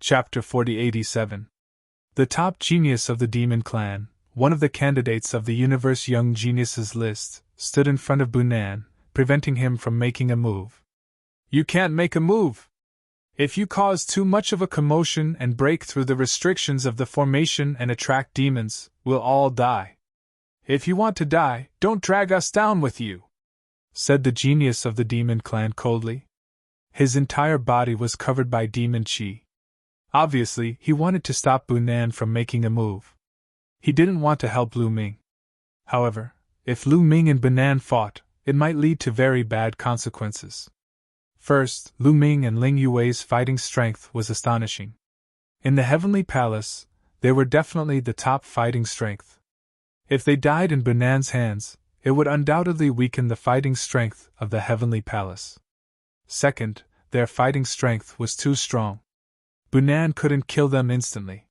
Chapter 4087. The top genius of the demon clan, one of the candidates of the Universe Young Geniuses list, stood in front of Bunan, preventing him from making a move. You can't make a move! If you cause too much of a commotion and break through the restrictions of the formation and attract demons, we'll all die. If you want to die, don't drag us down with you, said the genius of the demon clan coldly. His entire body was covered by demon chi. Obviously, he wanted to stop Bunan from making a move. He didn't want to help Lu Ming. However, if Lu Ming and Bunan fought, it might lead to very bad consequences. First, Lu Ming and Ling Yue's fighting strength was astonishing. In the Heavenly Palace, they were definitely the top fighting strength. If they died in Bunan's hands, it would undoubtedly weaken the fighting strength of the Heavenly Palace. Second, their fighting strength was too strong. Bunan couldn't kill them instantly.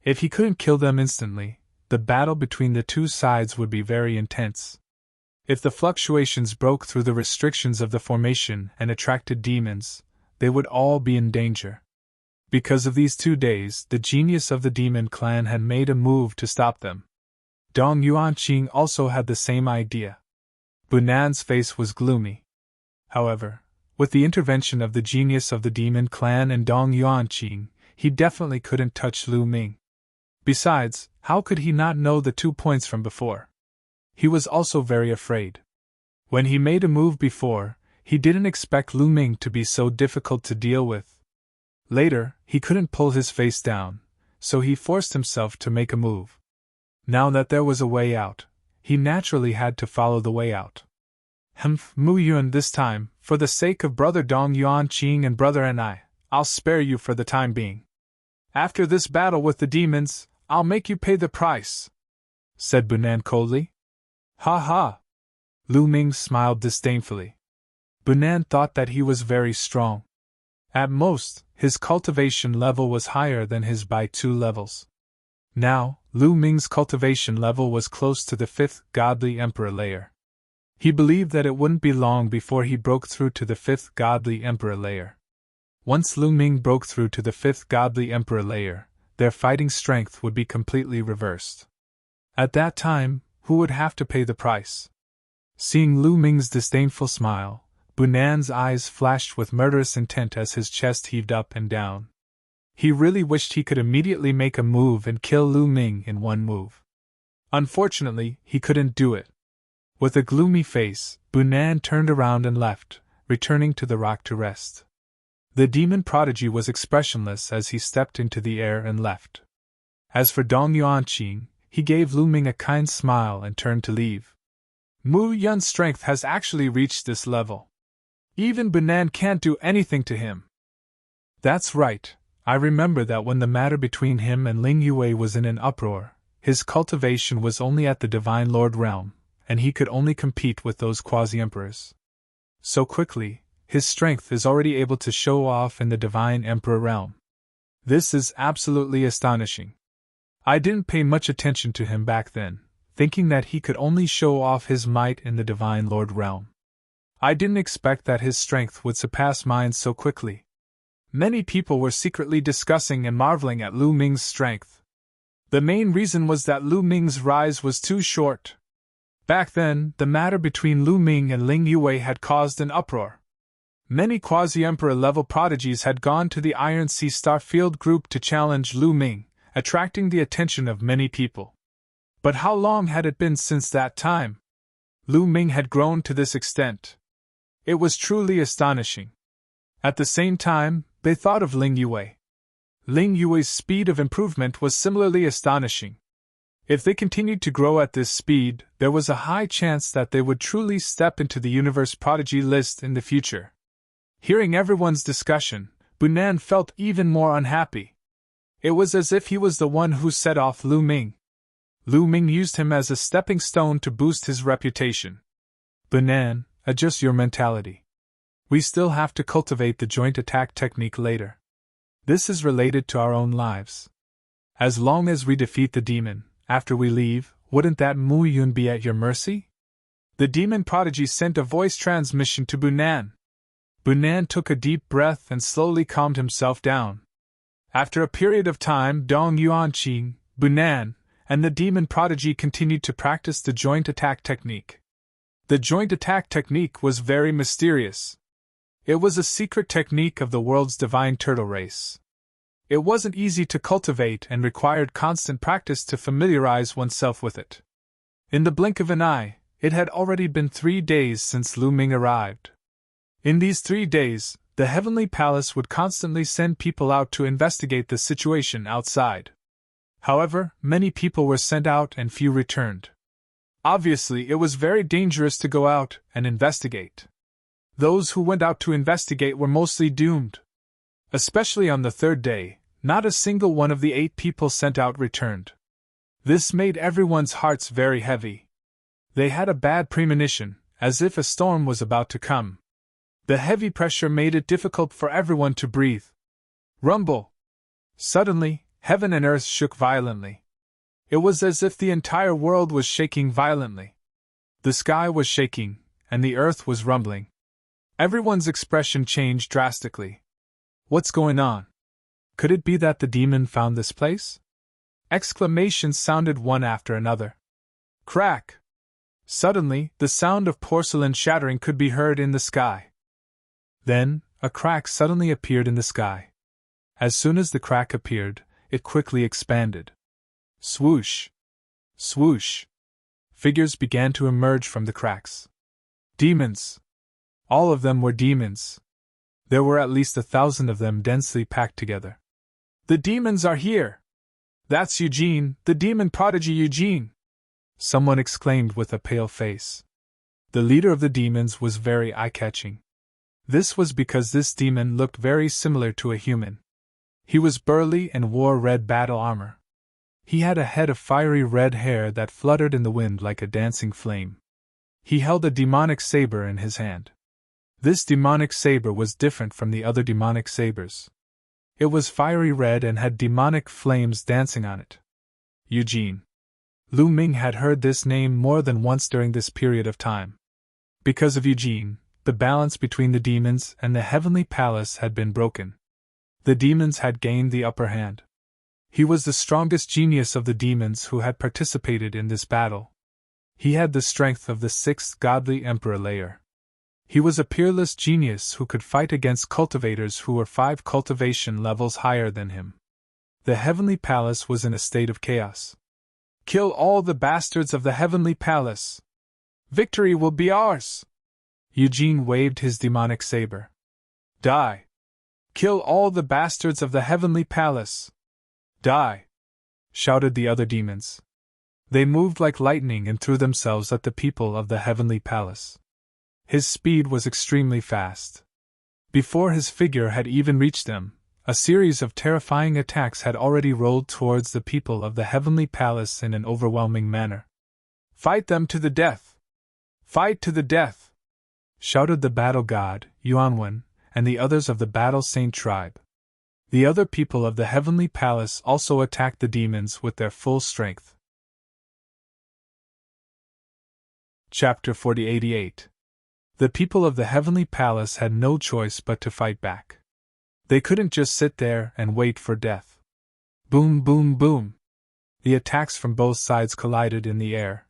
If he couldn't kill them instantly, the battle between the two sides would be very intense. If the fluctuations broke through the restrictions of the formation and attracted demons, they would all be in danger. Because of these 2 days, the genius of the demon clan had made a move to stop them. Dong Yuanqing also had the same idea. Bunan's face was gloomy. However, with the intervention of the genius of the demon clan and Dong Yuanqing, he definitely couldn't touch Lu Ming. Besides, how could he not know the 2 points from before? He was also very afraid. When he made a move before, he didn't expect Lu Ming to be so difficult to deal with. Later, he couldn't pull his face down, so he forced himself to make a move. Now that there was a way out, he naturally had to follow the way out. Mu Yun, this time, for the sake of brother Dong Yuanqing and brother and I'll spare you for the time being. After this battle with the demons, I'll make you pay the price, said Bunan coldly. Ha ha! Lu Ming smiled disdainfully. Bunan thought that he was very strong. At most, his cultivation level was higher than his by 2 levels. Now, Lu Ming's cultivation level was close to the 5th Godly Emperor layer. He believed that it wouldn't be long before he broke through to the 5th Godly Emperor layer. Once Lu Ming broke through to the 5th Godly Emperor layer, their fighting strength would be completely reversed. At that time, who would have to pay the price? Seeing Lu Ming's disdainful smile, Bunan's eyes flashed with murderous intent as his chest heaved up and down. He really wished he could immediately make a move and kill Lu Ming in one move. Unfortunately, he couldn't do it. With a gloomy face, Bunan turned around and left, returning to the rock to rest. The demon prodigy was expressionless as he stepped into the air and left. As for Dong Yuanqing, he gave Lu Ming a kind smile and turned to leave. Mu Yun's strength has actually reached this level. Even Bunan can't do anything to him. That's right, I remember that when the matter between him and Ling Yue was in an uproar, his cultivation was only at the Divine Lord realm, and he could only compete with those quasi-emperors. So quickly, his strength is already able to show off in the Divine Emperor realm. This is absolutely astonishing. I didn't pay much attention to him back then, thinking that he could only show off his might in the Divine Lord realm. I didn't expect that his strength would surpass mine so quickly. Many people were secretly discussing and marveling at Lu Ming's strength. The main reason was that Lu Ming's rise was too short. Back then, the matter between Lu Ming and Ling Yue had caused an uproar. Many quasi-emperor level prodigies had gone to the Iron Sea Starfield group to challenge Lu Ming, attracting the attention of many people. But how long had it been since that time? Lu Ming had grown to this extent. It was truly astonishing. At the same time, they thought of Ling Yue. Ling Yue's speed of improvement was similarly astonishing. If they continued to grow at this speed, there was a high chance that they would truly step into the Universe Prodigy list in the future. Hearing everyone's discussion, Bunan felt even more unhappy. It was as if he was the one who set off Lu Ming. Lu Ming used him as a stepping stone to boost his reputation. Bunan, adjust your mentality. We still have to cultivate the joint attack technique later. This is related to our own lives. As long as we defeat the demon, after we leave, wouldn't that Mu Yun be at your mercy? The demon prodigy sent a voice transmission to Bunan. Bunan took a deep breath and slowly calmed himself down. After a period of time, Dong Yuanqing, Bunan, and the demon prodigy continued to practice the joint attack technique. The joint attack technique was very mysterious. It was a secret technique of the world's divine turtle race. It wasn't easy to cultivate and required constant practice to familiarize oneself with it. In the blink of an eye, it had already been 3 days since Lu Ming arrived. In these 3 days, the Heavenly Palace would constantly send people out to investigate the situation outside. However, many people were sent out and few returned. Obviously, it was very dangerous to go out and investigate. Those who went out to investigate were mostly doomed. Especially on the 3rd day, not a single one of the 8 people sent out returned. This made everyone's hearts very heavy. They had a bad premonition, as if a storm was about to come. The heavy pressure made it difficult for everyone to breathe. Rumble! Suddenly, heaven and earth shook violently. It was as if the entire world was shaking violently. The sky was shaking, and the earth was rumbling. Everyone's expression changed drastically. What's going on? Could it be that the demon found this place? Exclamations sounded one after another. Crack! Suddenly, the sound of porcelain shattering could be heard in the sky. Then, a crack suddenly appeared in the sky. As soon as the crack appeared, it quickly expanded. Swoosh! Swoosh! Figures began to emerge from the cracks. Demons! All of them were demons. There were at least 1,000 of them densely packed together. The demons are here! That's Eugene, the demon prodigy Eugene! Someone exclaimed with a pale face. The leader of the demons was very eye-catching. This was because this demon looked very similar to a human. He was burly and wore red battle armor. He had a head of fiery red hair that fluttered in the wind like a dancing flame. He held a demonic saber in his hand. This demonic saber was different from the other demonic sabers. It was fiery red and had demonic flames dancing on it. Eugene. Lu Ming had heard this name more than once during this period of time. Because of Eugene, the balance between the demons and the Heavenly Palace had been broken. The demons had gained the upper hand. He was the strongest genius of the demons who had participated in this battle. He had the strength of the 6th godly emperor layer. He was a peerless genius who could fight against cultivators who were 5 cultivation levels higher than him. The Heavenly Palace was in a state of chaos. Kill all the bastards of the Heavenly Palace! Victory will be ours! Eugene waved his demonic saber. Die! Kill all the bastards of the Heavenly Palace! Die! Shouted the other demons. They moved like lightning and threw themselves at the people of the Heavenly Palace. His speed was extremely fast. Before his figure had even reached them, a series of terrifying attacks had already rolled towards the people of the Heavenly Palace in an overwhelming manner. Fight them to the death! Fight to the death! Shouted the battle god, Yuanwen, and the others of the Battle Saint tribe. The other people of the Heavenly Palace also attacked the demons with their full strength. Chapter 4088. The people of the Heavenly Palace had no choice but to fight back. They couldn't just sit there and wait for death. Boom, boom, boom! The attacks from both sides collided in the air.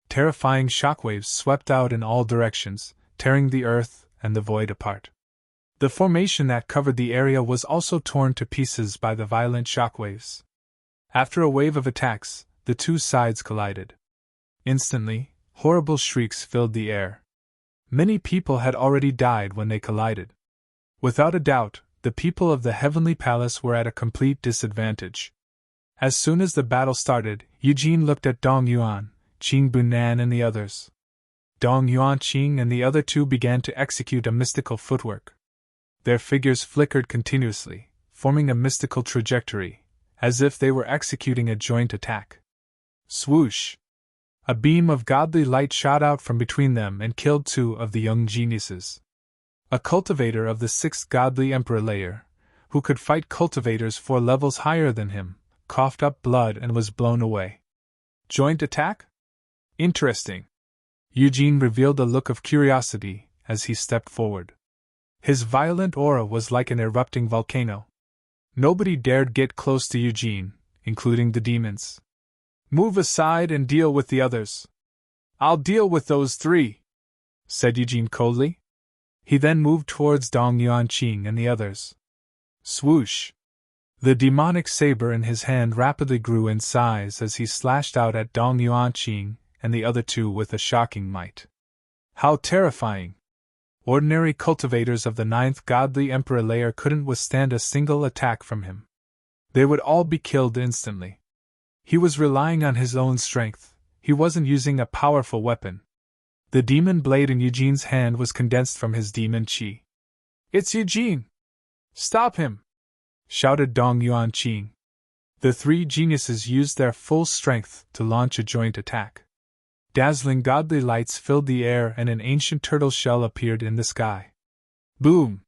Terrifying shockwaves swept out in all directions, tearing the earth and the void apart. The formation that covered the area was also torn to pieces by the violent shockwaves. After a wave of attacks, the two sides collided. Instantly, horrible shrieks filled the air. Many people had already died when they collided. Without a doubt, the people of the Heavenly Palace were at a complete disadvantage. As soon as the battle started, Eugene looked at Dong Yuan, Qing Bunan and the others. Dong Yuanqing and the other 2 began to execute a mystical footwork. Their figures flickered continuously, forming a mystical trajectory, as if they were executing a joint attack. Swoosh! A beam of godly light shot out from between them and killed 2 of the young geniuses. A cultivator of the 6th godly emperor layer, who could fight cultivators 4 levels higher than him, coughed up blood and was blown away. Joint attack? Interesting. Eugene revealed a look of curiosity as he stepped forward. His violent aura was like an erupting volcano. Nobody dared get close to Eugene, including the demons. "Move aside and deal with the others." "I'll deal with those three," said Eugene coldly. He then moved towards Dong Yuanqing and the others. Swoosh! The demonic saber in his hand rapidly grew in size as he slashed out at Dong Yuanqing and the other two with a shocking might. How terrifying! Ordinary cultivators of the ninth godly emperor layer couldn't withstand a single attack from him. They would all be killed instantly. He was relying on his own strength, he wasn't using a powerful weapon. The demon blade in Eugene's hand was condensed from his demon chi. "It's Eugene! Stop him!" shouted Dong Yuanqing. The three geniuses used their full strength to launch a joint attack. Dazzling godly lights filled the air and an ancient turtle shell appeared in the sky. Boom!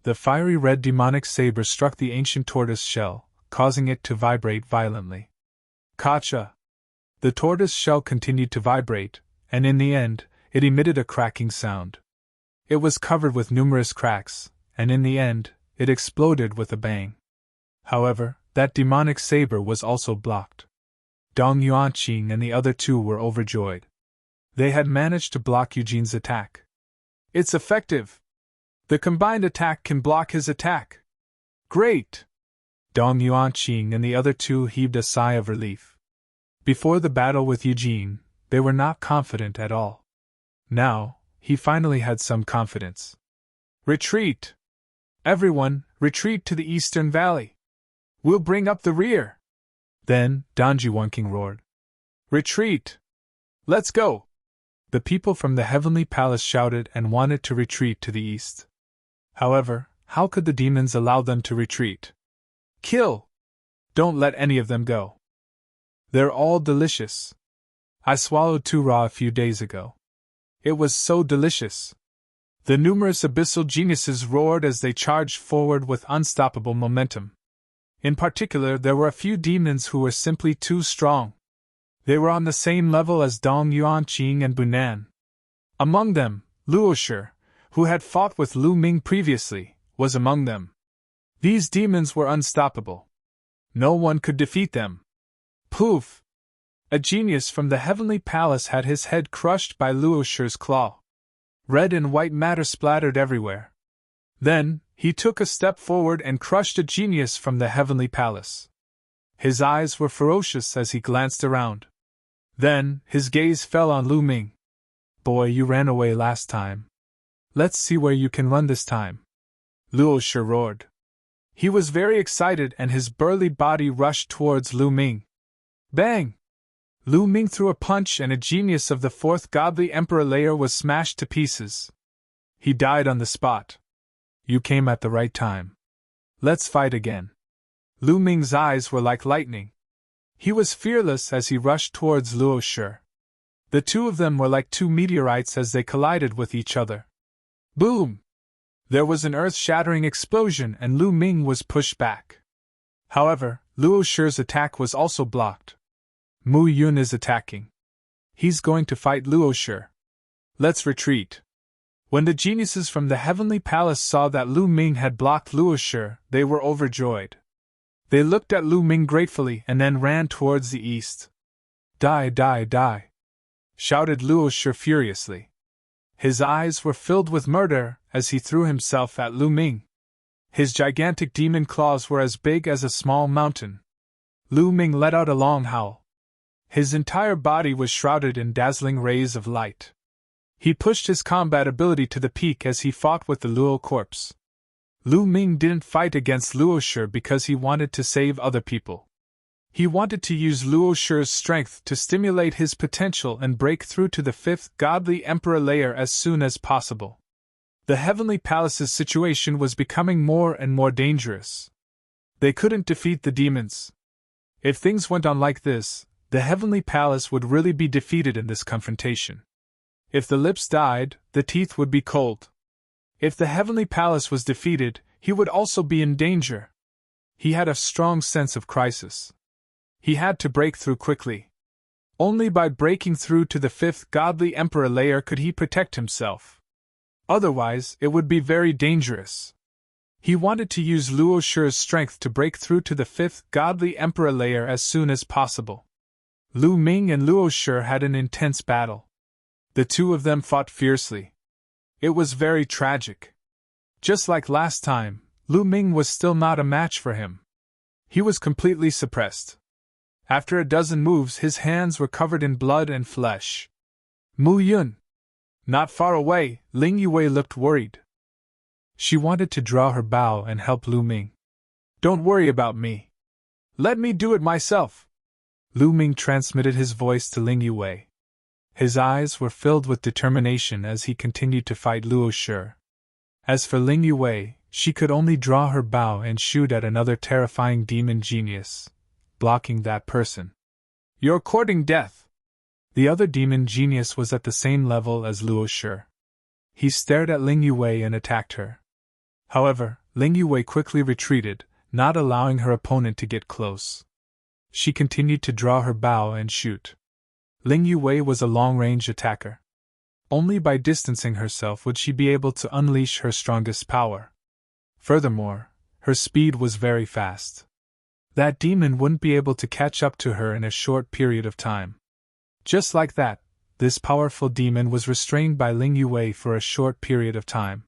The fiery red demonic saber struck the ancient tortoise shell, causing it to vibrate violently. Kacha! The tortoise shell continued to vibrate, and in the end, it emitted a cracking sound. It was covered with numerous cracks, and in the end, it exploded with a bang. However, that demonic saber was also blocked. Dong Yuanqing and the other two were overjoyed. They had managed to block Eugene's attack. "It's effective! The combined attack can block his attack! Great!" Dong Yuanqing and the other two heaved a sigh of relief. Before the battle with Eugene, they were not confident at all. Now, he finally had some confidence. "Retreat! Everyone, retreat to the eastern valley! We'll bring up the rear!" Then, Donji Wunking roared. "Retreat! Let's go!" The people from the heavenly palace shouted and wanted to retreat to the east. However, how could the demons allow them to retreat? "Kill! Don't let any of them go. They're all delicious. I swallowed 2 raw a few days ago. It was so delicious." The numerous abyssal geniuses roared as they charged forward with unstoppable momentum. In particular, there were a few demons who were simply too strong. They were on the same level as Dong Yuanqing and Bunan. Among them, Luoshi, who had fought with Lu Ming previously, was among them. These demons were unstoppable. No one could defeat them. Poof! A genius from the heavenly palace had his head crushed by Luoshi's claw. Red and white matter splattered everywhere. Then, he took a step forward and crushed a genius from the heavenly palace. His eyes were ferocious as he glanced around. Then, his gaze fell on Lu Ming. "Boy, you ran away last time. Let's see where you can run this time," Luoshi roared. He was very excited and his burly body rushed towards Lu Ming. Bang! Lu Ming threw a punch and a genius of the 4th godly emperor layer was smashed to pieces. He died on the spot. "You came at the right time. Let's fight again." Lu Ming's eyes were like lightning. He was fearless as he rushed towards Luoshi. The two of them were like two meteorites as they collided with each other. Boom! There was an earth-shattering explosion and Lu Ming was pushed back. However, Luoshi's attack was also blocked. Mu Yun is attacking. He's going to fight Luoshi. Let's retreat. When the geniuses from the heavenly palace saw that Lu Ming had blocked Luoshi, they were overjoyed. They looked at Lu Ming gratefully and then ran towards the east. "Die, die, die!" shouted Luoshi furiously. His eyes were filled with murder as he threw himself at Lu Ming. His gigantic demon claws were as big as a small mountain. Lu Ming let out a long howl. His entire body was shrouded in dazzling rays of light. He pushed his combat ability to the peak as he fought with the Luo corpse. Lu Ming didn't fight against Luoshi because he wanted to save other people. He wanted to use Luoshi's strength to stimulate his potential and break through to the 5th godly emperor layer as soon as possible. The heavenly palace's situation was becoming more and more dangerous. They couldn't defeat the demons. If things went on like this, the heavenly palace would really be defeated in this confrontation. If the lips died, the teeth would be cold. If the heavenly palace was defeated, he would also be in danger. He had a strong sense of crisis. He had to break through quickly. Only by breaking through to the 5th godly emperor layer could he protect himself. Otherwise, it would be very dangerous. He wanted to use Luo Shi's strength to break through to the fifth godly emperor layer as soon as possible. Lu Ming and Luo Shi had an intense battle. The two of them fought fiercely. It was very tragic. Just like last time, Lu Ming was still not a match for him. He was completely suppressed. After a dozen moves, his hands were covered in blood and flesh. Mu Yun. Not far away, Ling Yue looked worried. She wanted to draw her bow and help Lu Ming. Don't worry about me. Let me do it myself. Lu Ming transmitted his voice to Ling Yue. His eyes were filled with determination as he continued to fight Luo Shi. As for Ling Yue, she could only draw her bow and shoot at another terrifying demon genius, blocking that person. You're courting death. The other demon genius was at the same level as Luo Shi. He stared at Ling Yue and attacked her. However, Ling Yue quickly retreated, not allowing her opponent to get close. She continued to draw her bow and shoot. Ling Yue was a long-range attacker. Only by distancing herself would she be able to unleash her strongest power. Furthermore, her speed was very fast. That demon wouldn't be able to catch up to her in a short period of time. Just like that, this powerful demon was restrained by Ling Yue for a short period of time.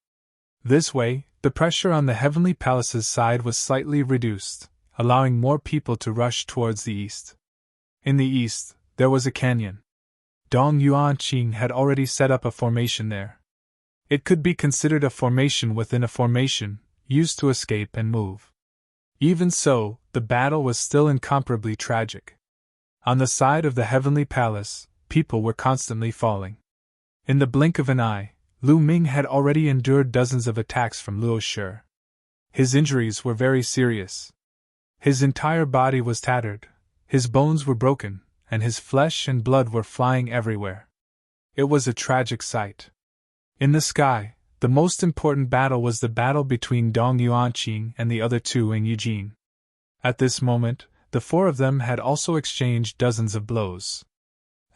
This way, the pressure on the Heavenly Palace's side was slightly reduced, allowing more people to rush towards the east. In the east, there was a canyon. Dong Yuanqing had already set up a formation there. It could be considered a formation within a formation, used to escape and move. Even so, the battle was still incomparably tragic. On the side of the Heavenly Palace, people were constantly falling. In the blink of an eye, Lu Ming had already endured dozens of attacks from Luo Shi. His injuries were very serious. His entire body was tattered, his bones were broken, and his flesh and blood were flying everywhere. It was a tragic sight. In the sky, the most important battle was the battle between Dong Yuanqing and the other two in Eugene. At this moment, the four of them had also exchanged dozens of blows.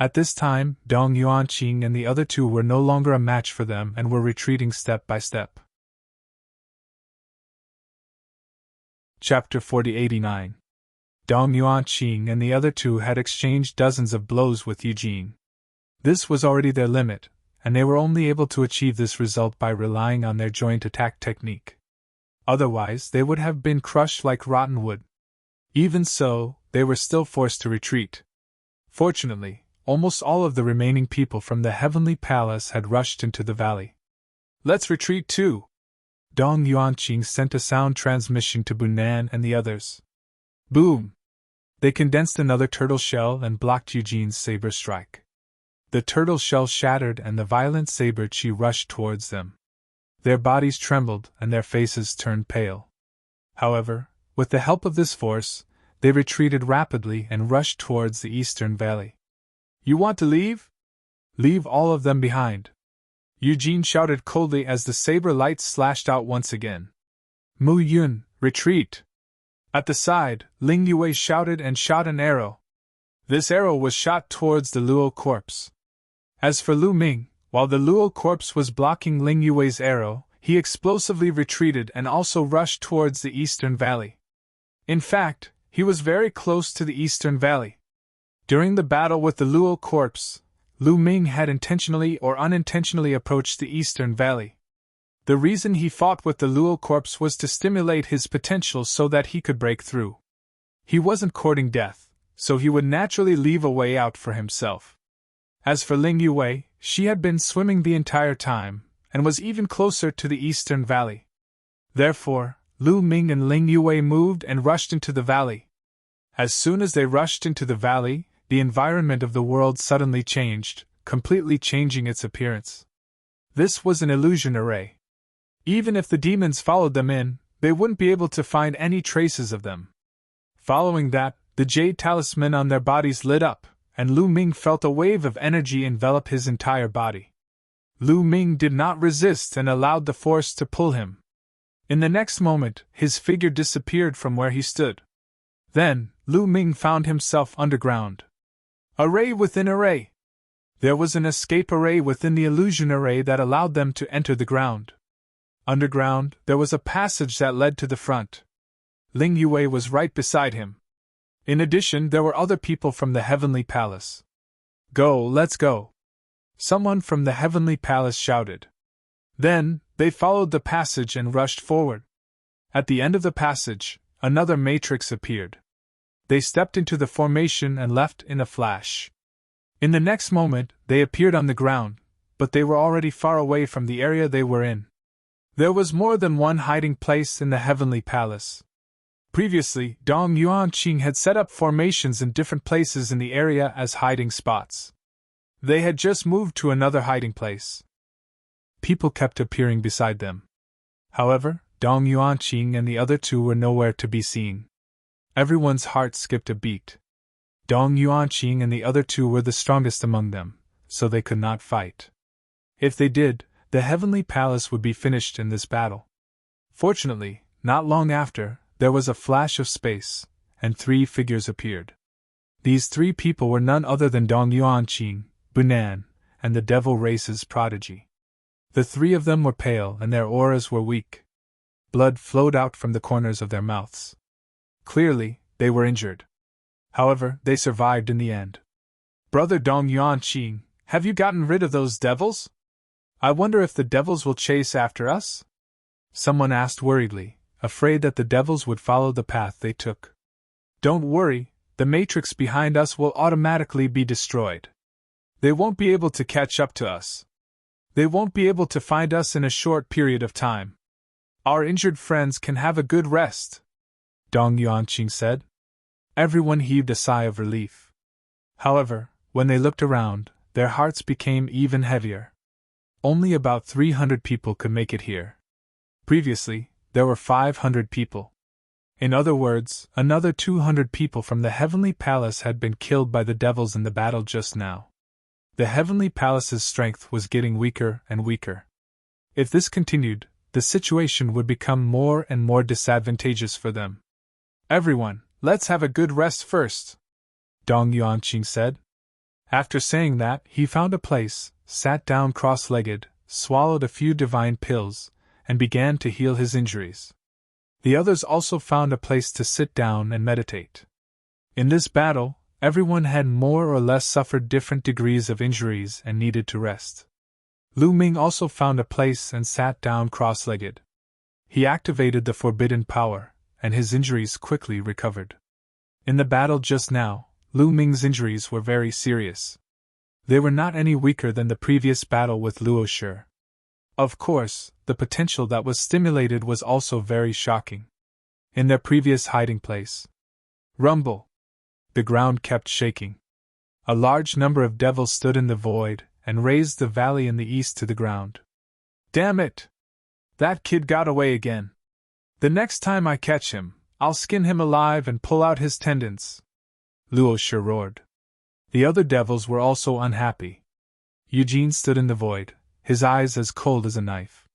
At this time, Dong Yuanqing and the other two were no longer a match for them and were retreating step by step. Chapter 4089. Dong Yuanqing and the other two had exchanged dozens of blows with Eugene. This was already their limit, and they were only able to achieve this result by relying on their joint attack technique. Otherwise, they would have been crushed like rotten wood. Even so, they were still forced to retreat. Fortunately, almost all of the remaining people from the Heavenly Palace had rushed into the valley. Let's retreat too! Dong Yuanqing sent a sound transmission to Bunan and the others. Boom! They condensed another turtle shell and blocked Eugene's saber strike. The turtle shell shattered and the violent saber chi rushed towards them. Their bodies trembled and their faces turned pale. However, with the help of this force, they retreated rapidly and rushed towards the eastern valley. You want to leave? Leave all of them behind. Eugene shouted coldly as the saber lights slashed out once again. Mu Yun, retreat! At the side, Ling Yue shouted and shot an arrow. This arrow was shot towards the Luo corpse. As for Lu Ming, while the Luo corpse was blocking Ling Yue's arrow, he explosively retreated and also rushed towards the eastern valley. In fact, he was very close to the eastern valley. During the battle with the Luo corpse, Lu Ming had intentionally or unintentionally approached the eastern valley. The reason he fought with the Luo corpse was to stimulate his potential so that he could break through. He wasn't courting death, so he would naturally leave a way out for himself. As for Ling Yue, she had been swimming the entire time, and was even closer to the eastern valley. Therefore, Lu Ming and Ling Yue moved and rushed into the valley. As soon as they rushed into the valley, the environment of the world suddenly changed, completely changing its appearance. This was an illusion array. Even if the demons followed them in, they wouldn't be able to find any traces of them. Following that, the jade talisman on their bodies lit up, and Lu Ming felt a wave of energy envelop his entire body. Lu Ming did not resist and allowed the force to pull him. In the next moment, his figure disappeared from where he stood. Then, Lu Ming found himself underground. Array within array. There was an escape array within the illusion array that allowed them to enter the ground. Underground, there was a passage that led to the front. Ling Yue was right beside him. In addition, there were other people from the Heavenly Palace. Go, let's go! Someone from the Heavenly Palace shouted. Then, they followed the passage and rushed forward. At the end of the passage, another matrix appeared. They stepped into the formation and left in a flash. In the next moment, they appeared on the ground, but they were already far away from the area they were in. There was more than one hiding place in the Heavenly Palace. Previously, Dong Yuanqing had set up formations in different places in the area as hiding spots. They had just moved to another hiding place. People kept appearing beside them. However, Dong Yuanqing and the other two were nowhere to be seen. Everyone's heart skipped a beat. Dong Yuanqing and the other two were the strongest among them, so they could not fight. If they did, the Heavenly Palace would be finished in this battle. Fortunately, not long after, there was a flash of space, and 3 figures appeared. These 3 people were none other than Dong Yuanqing, Bunan, and the Devil Race's prodigy. The 3 of them were pale and their auras were weak. Blood flowed out from the corners of their mouths. Clearly, they were injured. However, they survived in the end. Brother Dong Yuanqing, have you gotten rid of those devils? I wonder if the devils will chase after us? Someone asked worriedly, afraid that the devils would follow the path they took. Don't worry, the matrix behind us will automatically be destroyed. They won't be able to catch up to us. They won't be able to find us in a short period of time. Our injured friends can have a good rest, Dong Yuanqing said. Everyone heaved a sigh of relief. However, when they looked around, their hearts became even heavier. Only about 300 people could make it here. Previously, there were 500 people. In other words, another 200 people from the Heavenly Palace had been killed by the devils in the battle just now. The Heavenly Palace's strength was getting weaker and weaker. If this continued, the situation would become more and more disadvantageous for them. Everyone, let's have a good rest first, Dong Yuanqing said. After saying that, he found a place, sat down cross-legged, swallowed a few divine pills, and began to heal his injuries. The others also found a place to sit down and meditate. In this battle, everyone had more or less suffered different degrees of injuries and needed to rest. Lu Ming also found a place and sat down cross-legged. He activated the forbidden power, and his injuries quickly recovered. In the battle just now, Lu Ming's injuries were very serious. They were not any weaker than the previous battle with Luo Shi. Of course, the potential that was stimulated was also very shocking. In their previous hiding place, rumble! The ground kept shaking. A large number of devils stood in the void and razed the valley in the east to the ground. Damn it! That kid got away again. The next time I catch him, I'll skin him alive and pull out his tendons, Luo Shi roared. The other devils were also unhappy. Eugene stood in the void, his eyes as cold as a knife.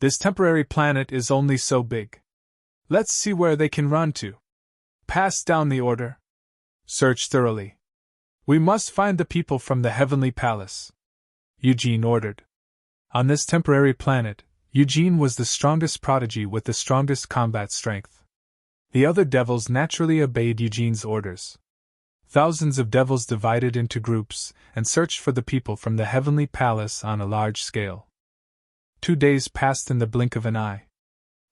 This temporary planet is only so big. Let's see where they can run to. Pass down the order. Search thoroughly. We must find the people from the Heavenly Palace, Eugene ordered. On this temporary planet, Eugene was the strongest prodigy with the strongest combat strength. The other devils naturally obeyed Eugene's orders. Thousands of devils divided into groups and searched for the people from the Heavenly Palace on a large scale. 2 days passed in the blink of an eye.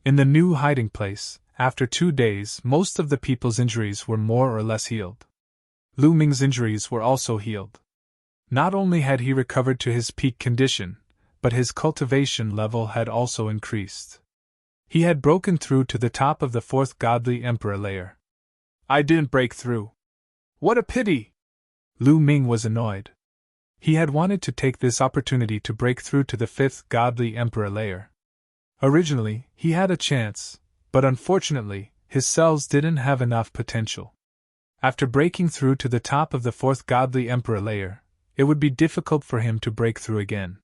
In the new hiding place, after 2 days, most of the people's injuries were more or less healed. Lu Ming's injuries were also healed. Not only had he recovered to his peak condition, but his cultivation level had also increased. He had broken through to the top of the 4th Godly Emperor layer. I didn't break through. What a pity! Lu Ming was annoyed. He had wanted to take this opportunity to break through to the 5th Godly Emperor layer. Originally, he had a chance, but unfortunately, his cells didn't have enough potential. After breaking through to the top of the 4th Godly Emperor layer, it would be difficult for him to break through again.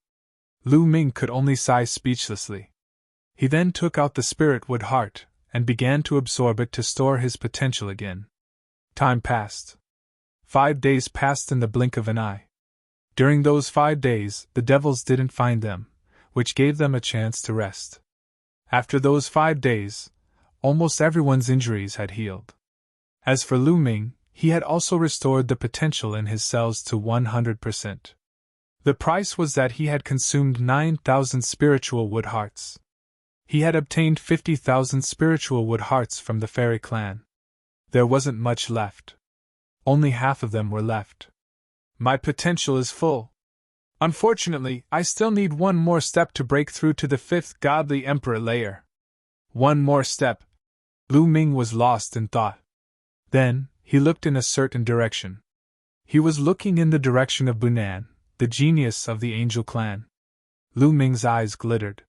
Lu Ming could only sigh speechlessly. He then took out the Spirit Wood Heart and began to absorb it to store his potential again. Time passed. 5 days passed in the blink of an eye. During those 5 days, the devils didn't find them, which gave them a chance to rest. After those 5 days, almost everyone's injuries had healed. As for Lu Ming, he had also restored the potential in his cells to 100%. The price was that he had consumed 9,000 spiritual wood hearts. He had obtained 50,000 spiritual wood hearts from the fairy clan. There wasn't much left. Only half of them were left. My potential is full. Unfortunately, I still need one more step to break through to the 5th godly emperor layer. One more step. Lu Ming was lost in thought. Then, he looked in a certain direction. He was looking in the direction of Bunan, the genius of the angel clan. Lu Ming's eyes glittered.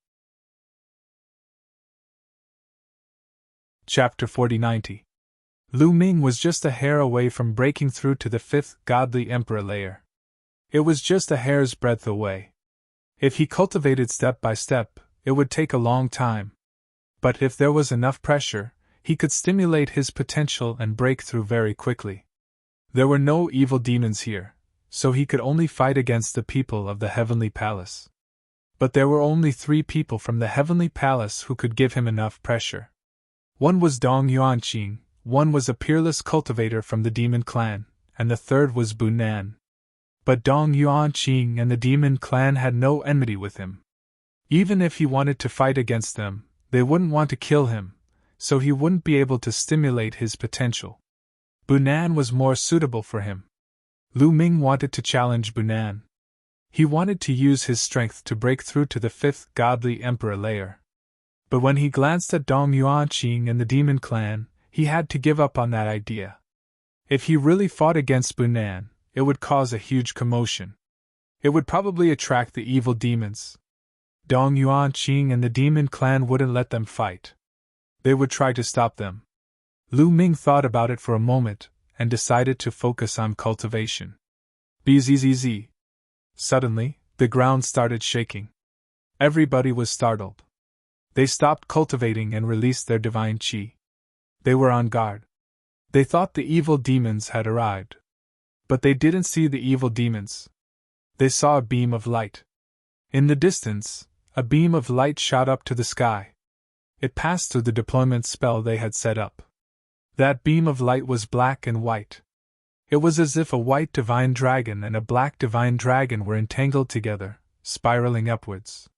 Chapter 4090. Lu Ming was just a hair away from breaking through to the 5th godly emperor layer. It was just a hair's breadth away. If he cultivated step by step, it would take a long time. But if there was enough pressure, he could stimulate his potential and break through very quickly. There were no evil demons here, so he could only fight against the people of the Heavenly Palace. But there were only 3 people from the Heavenly Palace who could give him enough pressure. One was Dong Yuanqing, one was a peerless cultivator from the demon clan, and the third was Bunan. But Dong Yuanqing and the demon clan had no enmity with him. Even if he wanted to fight against them, they wouldn't want to kill him, so he wouldn't be able to stimulate his potential. Bunan was more suitable for him. Lu Ming wanted to challenge Bunan. He wanted to use his strength to break through to the 5th godly emperor layer. But when he glanced at Dong Yuanqing and the demon clan, he had to give up on that idea. If he really fought against Bunan, it would cause a huge commotion. It would probably attract the evil demons. Dong Yuanqing and the demon clan wouldn't let them fight. They would try to stop them. Lu Ming thought about it for a moment, and decided to focus on cultivation. Bzzz. Suddenly, the ground started shaking. Everybody was startled. They stopped cultivating and released their divine qi. They were on guard. They thought the evil demons had arrived. But they didn't see the evil demons. They saw a beam of light. In the distance, a beam of light shot up to the sky. It passed through the deployment spell they had set up. That beam of light was black and white. It was as if a white divine dragon and a black divine dragon were entangled together, spiraling upwards.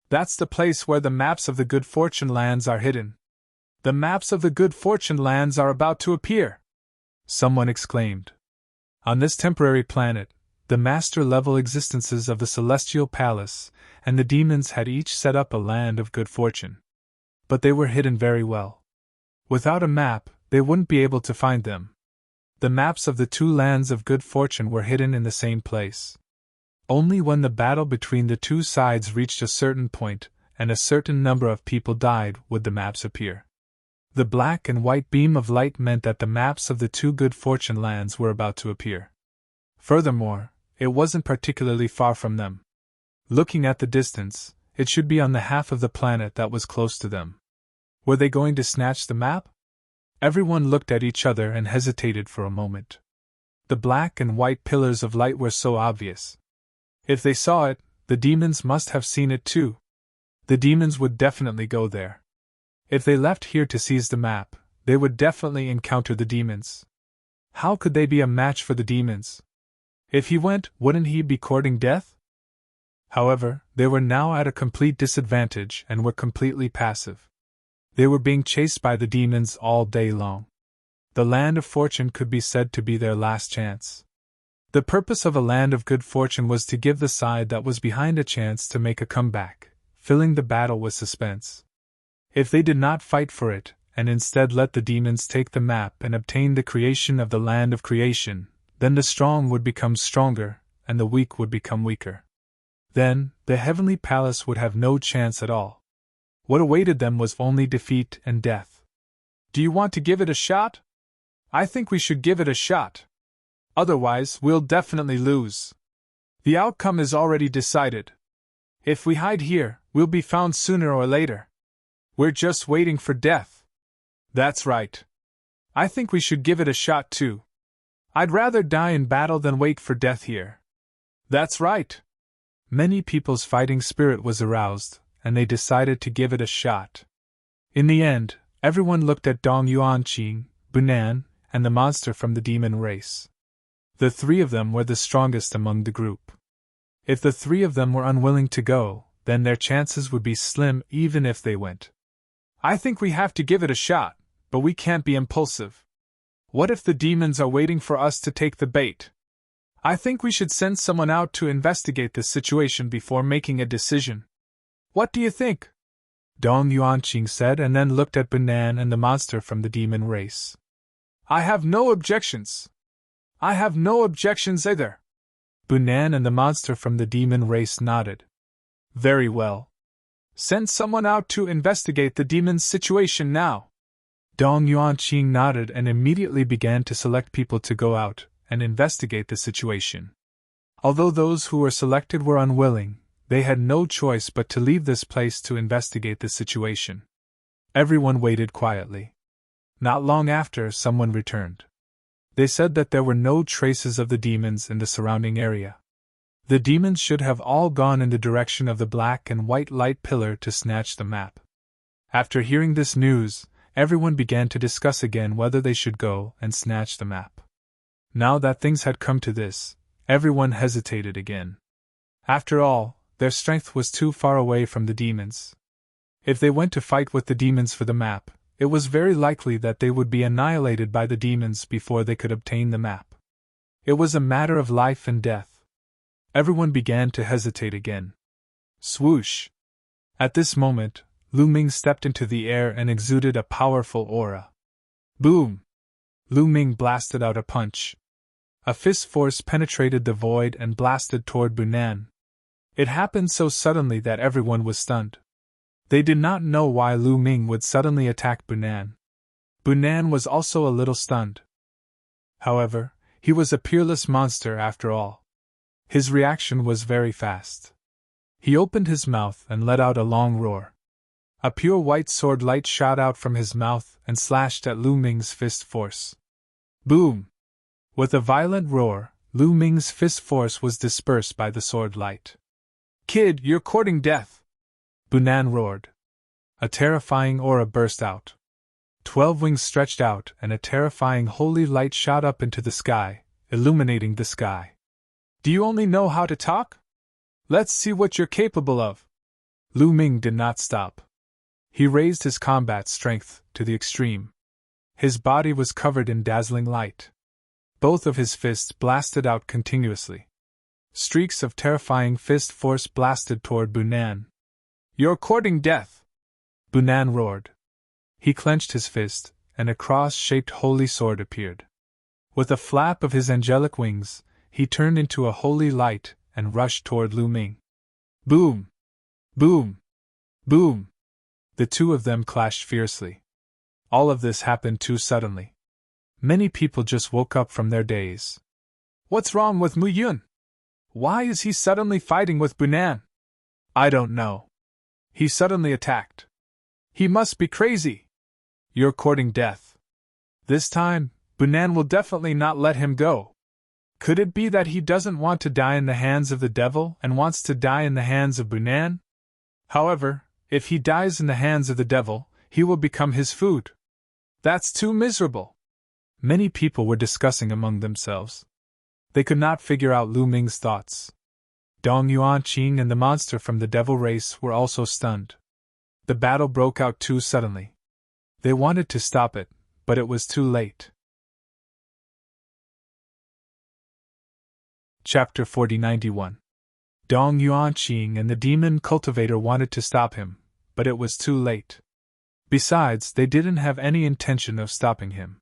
That's the place where the maps of the Good Fortune lands are hidden. The maps of the Good Fortune lands are about to appear, someone exclaimed. On this temporary planet, the master-level existences of the Celestial Palace and the demons had each set up a land of good fortune. But they were hidden very well. Without a map, they wouldn't be able to find them. The maps of the 2 lands of good fortune were hidden in the same place. Only when the battle between the 2 sides reached a certain point, and a certain number of people died, would the maps appear. The black and white beam of light meant that the maps of the 2 good fortune lands were about to appear. Furthermore, it wasn't particularly far from them. Looking at the distance, it should be on the half of the planet that was close to them. Were they going to snatch the map? Everyone looked at each other and hesitated for a moment. The black and white pillars of light were so obvious. If they saw it, the demons must have seen it too. The demons would definitely go there. If they left here to seize the map, they would definitely encounter the demons. How could they be a match for the demons? If he went, wouldn't he be courting death? However, they were now at a complete disadvantage and were completely passive. They were being chased by the demons all day long. The land of fortune could be said to be their last chance. The purpose of a land of good fortune was to give the side that was behind a chance to make a comeback, filling the battle with suspense. If they did not fight for it, and instead let the demons take the map and obtain the creation of the land of creation, then the strong would become stronger, and the weak would become weaker. Then, the heavenly palace would have no chance at all. What awaited them was only defeat and death. Do you want to give it a shot? I think we should give it a shot. Otherwise, we'll definitely lose. The outcome is already decided. If we hide here, we'll be found sooner or later. We're just waiting for death. That's right. I think we should give it a shot too. I'd rather die in battle than wait for death here. That's right. Many people's fighting spirit was aroused, and they decided to give it a shot. In the end, everyone looked at Dong Yuanqing, Bunan, and the monster from the demon race. The three of them were the strongest among the group. If the three of them were unwilling to go, then their chances would be slim even if they went. I think we have to give it a shot, but we can't be impulsive. What if the demons are waiting for us to take the bait? I think we should send someone out to investigate the situation before making a decision. What do you think? Dong Yuanqing said, and then looked at Bunan and the monster from the demon race. I have no objections. I have no objections either. Bunan and the monster from the demon race nodded. Very well. Send someone out to investigate the demon's situation now. Dong Yuanqing nodded and immediately began to select people to go out and investigate the situation. Although those who were selected were unwilling, they had no choice but to leave this place to investigate the situation. Everyone waited quietly. Not long after, someone returned. They said that there were no traces of the demons in the surrounding area. The demons should have all gone in the direction of the black and white light pillar to snatch the map. After hearing this news, everyone began to discuss again whether they should go and snatch the map. Now that things had come to this, everyone hesitated again. After all, their strength was too far away from the demons. If they went to fight with the demons for the map, it was very likely that they would be annihilated by the demons before they could obtain the map. It was a matter of life and death. Everyone began to hesitate again. Swoosh! At this moment, Lu Ming stepped into the air and exuded a powerful aura. Boom! Lu Ming blasted out a punch. A fist force penetrated the void and blasted toward Bunan. It happened so suddenly that everyone was stunned. They did not know why Lu Ming would suddenly attack Bunan. Bunan was also a little stunned. However, he was a peerless monster after all. His reaction was very fast. He opened his mouth and let out a long roar. A pure white sword light shot out from his mouth and slashed at Lu Ming's fist force. Boom! With a violent roar, Lu Ming's fist force was dispersed by the sword light. Kid, you're courting death! Bunan roared. A terrifying aura burst out. 12 wings stretched out and a terrifying holy light shot up into the sky, illuminating the sky. Do you only know how to talk? Let's see what you're capable of. Lu Ming did not stop. He raised his combat strength to the extreme. His body was covered in dazzling light. Both of his fists blasted out continuously. Streaks of terrifying fist force blasted toward Bunan. You're courting death! Bunan roared. He clenched his fist, and a cross-shaped holy sword appeared. With a flap of his angelic wings, he turned into a holy light and rushed toward Lu Ming. Boom! Boom! Boom! The two of them clashed fiercely. All of this happened too suddenly. Many people just woke up from their daze. What's wrong with Mu Yun? Why is he suddenly fighting with Bunan? I don't know. He suddenly attacked. He must be crazy. You're courting death. This time, Bunan will definitely not let him go. Could it be that he doesn't want to die in the hands of the devil and wants to die in the hands of Bunan? However, if he dies in the hands of the devil, he will become his food. That's too miserable. Many people were discussing among themselves. They could not figure out Lu Ming's thoughts. Dong Yuanqing and the monster from the devil race were also stunned. The battle broke out too suddenly. They wanted to stop it, but it was too late. Chapter 4091. Dong Yuanqing and the demon cultivator wanted to stop him, but it was too late. Besides, they didn't have any intention of stopping him.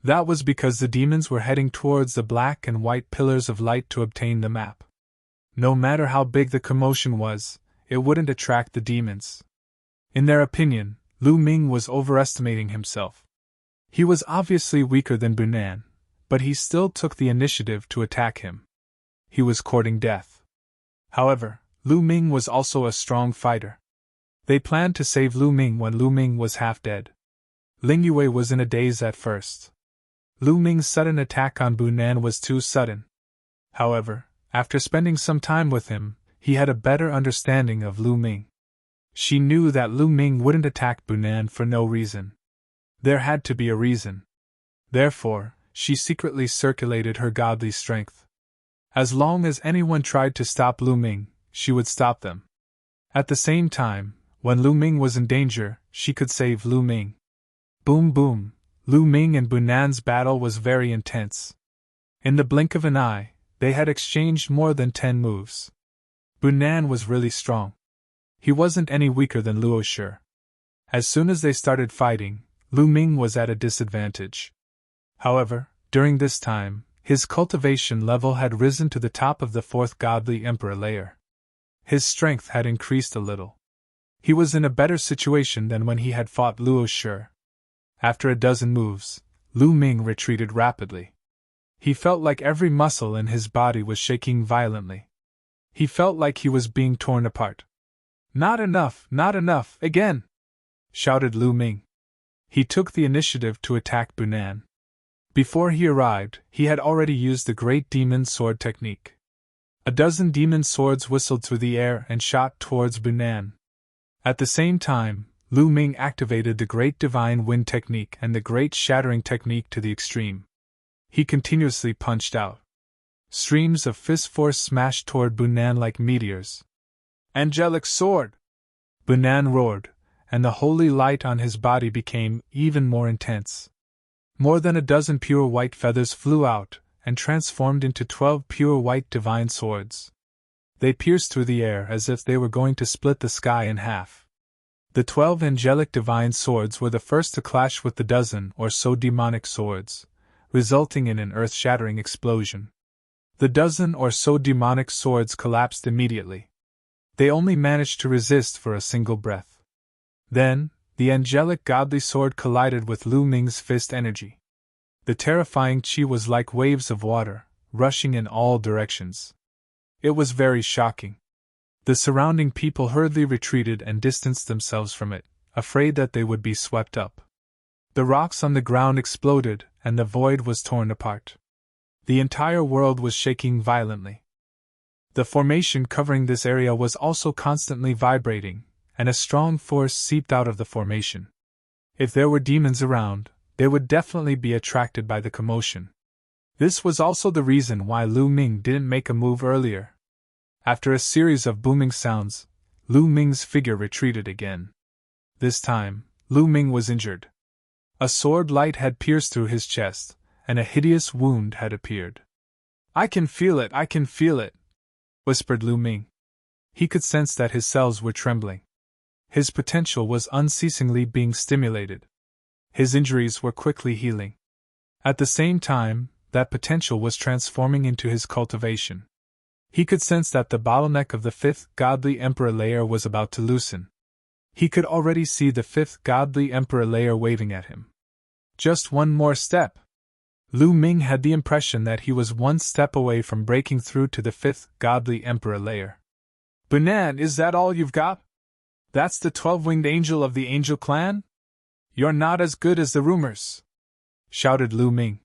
That was because the demons were heading towards the black and white pillars of light to obtain the map. No matter how big the commotion was, it wouldn't attract the demons. In their opinion, Lu Ming was overestimating himself. He was obviously weaker than Bunan, but he still took the initiative to attack him. He was courting death. However, Lu Ming was also a strong fighter. They planned to save Lu Ming when Lu Ming was half dead. Ling Yue was in a daze at first. Lu Ming's sudden attack on Bunan was too sudden. However, after spending some time with him, he had a better understanding of Lu Ming. She knew that Lu Ming wouldn't attack Bunan for no reason. There had to be a reason. Therefore, she secretly circulated her godly strength. As long as anyone tried to stop Lu Ming, she would stop them. At the same time, when Lu Ming was in danger, she could save Lu Ming. Boom boom, Lu Ming and Bunan's battle was very intense. In the blink of an eye, they had exchanged more than 10 moves. Bunan was really strong. He wasn't any weaker than Luo Shi. As soon as they started fighting, Lu Ming was at a disadvantage. However, during this time, his cultivation level had risen to the top of the 4th godly emperor layer. His strength had increased a little. He was in a better situation than when he had fought Luo Shi. After a dozen moves, Lu Ming retreated rapidly. He felt like every muscle in his body was shaking violently. He felt like he was being torn apart. Not enough, again! Shouted Lu Ming. He took the initiative to attack Bunan. Before he arrived, he had already used the Great Demon Sword technique. A dozen demon swords whistled through the air and shot towards Bunan. At the same time, Lu Ming activated the Great Divine Wind technique and the Great Shattering technique to the extreme. He continuously punched out. Streams of fist force smashed toward Bunan like meteors. Angelic sword! Bunan roared, and the holy light on his body became even more intense. More than a dozen pure white feathers flew out and transformed into 12 pure white divine swords. They pierced through the air as if they were going to split the sky in half. The 12 angelic divine swords were the first to clash with the dozen or so demonic swords, resulting in an earth-shattering explosion. The dozen or so demonic swords collapsed immediately. They only managed to resist for a single breath. Then, the angelic godly sword collided with Lu Ming's fist energy. The terrifying chi was like waves of water, rushing in all directions. It was very shocking. The surrounding people hurriedly retreated and distanced themselves from it, afraid that they would be swept up. The rocks on the ground exploded, and the void was torn apart. The entire world was shaking violently. The formation covering this area was also constantly vibrating, and a strong force seeped out of the formation. If there were demons around, they would definitely be attracted by the commotion. This was also the reason why Lu Ming didn't make a move earlier. After a series of booming sounds, Lu Ming's figure retreated again. This time, Lu Ming was injured. A sword light had pierced through his chest, and a hideous wound had appeared. I can feel it, whispered Lu Ming. He could sense that his cells were trembling. His potential was unceasingly being stimulated. His injuries were quickly healing. At the same time, that potential was transforming into his cultivation. He could sense that the bottleneck of the 5th godly emperor layer was about to loosen. He could already see the 5th godly emperor layer waving at him. Just one more step. Lu Ming had the impression that he was one step away from breaking through to the 5th godly emperor layer. Bunan, is that all you've got? That's the 12-winged angel of the angel clan? You're not as good as the rumors, shouted Lu Ming.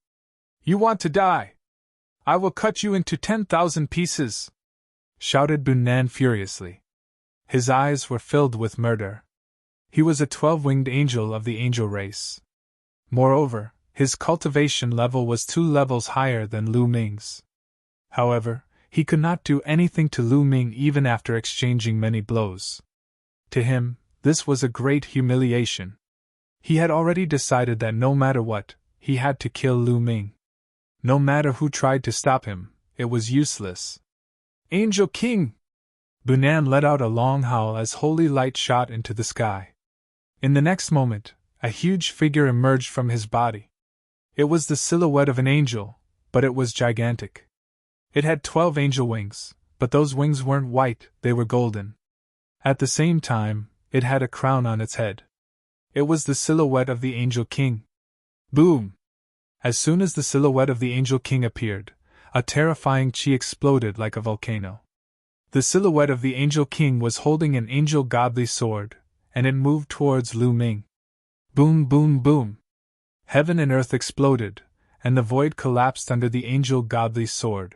You want to die? I will cut you into 10,000 pieces, shouted Bunan furiously. His eyes were filled with murder. He was a 12-winged angel of the angel race. Moreover, his cultivation level was 2 levels higher than Lu Ming's. However, he could not do anything to Lu Ming even after exchanging many blows. To him, this was a great humiliation. He had already decided that no matter what, he had to kill Lu Ming. No matter who tried to stop him, it was useless. Angel King! Bunan let out a long howl as holy light shot into the sky. In the next moment, a huge figure emerged from his body. It was the silhouette of an angel, but it was gigantic. It had 12 angel wings, but those wings weren't white, they were golden. At the same time, it had a crown on its head. It was the silhouette of the Angel King. Boom! As soon as the silhouette of the Angel King appeared, a terrifying chi exploded like a volcano. The silhouette of the Angel King was holding an angel godly sword, and it moved towards Lu Ming. Boom, boom, boom! Heaven and earth exploded, and the void collapsed under the angel godly sword.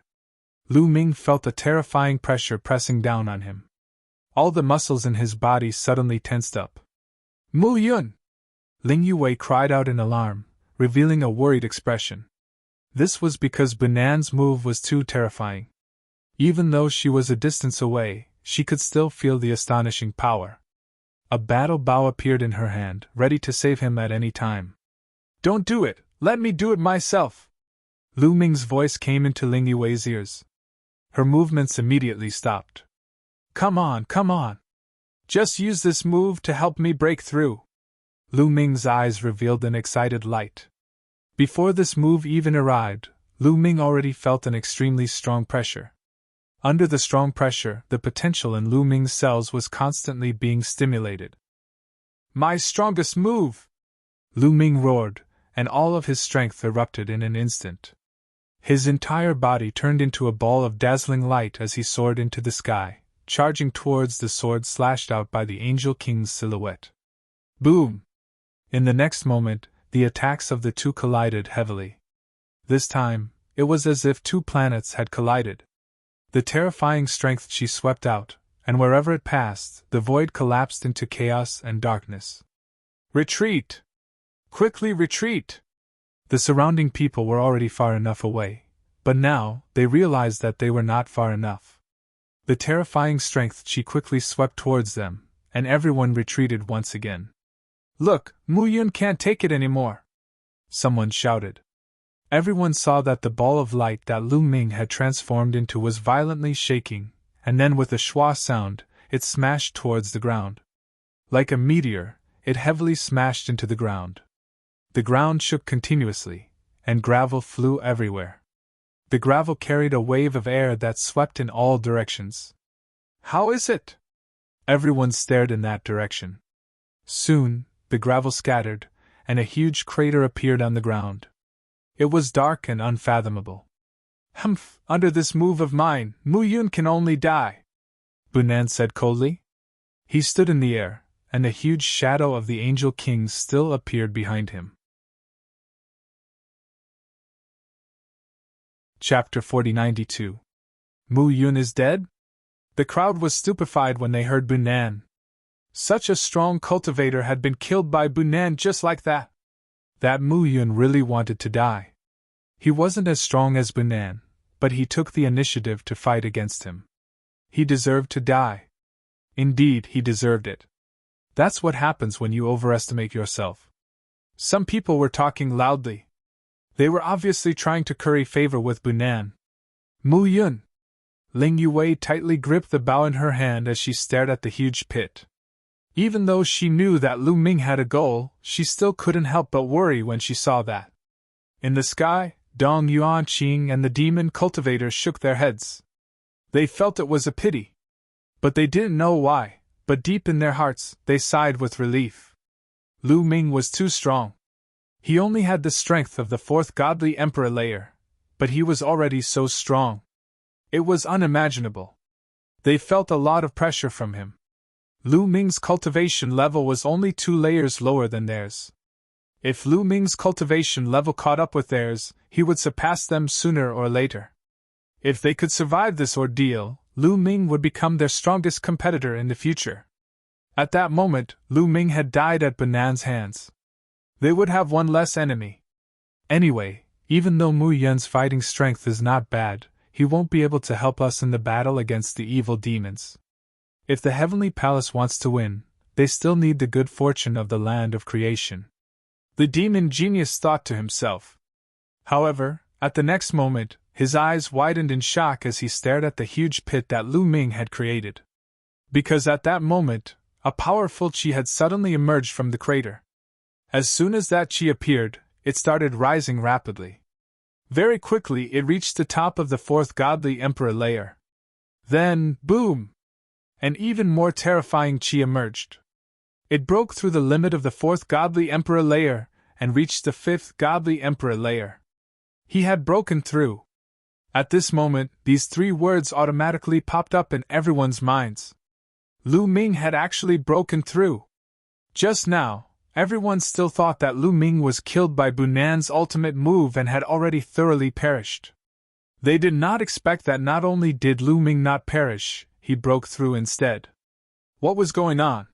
Lu Ming felt a terrifying pressure pressing down on him. All the muscles in his body suddenly tensed up. Mu Yun! Ling Yue cried out in alarm, revealing a worried expression. This was because Bunan's move was too terrifying. Even though she was a distance away, she could still feel the astonishing power. A battle bow appeared in her hand, ready to save him at any time. Don't do it! Let me do it myself! Lu Ming's voice came into Ling Yue's ears. Her movements immediately stopped. Come on, come on! Just use this move to help me break through! Lu Ming's eyes revealed an excited light. Before this move even arrived, Lu Ming already felt an extremely strong pressure. Under the strong pressure, the potential in Lu Ming's cells was constantly being stimulated. My strongest move! Lu Ming roared, and all of his strength erupted in an instant. His entire body turned into a ball of dazzling light as he soared into the sky, charging towards the sword slashed out by the Angel King's silhouette. Boom! In the next moment, the attacks of the two collided heavily. This time, it was as if two planets had collided. The terrifying strength she swept out, and wherever it passed, the void collapsed into chaos and darkness. Retreat! Quickly retreat! The surrounding people were already far enough away, but now they realized that they were not far enough. The terrifying strength she quickly swept towards them, and everyone retreated once again. Look, Mu Yun can't take it anymore! Someone shouted. Everyone saw that the ball of light that Lu Ming had transformed into was violently shaking, and then with a schwa sound, it smashed towards the ground. Like a meteor, it heavily smashed into the ground. The ground shook continuously, and gravel flew everywhere. The gravel carried a wave of air that swept in all directions. How is it? Everyone stared in that direction. Soon, the gravel scattered, and a huge crater appeared on the ground. It was dark and unfathomable. Humph, under this move of mine, Mu Yun can only die, Bunan said coldly. He stood in the air, and the huge shadow of the Angel King still appeared behind him. Chapter 4092. Mu Yun is dead? The crowd was stupefied when they heard Bunan. Such a strong cultivator had been killed by Bunan just like that. That Mu Yun really wanted to die. He wasn't as strong as Bunan, but he took the initiative to fight against him. He deserved to die. Indeed, he deserved it. That's what happens when you overestimate yourself. Some people were talking loudly. They were obviously trying to curry favor with Bunan. Mu Yun! Ling Yue tightly gripped the bow in her hand as she stared at the huge pit. Even though she knew that Lu Ming had a goal, she still couldn't help but worry when she saw that. In the sky, Dong Yuanqing and the demon cultivator shook their heads. They felt it was a pity. But they didn't know why, but deep in their hearts, they sighed with relief. Lu Ming was too strong. He only had the strength of the fourth godly emperor layer, but he was already so strong. It was unimaginable. They felt a lot of pressure from him. Lu Ming's cultivation level was only 2 layers lower than theirs. If Lu Ming's cultivation level caught up with theirs, he would surpass them sooner or later. If they could survive this ordeal, Lu Ming would become their strongest competitor in the future. At that moment, Lu Ming had died at Bunan's hands. They would have one less enemy. Anyway, even though Mu Yun's fighting strength is not bad, he won't be able to help us in the battle against the evil demons. If the Heavenly Palace wants to win, they still need the good fortune of the land of creation. The demon genius thought to himself. However, at the next moment, his eyes widened in shock as he stared at the huge pit that Lu Ming had created. Because at that moment, a powerful chi had suddenly emerged from the crater. As soon as that chi appeared, it started rising rapidly. Very quickly it reached the top of the fourth godly emperor layer. Then, boom! An even more terrifying chi emerged. It broke through the limit of the fourth godly emperor layer and reached the fifth godly emperor layer. He had broken through. At this moment, these 3 words automatically popped up in everyone's minds. Lu Ming had actually broken through. Just now, everyone still thought that Lu Ming was killed by Bunan's ultimate move and had already thoroughly perished. They did not expect that not only did Lu Ming not perish, he broke through instead. What was going on?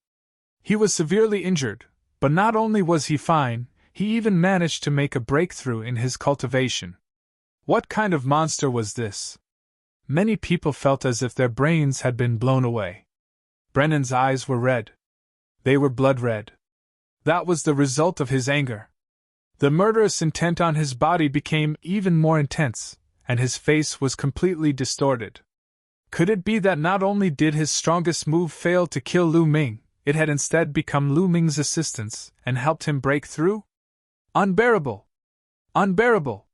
He was severely injured, but not only was he fine, he even managed to make a breakthrough in his cultivation. What kind of monster was this? Many people felt as if their brains had been blown away. Brennan's eyes were red. They were blood red. That was the result of his anger. The murderous intent on his body became even more intense, and his face was completely distorted. Could it be that not only did his strongest move fail to kill Lu Ming, it had instead become Lu Ming's assistance and helped him break through? Unbearable! Unbearable!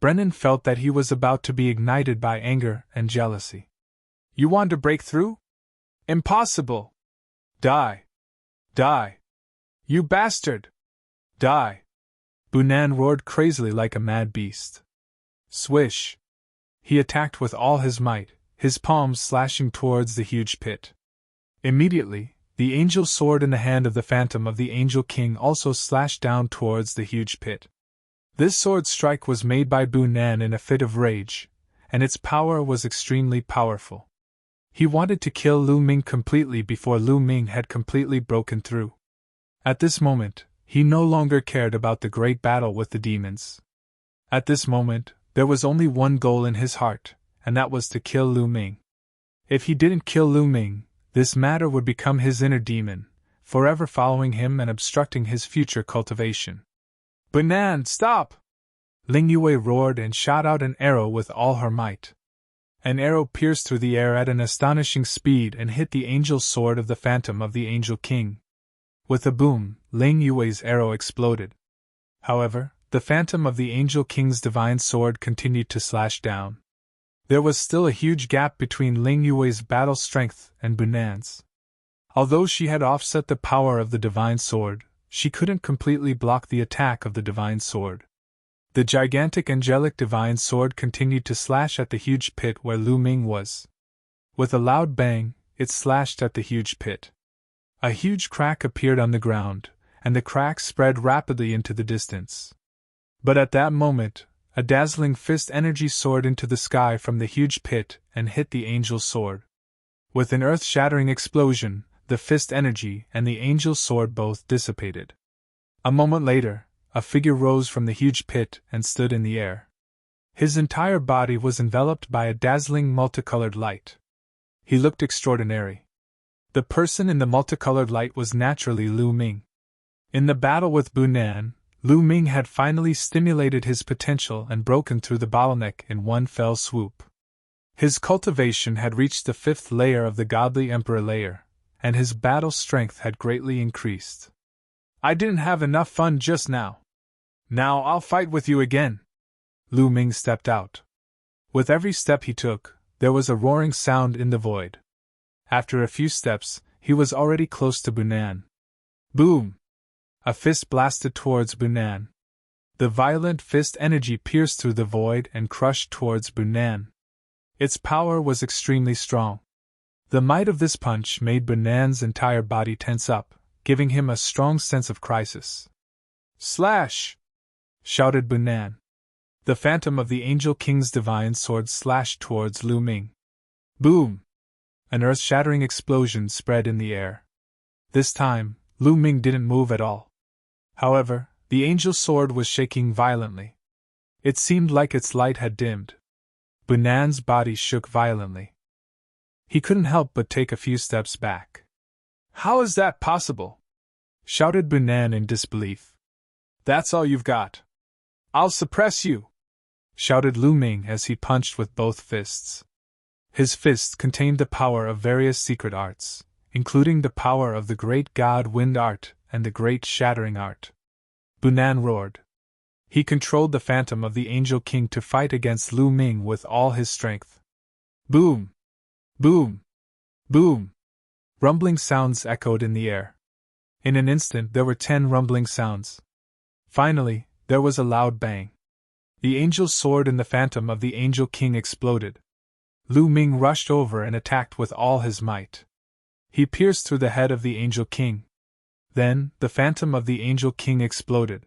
Brennan felt that he was about to be ignited by anger and jealousy. You want to break through? Impossible! Die! Die! You bastard! Die! Bunan roared crazily like a mad beast. Swish! He attacked with all his might, his palms slashing towards the huge pit. Immediately, the angel sword in the hand of the phantom of the Angel King also slashed down towards the huge pit. This sword strike was made by Bunan in a fit of rage, and its power was extremely powerful. He wanted to kill Lu Ming completely before Lu Ming had completely broken through. At this moment, he no longer cared about the great battle with the demons. At this moment, there was only one goal in his heart, and that was to kill Lu Ming. If he didn't kill Lu Ming, this matter would become his inner demon, forever following him and obstructing his future cultivation. Bunan, stop! Ling Yue roared and shot out an arrow with all her might. An arrow pierced through the air at an astonishing speed and hit the angel sword of the phantom of the Angel King. With a boom, Ling Yue's arrow exploded. However, the phantom of the Angel King's divine sword continued to slash down. There was still a huge gap between Ling Yue's battle strength and Bunan's. Although she had offset the power of the divine sword, she couldn't completely block the attack of the divine sword. The gigantic angelic divine sword continued to slash at the huge pit where Lu Ming was. With a loud bang, it slashed at the huge pit. A huge crack appeared on the ground, and the crack spread rapidly into the distance. But at that moment, a dazzling fist energy soared into the sky from the huge pit and hit the angel's sword. With an earth-shattering explosion, the fist energy and the angel's sword both dissipated. A moment later, a figure rose from the huge pit and stood in the air. His entire body was enveloped by a dazzling multicolored light. He looked extraordinary. The person in the multicolored light was naturally Lu Ming. In the battle with Bunan, Lu Ming had finally stimulated his potential and broken through the bottleneck in one fell swoop. His cultivation had reached the 5th layer of the godly emperor layer, and his battle strength had greatly increased. I didn't have enough fun just now. Now I'll fight with you again. Lu Ming stepped out. With every step he took, there was a roaring sound in the void. After a few steps, he was already close to Bunan. Boom! A fist blasted towards Bunan. The violent fist energy pierced through the void and crushed towards Bunan. Its power was extremely strong. The might of this punch made Bunan's entire body tense up, giving him a strong sense of crisis. Slash! Shouted Bunan. The phantom of the Angel King's divine sword slashed towards Lu Ming. Boom! An earth-shattering explosion spread in the air. This time, Lu Ming didn't move at all. However, the angel's sword was shaking violently. It seemed like its light had dimmed. Bunan's body shook violently. He couldn't help but take a few steps back. How is that possible? Shouted Bunan in disbelief. That's all you've got. I'll suppress you! Shouted Lu Ming as he punched with both fists. His fists contained the power of various secret arts, including the power of the great god wind art and the great shattering art. Bunan roared. He controlled the phantom of the Angel King to fight against Lu Ming with all his strength. Boom! Boom! Boom! Rumbling sounds echoed in the air. In an instant there were 10 rumbling sounds. Finally, there was a loud bang. The angel's sword in the phantom of the Angel King exploded. Lu Ming rushed over and attacked with all his might. He pierced through the head of the Angel King. Then, the phantom of the Angel King exploded.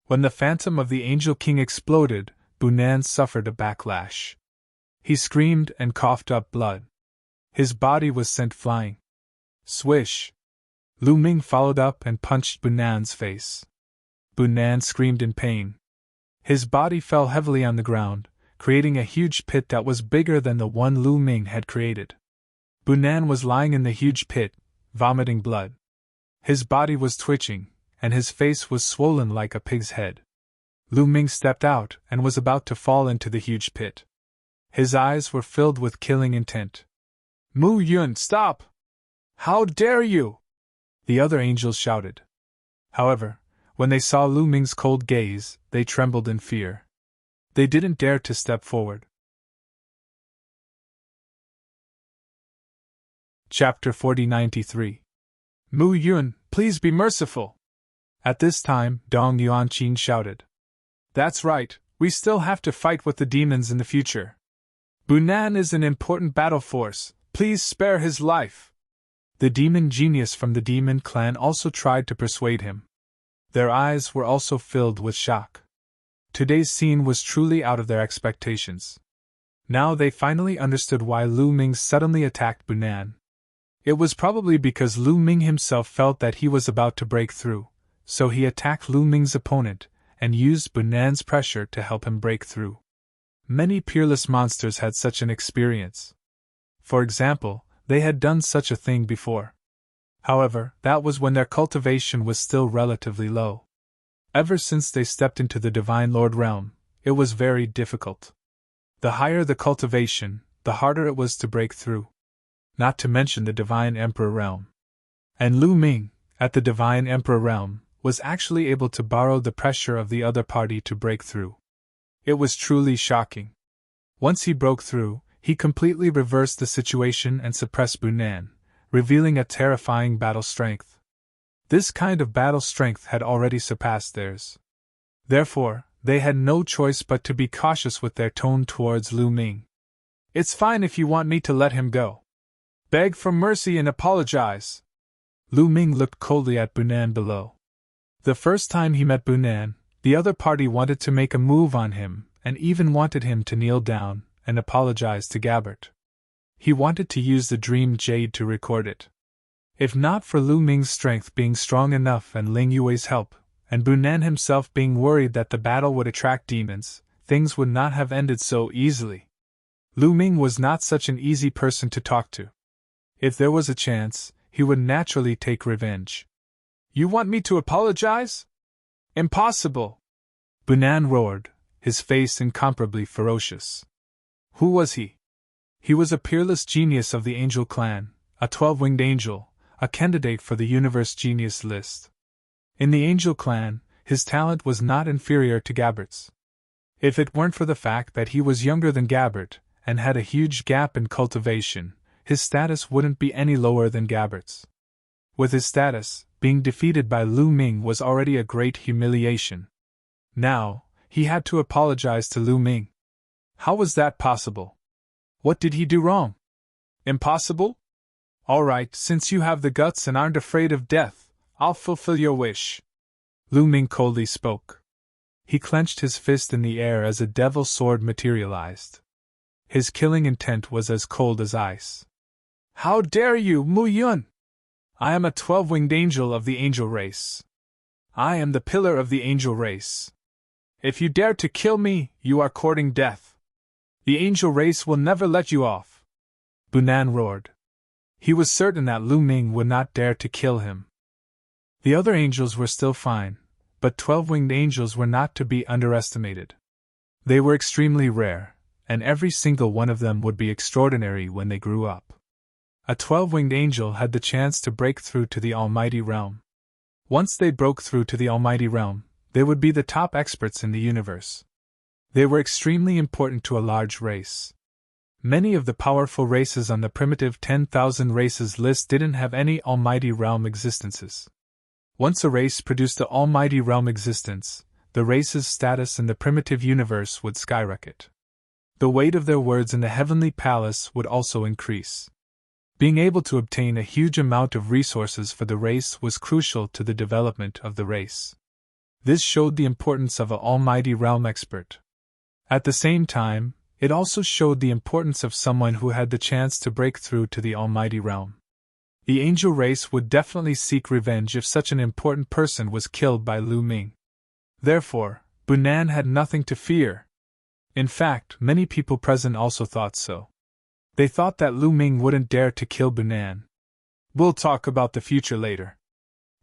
When the phantom of the Angel King exploded, Bunan suffered a backlash. He screamed and coughed up blood. His body was sent flying. Swish! Lu Ming followed up and punched Bunan's face. Bunan screamed in pain. His body fell heavily on the ground, creating a huge pit that was bigger than the one Lu Ming had created. Bunan was lying in the huge pit, vomiting blood. His body was twitching, and his face was swollen like a pig's head. Lu Ming stepped out and was about to fall into the huge pit. His eyes were filled with killing intent. Mu Yun, stop! How dare you! The other angels shouted. However, when they saw Lu Ming's cold gaze, they trembled in fear. They didn't dare to step forward. Chapter 4093. Mu Yun, please be merciful! At this time, Dong Yuanqin shouted. That's right, we still have to fight with the demons in the future. Bunan is an important battle force, please spare his life. The demon genius from the demon clan also tried to persuade him. Their eyes were also filled with shock. Today's scene was truly out of their expectations. Now they finally understood why Lu Ming suddenly attacked Bunan. It was probably because Lu Ming himself felt that he was about to break through, so he attacked Lu Ming's opponent and used Bunan's pressure to help him break through. Many peerless monsters had such an experience. For example, they had done such a thing before. However, that was when their cultivation was still relatively low. Ever since they stepped into the Divine Lord realm, it was very difficult. The higher the cultivation, the harder it was to break through. Not to mention the Divine Emperor realm. And Lu Ming, at the Divine Emperor realm, was actually able to borrow the pressure of the other party to break through. It was truly shocking. Once he broke through, he completely reversed the situation and suppressed Bunan, revealing a terrifying battle strength. This kind of battle strength had already surpassed theirs. Therefore, they had no choice but to be cautious with their tone towards Lu Ming. It's fine if you want me to let him go. Beg for mercy and apologize. Lu Ming looked coldly at Bunan below. The first time he met Bunan, the other party wanted to make a move on him, and even wanted him to kneel down and apologize to Gabbert. He wanted to use the Dream Jade to record it. If not for Lu Ming's strength being strong enough and Ling Yue's help, and Bunan himself being worried that the battle would attract demons, things would not have ended so easily. Lu Ming was not such an easy person to talk to. If there was a chance, he would naturally take revenge. You want me to apologize? Impossible! Bunan roared, his face incomparably ferocious. Who was he? He was a peerless genius of the Angel Clan, a 12-winged angel, a candidate for the Universe Genius list. In the Angel Clan, his talent was not inferior to Gabbert's. If it weren't for the fact that he was younger than Gabbert, and had a huge gap in cultivation, his status wouldn't be any lower than Gabbert's. With his status, being defeated by Lu Ming was already a great humiliation. Now, he had to apologize to Lu Ming. How was that possible? What did he do wrong? Impossible? All right, since you have the guts and aren't afraid of death, I'll fulfill your wish. Lu Ming coldly spoke. He clenched his fist in the air as a devil sword materialized. His killing intent was as cold as ice. How dare you, Mu Yun! I am a 12-winged angel of the angel race. I am the pillar of the angel race. If you dare to kill me, you are courting death. The angel race will never let you off. Bunan roared. He was certain that Lu Ming would not dare to kill him. The other angels were still fine, but 12-winged angels were not to be underestimated. They were extremely rare, and every single one of them would be extraordinary when they grew up. A 12-winged angel had the chance to break through to the Almighty Realm. Once they broke through to the Almighty Realm, they would be the top experts in the universe. They were extremely important to a large race. Many of the powerful races on the primitive 10,000 races list didn't have any Almighty Realm existences. Once a race produced the Almighty Realm existence, the race's status in the primitive universe would skyrocket. The weight of their words in the Heavenly Palace would also increase. Being able to obtain a huge amount of resources for the race was crucial to the development of the race. This showed the importance of an Almighty Realm expert. At the same time, it also showed the importance of someone who had the chance to break through to the Almighty Realm. The angel race would definitely seek revenge if such an important person was killed by Lu Ming. Therefore, Bunan had nothing to fear. In fact, many people present also thought so. They thought that Lu Ming wouldn't dare to kill Bunan. "We'll talk about the future later.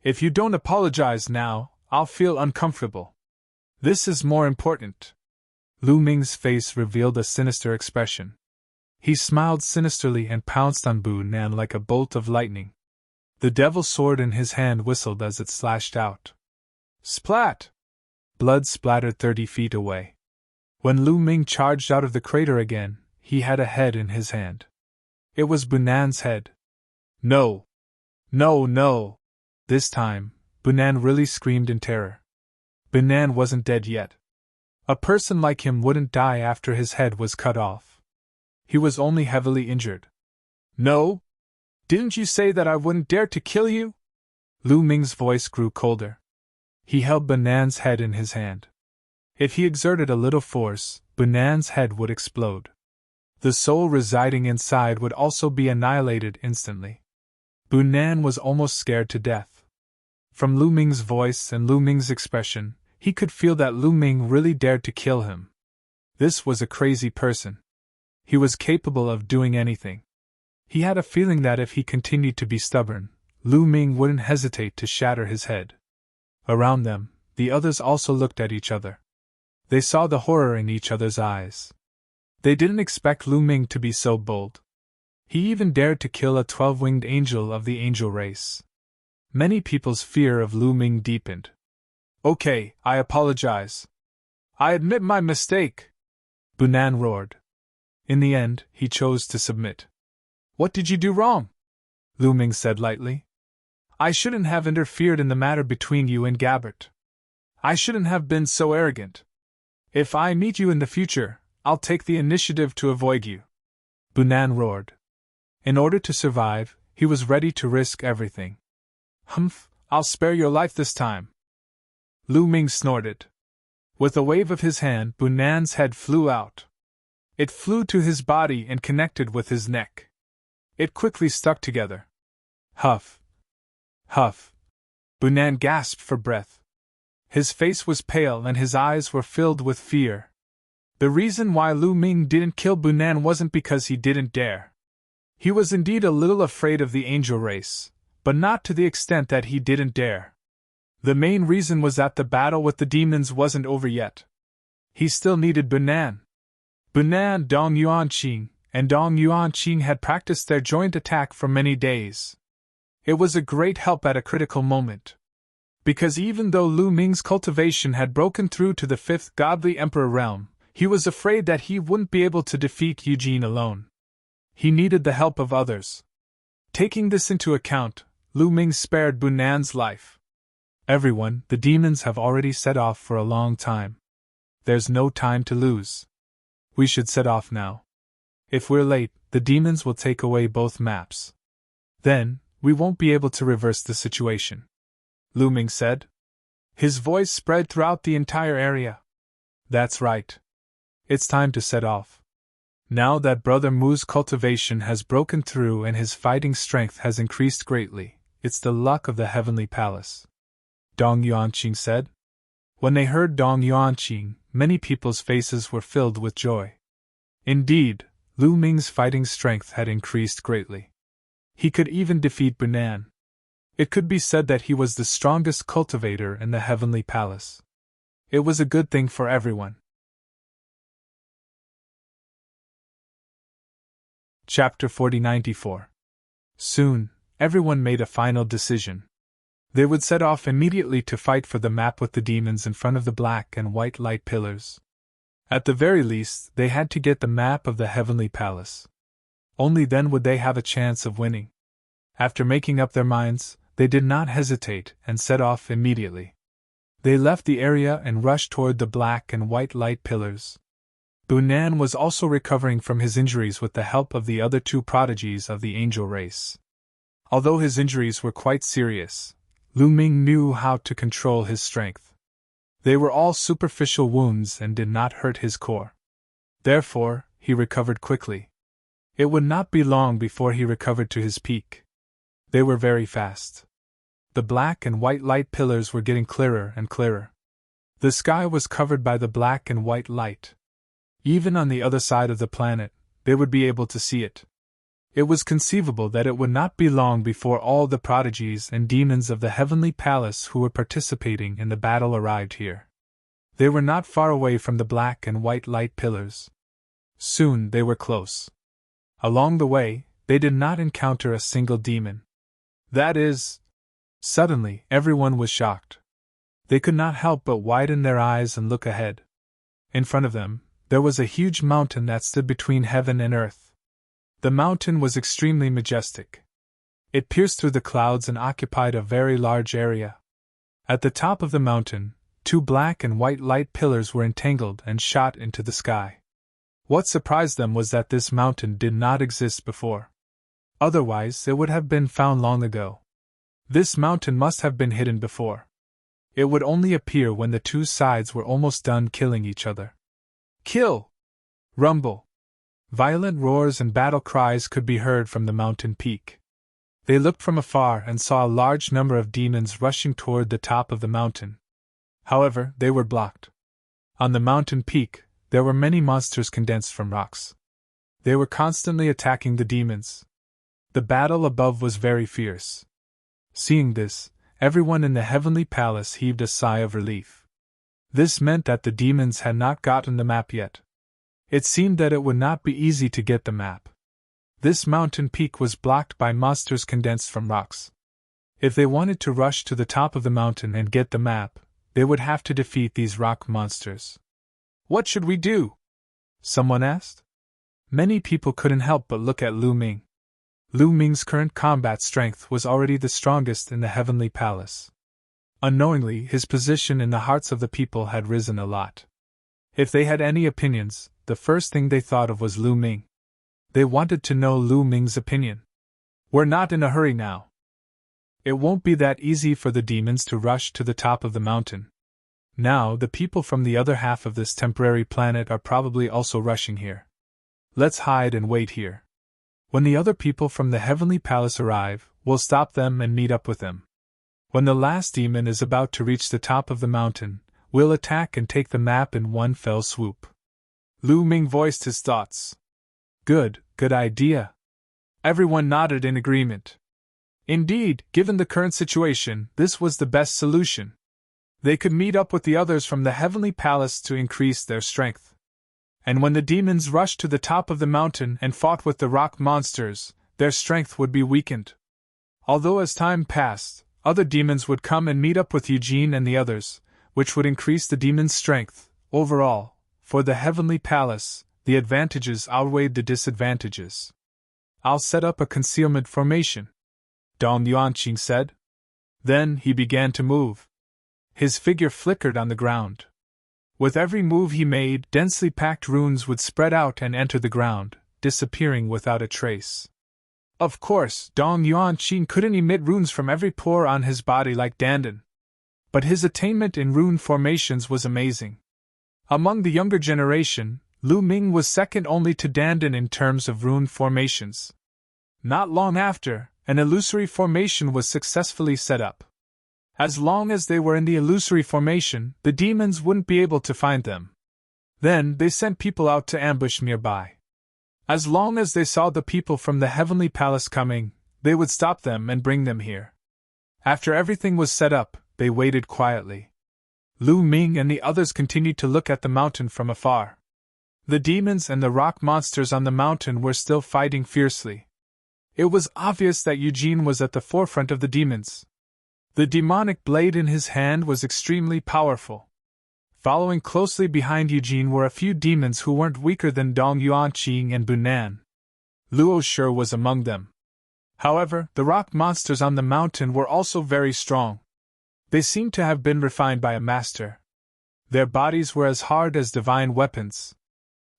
If you don't apologize now, I'll feel uncomfortable. This is more important." Lu Ming's face revealed a sinister expression. He smiled sinisterly and pounced on Bunan like a bolt of lightning. The devil's sword in his hand whistled as it slashed out. Splat! Blood splattered 30 feet away. When Lu Ming charged out of the crater again, he had a head in his hand. It was Bunan's head. No! No, no! This time, Bunan really screamed in terror. Bunan wasn't dead yet. A person like him wouldn't die after his head was cut off. He was only heavily injured. No? Didn't you say that I wouldn't dare to kill you? Lu Ming's voice grew colder. He held Bunan's head in his hand. If he exerted a little force, Bunan's head would explode. The soul residing inside would also be annihilated instantly. Bunan was almost scared to death. From Lu Ming's voice and Lu Ming's expression, he could feel that Lu Ming really dared to kill him. This was a crazy person. He was capable of doing anything. He had a feeling that if he continued to be stubborn, Lu Ming wouldn't hesitate to shatter his head. Around them, the others also looked at each other. They saw the horror in each other's eyes. They didn't expect Lu Ming to be so bold. He even dared to kill a 12-winged angel of the angel race. Many people's fear of Lu Ming deepened. Okay, I apologize. I admit my mistake, Bunan roared. In the end, he chose to submit. What did you do wrong? Lu Ming said lightly. I shouldn't have interfered in the matter between you and Gabbert. I shouldn't have been so arrogant. If I meet you in the future, I'll take the initiative to avoid you. Bunan roared. In order to survive, he was ready to risk everything. Humph, I'll spare your life this time. Lu Ming snorted. With a wave of his hand, Bunan's head flew out. It flew to his body and connected with his neck. It quickly stuck together. Huff. Huff. Bunan gasped for breath. His face was pale and his eyes were filled with fear. The reason why Lu Ming didn't kill Bunan wasn't because he didn't dare. He was indeed a little afraid of the angel race, but not to the extent that he didn't dare. The main reason was that the battle with the demons wasn't over yet. He still needed Bunan. Bunan, Dong Yuanqing, and Dong Yuanqing had practiced their joint attack for many days. It was a great help at a critical moment. Because even though Lu Ming's cultivation had broken through to the 5th godly emperor realm, he was afraid that he wouldn't be able to defeat Eugene alone. He needed the help of others. Taking this into account, Lu Ming spared Bunan's life. Everyone, the demons have already set off for a long time. There's no time to lose. We should set off now. If we're late, the demons will take away both maps. Then, we won't be able to reverse the situation. Lu Ming said. His voice spread throughout the entire area. That's right. It's time to set off. Now that Brother Mu's cultivation has broken through and his fighting strength has increased greatly, it's the luck of the Heavenly Palace. Dong Yuanqing said. When they heard Dong Yuanqing, many people's faces were filled with joy. Indeed, Lu Ming's fighting strength had increased greatly. He could even defeat Bunan. It could be said that he was the strongest cultivator in the Heavenly Palace. It was a good thing for everyone. Chapter 4094. Soon, everyone made a final decision. They would set off immediately to fight for the map with the demons in front of the black and white light pillars. At the very least, they had to get the map of the Heavenly Palace. Only then would they have a chance of winning. After making up their minds, they did not hesitate and set off immediately. They left the area and rushed toward the black and white light pillars. Bunan was also recovering from his injuries with the help of the other 2 prodigies of the angel race. Although his injuries were quite serious, Lu Ming knew how to control his strength. They were all superficial wounds and did not hurt his core. Therefore, he recovered quickly. It would not be long before he recovered to his peak. They were very fast. The black and white light pillars were getting clearer and clearer. The sky was covered by the black and white light. Even on the other side of the planet, they would be able to see it. It was conceivable that it would not be long before all the prodigies and demons of the heavenly palace who were participating in the battle arrived here. They were not far away from the black and white light pillars. Soon they were close. Along the way, they did not encounter a single demon. That is... Suddenly, everyone was shocked. They could not help but widen their eyes and look ahead. In front of them, there was a huge mountain that stood between heaven and earth. The mountain was extremely majestic. It pierced through the clouds and occupied a very large area. At the top of the mountain, 2 black and white light pillars were entangled and shot into the sky. What surprised them was that this mountain did not exist before. Otherwise, it would have been found long ago. This mountain must have been hidden before. It would only appear when the 2 sides were almost done killing each other. Kill! Rumble! Violent roars and battle cries could be heard from the mountain peak. They looked from afar and saw a large number of demons rushing toward the top of the mountain. However, they were blocked. On the mountain peak, there were many monsters condensed from rocks. They were constantly attacking the demons. The battle above was very fierce. Seeing this, everyone in the heavenly palace heaved a sigh of relief. This meant that the demons had not gotten the map yet. It seemed that it would not be easy to get the map. This mountain peak was blocked by monsters condensed from rocks. If they wanted to rush to the top of the mountain and get the map, they would have to defeat these rock monsters. What should we do? Someone asked. Many people couldn't help but look at Lu Ming. Lu Ming's current combat strength was already the strongest in the heavenly palace. Unknowingly, his position in the hearts of the people had risen a lot. If they had any opinions, the first thing they thought of was Lu Ming. They wanted to know Lu Ming's opinion. We're not in a hurry now. It won't be that easy for the demons to rush to the top of the mountain. Now, the people from the other half of this temporary planet are probably also rushing here. Let's hide and wait here. When the other people from the heavenly palace arrive, we'll stop them and meet up with them. When the last demon is about to reach the top of the mountain, we'll attack and take the map in one fell swoop. Lu Ming voiced his thoughts. Good idea. Everyone nodded in agreement. Indeed, given the current situation, this was the best solution. They could meet up with the others from the heavenly palace to increase their strength. And when the demons rushed to the top of the mountain and fought with the rock monsters, their strength would be weakened. Although as time passed, other demons would come and meet up with Eugene and the others, which would increase the demons' strength. Overall, for the heavenly palace, the advantages outweighed the disadvantages. I'll set up a concealment formation, Dong Yuanqing said. Then he began to move. His figure flickered on the ground. With every move he made, densely packed runes would spread out and enter the ground, disappearing without a trace. Of course, Dong Yuanqing couldn't emit runes from every pore on his body like Dandan. But his attainment in rune formations was amazing. Among the younger generation, Lu Ming was second only to Dandan in terms of rune formations. Not long after, an illusory formation was successfully set up. As long as they were in the illusory formation, the demons wouldn't be able to find them. Then they sent people out to ambush nearby. As long as they saw the people from the heavenly palace coming, they would stop them and bring them here. After everything was set up, they waited quietly. Lu Ming and the others continued to look at the mountain from afar. The demons and the rock monsters on the mountain were still fighting fiercely. It was obvious that Eugene was at the forefront of the demons. The demonic blade in his hand was extremely powerful. Following closely behind Eugene were a few demons who weren't weaker than Dong Yuanqing and Bunan. Luo Shi was among them. However, the rock monsters on the mountain were also very strong. They seemed to have been refined by a master. Their bodies were as hard as divine weapons.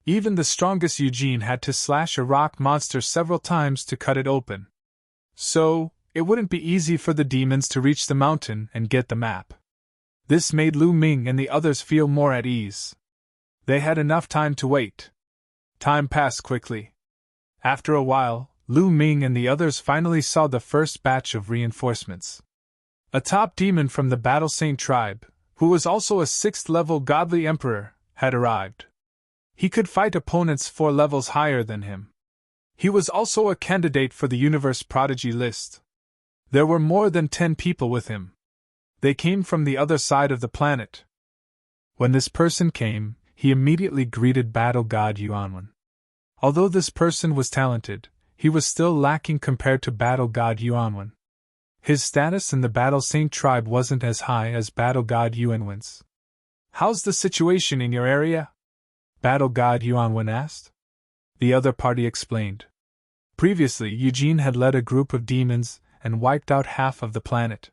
Even the strongest Eugene had to slash a rock monster several times to cut it open. So, it wouldn't be easy for the demons to reach the mountain and get the map. This made Lu Ming and the others feel more at ease. They had enough time to wait. Time passed quickly. After a while, Lu Ming and the others finally saw the first batch of reinforcements. A top demon from the Battle Saint tribe, who was also a 6th-level godly emperor, had arrived. He could fight opponents 4 levels higher than him. He was also a candidate for the Universe Prodigy list. There were more than 10 people with him. They came from the other side of the planet. When this person came, he immediately greeted Battle God Yuanwen. Although this person was talented, he was still lacking compared to Battle God Yuanwen. His status in the Battle Saint tribe wasn't as high as Battle God Yuanwen's. "How's the situation in your area?" Battle God Yuanwen asked. The other party explained. Previously, Eugene had led a group of demons and wiped out half of the planet.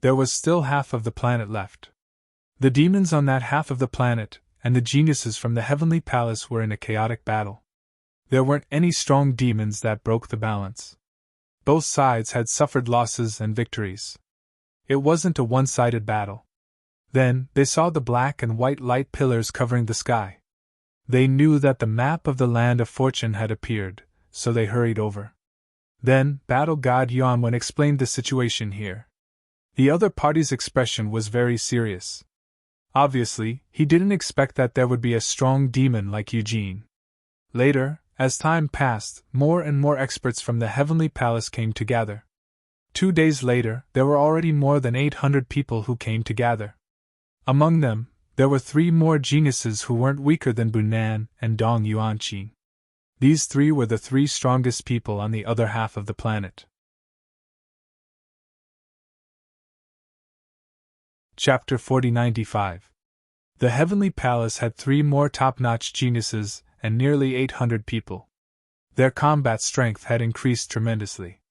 There was still half of the planet left. The demons on that half of the planet and the geniuses from the Heavenly Palace were in a chaotic battle. There weren't any strong demons that broke the balance. Both sides had suffered losses and victories. It wasn't a one-sided battle. Then, they saw the black and white light pillars covering the sky. They knew that the map of the Land of Fortune had appeared, so they hurried over. Then, Battle God Yuanwen explained the situation here. The other party's expression was very serious. Obviously, he didn't expect that there would be a strong demon like Eugene. Later, as time passed, more and more experts from the Heavenly Palace came to gather. 2 days later, there were already more than 800 people who came to gather. Among them, there were 3 more geniuses who weren't weaker than Bunan and Dong Yuanqing. These 3 were the 3 strongest people on the other half of the planet. Chapter 4095. The Heavenly Palace had 3 more top-notch geniuses and nearly 800 people. Their combat strength had increased tremendously.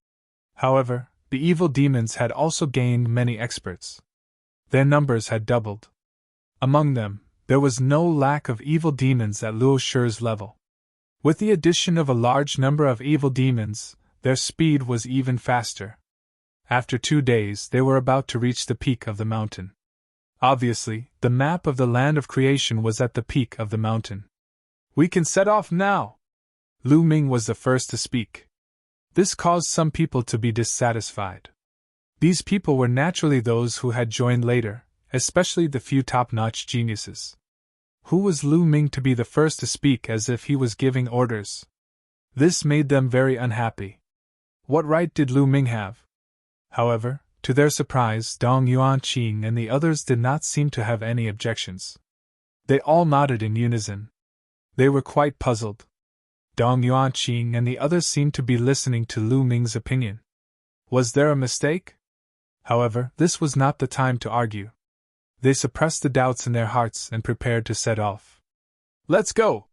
However, the evil demons had also gained many experts. Their numbers had doubled. Among them, there was no lack of evil demons at Luo Shi's level. With the addition of a large number of evil demons, their speed was even faster. After 2 days, they were about to reach the peak of the mountain. Obviously, the map of the Land of Creation was at the peak of the mountain. "We can set off now!" Lu Ming was the first to speak. This caused some people to be dissatisfied. These people were naturally those who had joined later, especially the few top-notch geniuses. Who was Lu Ming to be the first to speak as if he was giving orders? This made them very unhappy. What right did Lu Ming have? However, to their surprise, Dong Yuanqing and the others did not seem to have any objections. They all nodded in unison. They were quite puzzled. Dong Yuanqing and the others seemed to be listening to Lu Ming's opinion. Was there a mistake? However, this was not the time to argue. They suppressed the doubts in their hearts and prepared to set off. "Let's go!"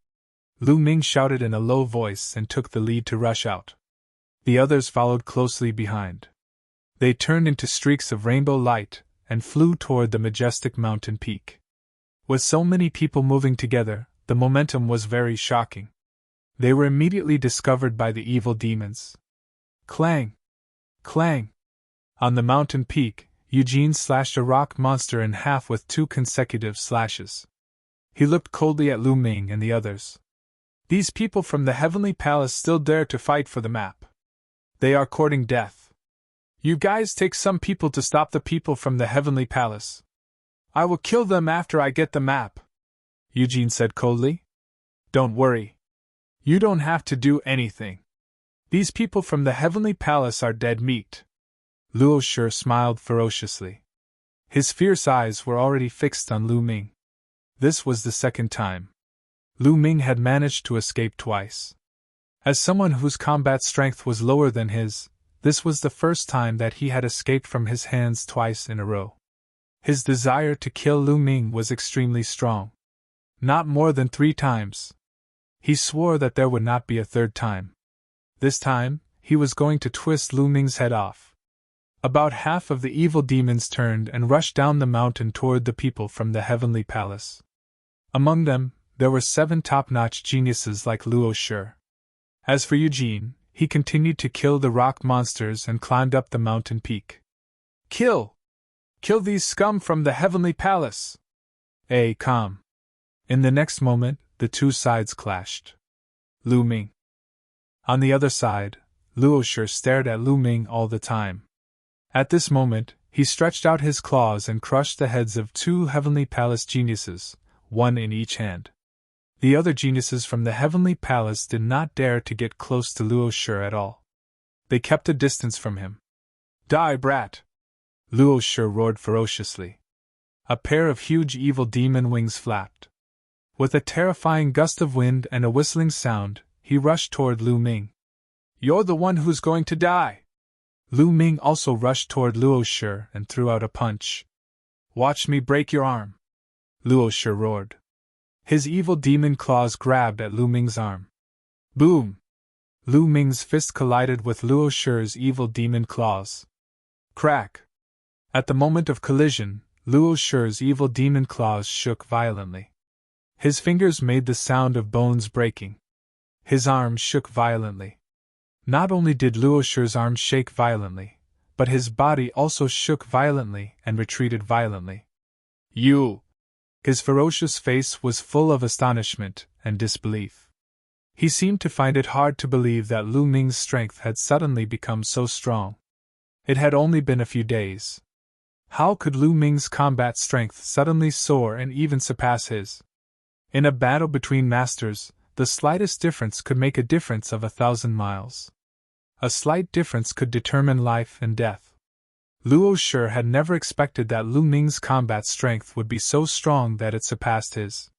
Lu Ming shouted in a low voice and took the lead to rush out. The others followed closely behind. They turned into streaks of rainbow light and flew toward the majestic mountain peak. With so many people moving together, the momentum was very shocking. They were immediately discovered by the evil demons. Clang! Clang! On the mountain peak, Eugene slashed a rock monster in half with 2 consecutive slashes. He looked coldly at Lu Ming and the others. "These people from the Heavenly Palace still dare to fight for the map. They are courting death. You guys take some people to stop the people from the Heavenly Palace. I will kill them after I get the map," Eugene said coldly. "Don't worry. You don't have to do anything. These people from the Heavenly Palace are dead meat." Luo Shi smiled ferociously. His fierce eyes were already fixed on Lu Ming. This was the second time. Lu Ming had managed to escape twice. As someone whose combat strength was lower than his, this was the first time that he had escaped from his hands twice in a row. His desire to kill Lu Ming was extremely strong. Not more than 3 times. He swore that there would not be a 3rd time. This time, he was going to twist Lu Ming's head off. About half of the evil demons turned and rushed down the mountain toward the people from the Heavenly Palace. Among them, there were 7 top-notch geniuses like Luo Shi. As for Eugene, he continued to kill the rock monsters and climbed up the mountain peak. "Kill! Kill these scum from the Heavenly Palace!" Calm. In the next moment, the 2 sides clashed. Lu Ming. On the other side, Luo Shi stared at Lu Ming all the time. At this moment, he stretched out his claws and crushed the heads of 2 Heavenly Palace geniuses, one in each hand. The other geniuses from the Heavenly Palace did not dare to get close to Luo Shi at all. They kept a distance from him. Die, brat! Luo Shi roared ferociously. A pair of huge evil demon wings flapped. With a terrifying gust of wind and a whistling sound, he rushed toward Lu Ming. You're the one who's going to die! Lu Ming also rushed toward Luo Shi and threw out a punch. Watch me break your arm! Luo Shi roared. His evil demon claws grabbed at Lu Ming's arm. Boom! Lu Ming's fist collided with Luo Shi's evil demon claws. Crack! At the moment of collision, Luo Shi's evil demon claws shook violently. His fingers made the sound of bones breaking. His arm shook violently. Not only did Luo Shi's arm shake violently, but his body also shook violently and retreated violently. You! His ferocious face was full of astonishment and disbelief. He seemed to find it hard to believe that Lu Ming's strength had suddenly become so strong. It had only been a few days. How could Lu Ming's combat strength suddenly soar and even surpass his? In a battle between masters, the slightest difference could make a difference of 1,000 miles. A slight difference could determine life and death. Luo Shi had never expected that Lu Ming's combat strength would be so strong that it surpassed his.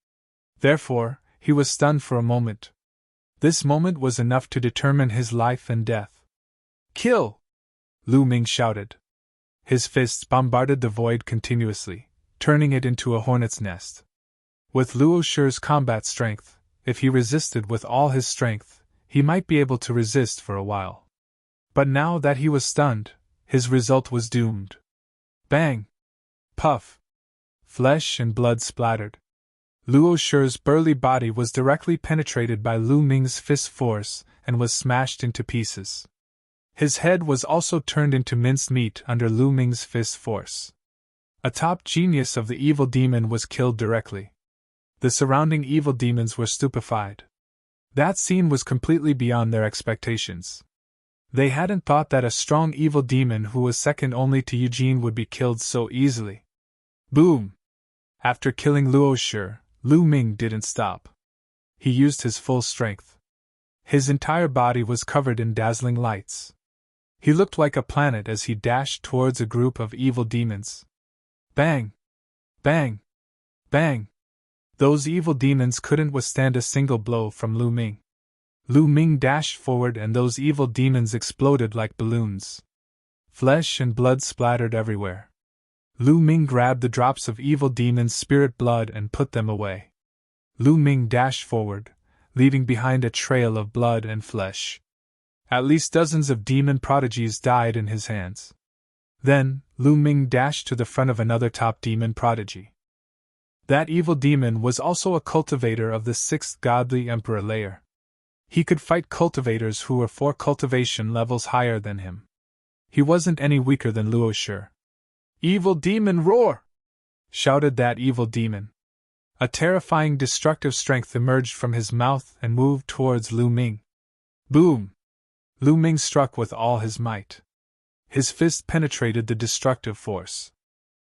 Therefore, he was stunned for a moment. This moment was enough to determine his life and death. Kill! Lu Ming shouted. His fists bombarded the void continuously, turning it into a hornet's nest. With Luo Shi's combat strength, if he resisted with all his strength, he might be able to resist for a while. But now that he was stunned, his result was doomed. Bang! Puff! Flesh and blood splattered. Luo Shi's burly body was directly penetrated by Lu Ming's fist force and was smashed into pieces. His head was also turned into minced meat under Lu Ming's fist force. A top genius of the evil demon was killed directly. The surrounding evil demons were stupefied. That scene was completely beyond their expectations. They hadn't thought that a strong evil demon who was second only to Eugene would be killed so easily. Boom! After killing Luo Shi, Lu Ming didn't stop. He used his full strength. His entire body was covered in dazzling lights. He looked like a planet as he dashed towards a group of evil demons. Bang! Bang! Bang! Those evil demons couldn't withstand a single blow from Lu Ming. Lu Ming dashed forward and those evil demons exploded like balloons. Flesh and blood splattered everywhere. Lu Ming grabbed the drops of evil demon's spirit blood and put them away. Lu Ming dashed forward, leaving behind a trail of blood and flesh. At least dozens of demon prodigies died in his hands. Then, Lu Ming dashed to the front of another top demon prodigy. That evil demon was also a cultivator of the 6th godly emperor layer. He could fight cultivators who were 4 cultivation levels higher than him. He wasn't any weaker than Luo Shi. Evil demon, roar! Shouted that evil demon. A terrifying destructive strength emerged from his mouth and moved towards Lu Ming. Boom! Lu Ming struck with all his might. His fist penetrated the destructive force.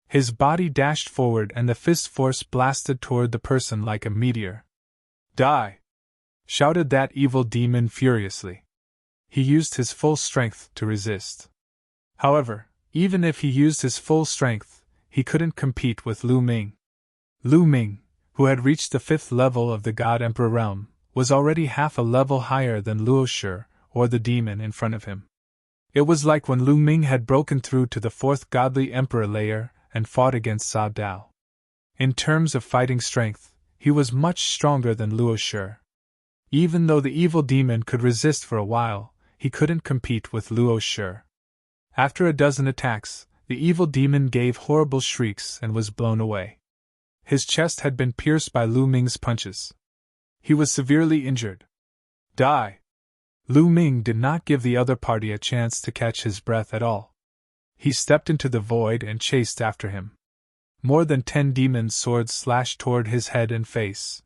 His body dashed forward and the fist force blasted toward the person like a meteor. Die! Shouted that evil demon furiously. He used his full strength to resist. However, even if he used his full strength, he couldn't compete with Lu Ming. Lu Ming, who had reached the 5th level of the God Emperor realm, was already half a level higher than Luo Shi or the demon in front of him. It was like when Lu Ming had broken through to the 4th godly emperor layer and fought against Sa Dao. In terms of fighting strength, he was much stronger than Luo Shi. Even though the evil demon could resist for a while, he couldn't compete with Luo Shi. After a dozen attacks, the evil demon gave horrible shrieks and was blown away. His chest had been pierced by Lu Ming's punches. He was severely injured. Die! Lu Ming did not give the other party a chance to catch his breath at all. He stepped into the void and chased after him. More than 10 demon swords slashed toward his head and face.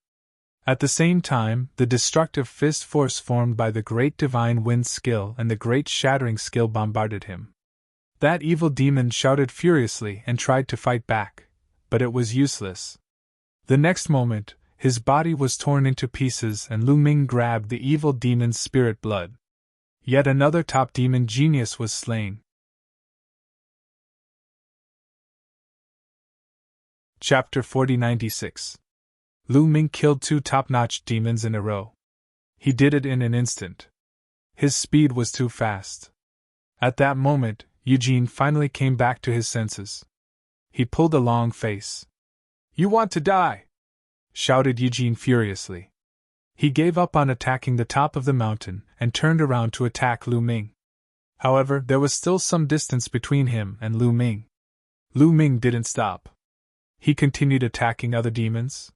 At the same time, the destructive fist force formed by the great divine wind skill and the great shattering skill bombarded him. That evil demon shouted furiously and tried to fight back, but it was useless. The next moment, his body was torn into pieces and Lu Ming grabbed the evil demon's spirit blood. Yet another top demon genius was slain. Chapter 4096. Lu Ming killed 2 top-notch demons in a row. He did it in an instant. His speed was too fast. At that moment, Eugene finally came back to his senses. He pulled a long face. "You want to die!" shouted Eugene furiously. He gave up on attacking the top of the mountain and turned around to attack Lu Ming. However, there was still some distance between him and Lu Ming. Lu Ming didn't stop. He continued attacking other demons.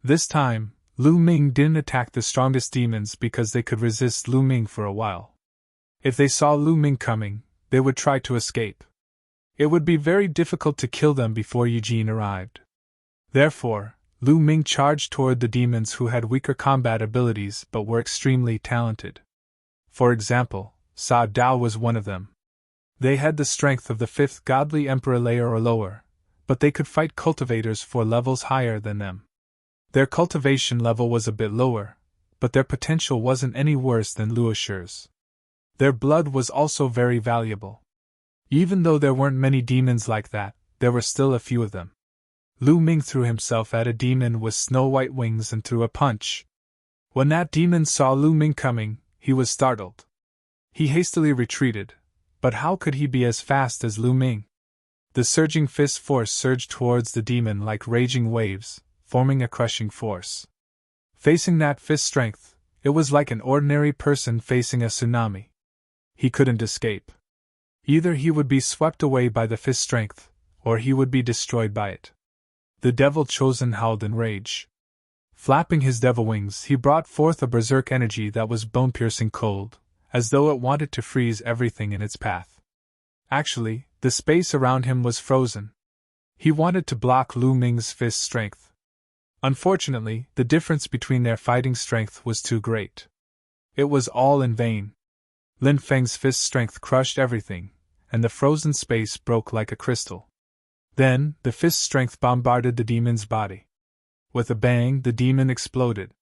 This time, Lu Ming didn't attack the strongest demons because they could resist Lu Ming for a while. If they saw Lu Ming coming, they would try to escape. It would be very difficult to kill them before Eugene arrived. Therefore, Lu Ming charged toward the demons who had weaker combat abilities but were extremely talented. For example, Sa Dao was one of them. They had the strength of the 5th godly emperor layer or lower, but they could fight cultivators 4 levels higher than them. Their cultivation level was a bit lower, but their potential wasn't any worse than Luosher's. Their blood was also very valuable. Even though there weren't many demons like that, there were still a few of them. Lu Ming threw himself at a demon with snow-white wings and threw a punch. When that demon saw Lu Ming coming, he was startled. He hastily retreated, but how could he be as fast as Lu Ming? The surging fist force surged towards the demon like raging waves, forming a crushing force. Facing that fist strength, it was like an ordinary person facing a tsunami. He couldn't escape. Either he would be swept away by the fist strength, or he would be destroyed by it. The devil chosen howled in rage. Flapping his devil wings, he brought forth a berserk energy that was bone-piercing cold, as though it wanted to freeze everything in its path. Actually, the space around him was frozen. He wanted to block Lu Ming's fist strength. Unfortunately, the difference between their fighting strength was too great. It was all in vain. Lin Feng's fist strength crushed everything, and the frozen space broke like a crystal. Then, the fist strength bombarded the demon's body. With a bang, the demon exploded.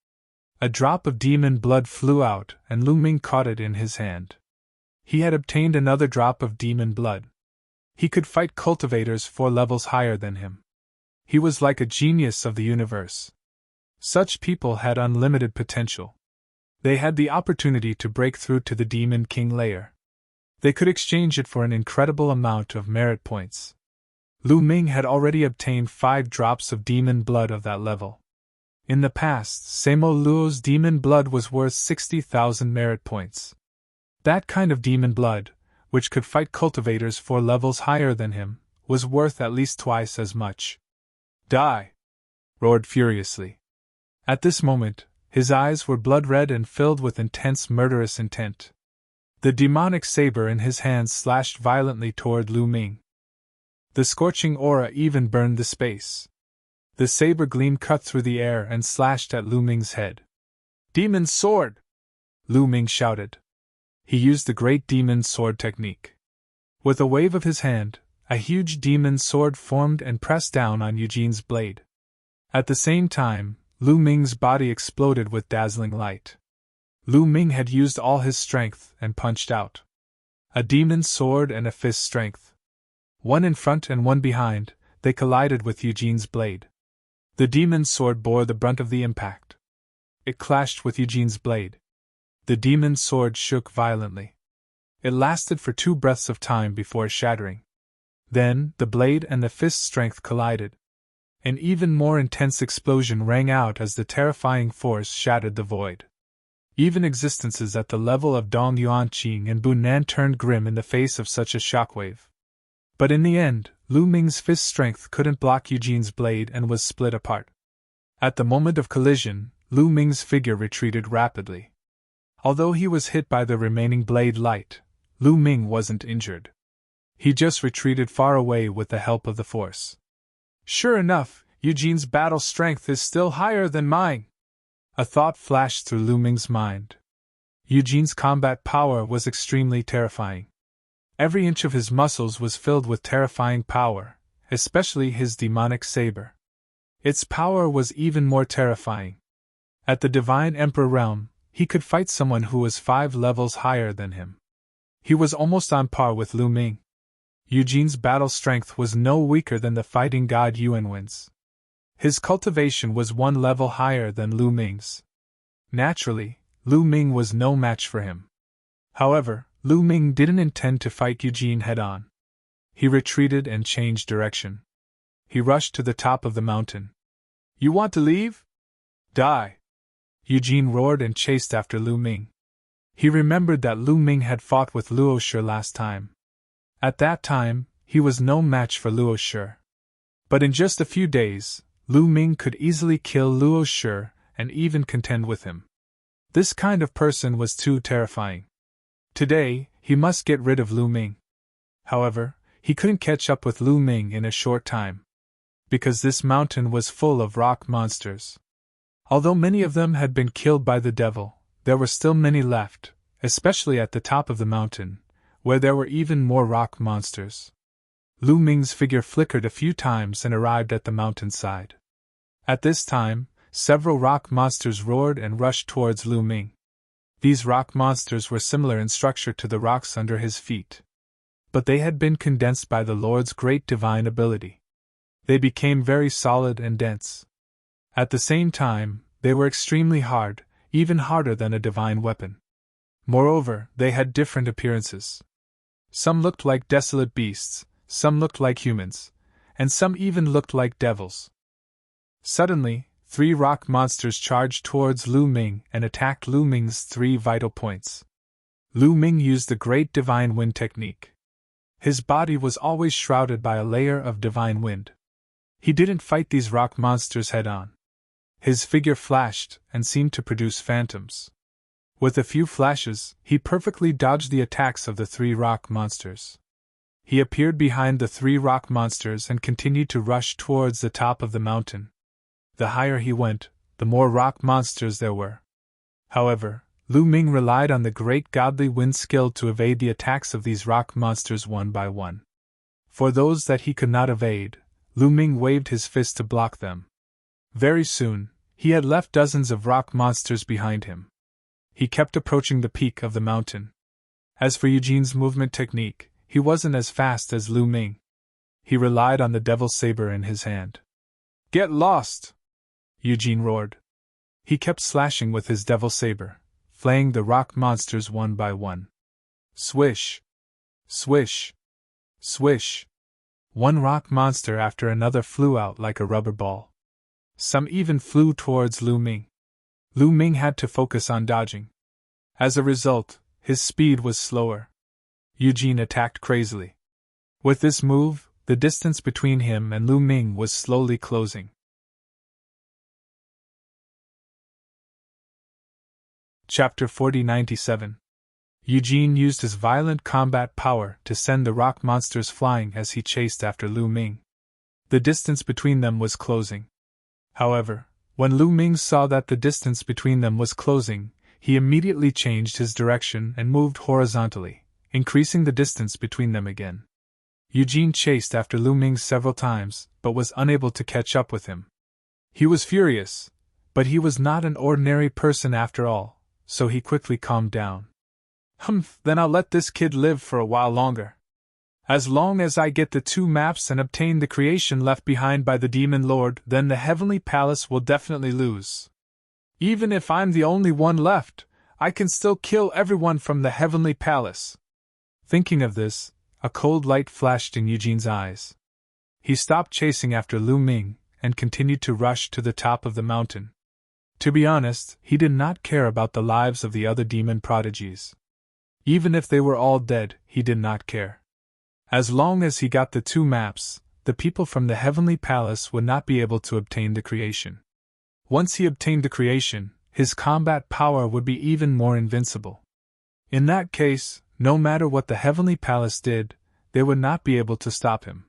A drop of demon blood flew out, and Lu Ming caught it in his hand. He had obtained another drop of demon blood. He could fight cultivators 4 levels higher than him. He was like a genius of the universe. Such people had unlimited potential. They had the opportunity to break through to the Demon King layer. They could exchange it for an incredible amount of merit points. Lu Ming had already obtained 5 drops of demon blood of that level. In the past, Semo Luo's demon blood was worth 60,000 merit points. That kind of demon blood, which could fight cultivators 4 levels higher than him, was worth at least twice as much. "Die!" roared furiously. At this moment, his eyes were blood-red and filled with intense murderous intent. The demonic saber in his hands slashed violently toward Lu Ming. The scorching aura even burned the space. The saber gleam cut through the air and slashed at Lu Ming's head. "Demon's sword!" Lu Ming shouted. He used the great demon sword technique. With a wave of his hand, a huge demon sword formed and pressed down on Eugene's blade. At the same time, Lu Ming's body exploded with dazzling light. Lu Ming had used all his strength and punched out. A demon sword and a fist strength. One in front and one behind, they collided with Eugene's blade. The demon sword bore the brunt of the impact. It clashed with Eugene's blade. The demon sword shook violently. It lasted for 2 breaths of time before shattering. Then, the blade and the fist strength collided. An even more intense explosion rang out as the terrifying force shattered the void. Even existences at the level of Dong Yuanqing and Bunan turned grim in the face of such a shockwave. But in the end, Lu Ming's fist strength couldn't block Eugene's blade and was split apart. At the moment of collision, Lu Ming's figure retreated rapidly. Although he was hit by the remaining blade light, Lu Ming wasn't injured. He just retreated far away with the help of the force. "Sure enough, Eugene's battle strength is still higher than mine," A thought flashed through Lu Ming's mind. Eugene's combat power was extremely terrifying. Every inch of his muscles was filled with terrifying power, especially his demonic saber. Its power was even more terrifying. At the Divine Emperor realm, he could fight someone who was 5 levels higher than him. He was almost on par with Lu Ming. Eugene's battle strength was no weaker than the fighting god Yuanwen's. His cultivation was 1 level higher than Lu Ming's. Naturally, Lu Ming was no match for him. However, Lu Ming didn't intend to fight Eugene head-on. He retreated and changed direction. He rushed to the top of the mountain. "You want to leave? Die!" Eugene roared and chased after Lu Ming. He remembered that Lu Ming had fought with Luo Shi last time. At that time, he was no match for Luo Shi. But in just a few days, Lu Ming could easily kill Luo Shi and even contend with him. This kind of person was too terrifying. Today, he must get rid of Lu Ming. However, he couldn't catch up with Lu Ming in a short time, because this mountain was full of rock monsters. Although many of them had been killed by the devil, there were still many left, especially at the top of the mountain, where there were even more rock monsters. Lu Ming's figure flickered a few times and arrived at the mountainside. At this time, several rock monsters roared and rushed towards Lu Ming. These rock monsters were similar in structure to the rocks under his feet. But they had been condensed by the Lord's great divine ability. They became very solid and dense. At the same time, they were extremely hard, even harder than a divine weapon. Moreover, they had different appearances. Some looked like desolate beasts, some looked like humans, and some even looked like devils. Suddenly, 3 rock monsters charged towards Lu Ming and attacked Lu Ming's 3 vital points. Lu Ming used the Great Divine Wind technique. His body was always shrouded by a layer of divine wind. He didn't fight these rock monsters head-on. His figure flashed and seemed to produce phantoms. With a few flashes, he perfectly dodged the attacks of the 3 rock monsters. He appeared behind the 3 rock monsters and continued to rush towards the top of the mountain. The higher he went, the more rock monsters there were. However, Lu Ming relied on the great godly wind skill to evade the attacks of these rock monsters one by one. For those that he could not evade, Lu Ming waved his fist to block them. Very soon, he had left dozens of rock monsters behind him. He kept approaching the peak of the mountain. As for Eugene's movement technique, he wasn't as fast as Lu Ming. He relied on the devil's saber in his hand. "Get lost!" Eugene roared. He kept slashing with his devil saber, flaying the rock monsters one by one. Swish! Swish! Swish! One rock monster after another flew out like a rubber ball. Some even flew towards Lu Ming. Lu Ming had to focus on dodging. As a result, his speed was slower. Eugene attacked crazily. With this move, the distance between him and Lu Ming was slowly closing. Chapter 4097. Eugene used his violent combat power to send the rock monsters flying as he chased after Lu Ming. The distance between them was closing. However, when Lu Ming saw that the distance between them was closing, he immediately changed his direction and moved horizontally, increasing the distance between them again. Eugene chased after Lu Ming several times, but was unable to catch up with him. He was furious, but he was not an ordinary person after all, so he quickly calmed down. Then I'll let this kid live for a while longer. As long as I get the 2 maps and obtain the creation left behind by the Demon Lord, then the Heavenly Palace will definitely lose. Even if I'm the only one left, I can still kill everyone from the Heavenly Palace. Thinking of this, a cold light flashed in Eugene's eyes. He stopped chasing after Lu Ming and continued to rush to the top of the mountain. To be honest, he did not care about the lives of the other demon prodigies. Even if they were all dead, he did not care. As long as he got the 2 maps, the people from the Heavenly Palace would not be able to obtain the creation. Once he obtained the creation, his combat power would be even more invincible. In that case, no matter what the Heavenly Palace did, they would not be able to stop him.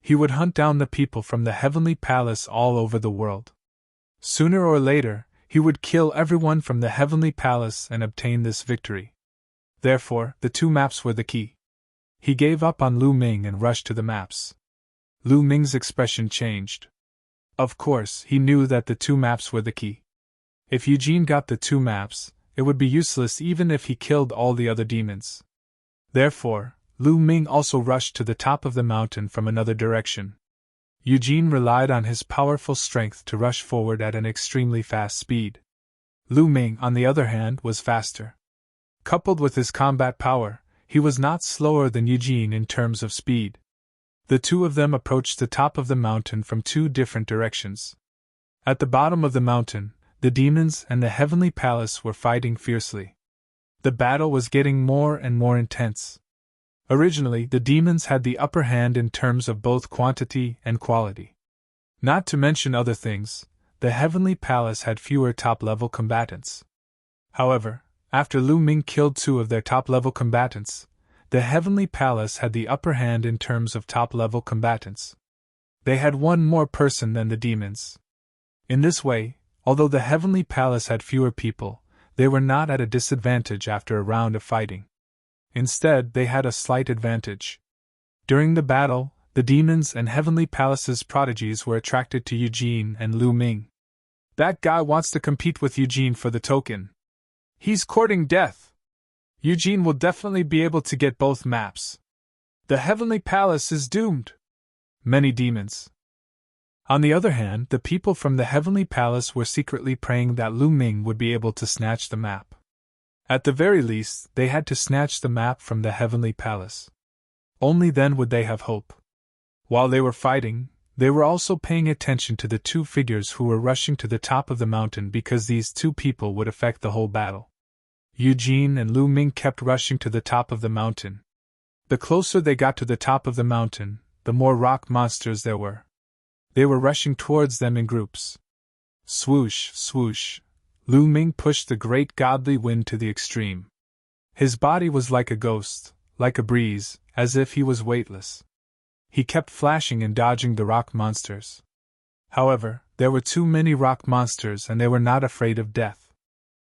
He would hunt down the people from the Heavenly Palace all over the world. Sooner or later, He would kill everyone from the heavenly palace and obtain this victory. Therefore, the two maps were the key. He gave up on Lu Ming and rushed to the maps. Lu Ming's expression changed. Of course, he knew that the two maps were the key. If Eugene got the two maps, it would be useless even if he killed all the other demons. Therefore, Lu Ming also rushed to the top of the mountain from another direction. Eugene relied on his powerful strength to rush forward at an extremely fast speed. Lu Ming, on the other hand, was faster. Coupled with his combat power, he was not slower than Eugene in terms of speed. The two of them approached the top of the mountain from two different directions. At the bottom of the mountain, the demons and the heavenly palace were fighting fiercely. The battle was getting more and more intense. Originally, the demons had the upper hand in terms of both quantity and quality. Not to mention other things, the heavenly palace had fewer top-level combatants. However, after Lu Ming killed two of their top-level combatants, the heavenly palace had the upper hand in terms of top-level combatants. They had one more person than the demons. In this way, although the heavenly palace had fewer people, they were not at a disadvantage after a round of fighting. Instead, they had a slight advantage. During the battle, the demons and heavenly palace's prodigies were attracted to Eugene and Lu Ming. That guy wants to compete with Eugene for the token. He's courting death. Eugene will definitely be able to get both maps. The heavenly palace is doomed. Many demons. On the other hand, the people from the heavenly palace were secretly praying that Lu Ming would be able to snatch the map. At the very least, they had to snatch the map from the heavenly palace. Only then would they have hope. While they were fighting, they were also paying attention to the two figures who were rushing to the top of the mountain because these two people would affect the whole battle. Eugene and Lu Ming kept rushing to the top of the mountain. The closer they got to the top of the mountain, the more rock monsters there were. They were rushing towards them in groups. Swoosh, swoosh. Lu Ming pushed the great godly wind to the extreme. His body was like a ghost, like a breeze, as if he was weightless. He kept flashing and dodging the rock monsters. However, there were too many rock monsters and they were not afraid of death.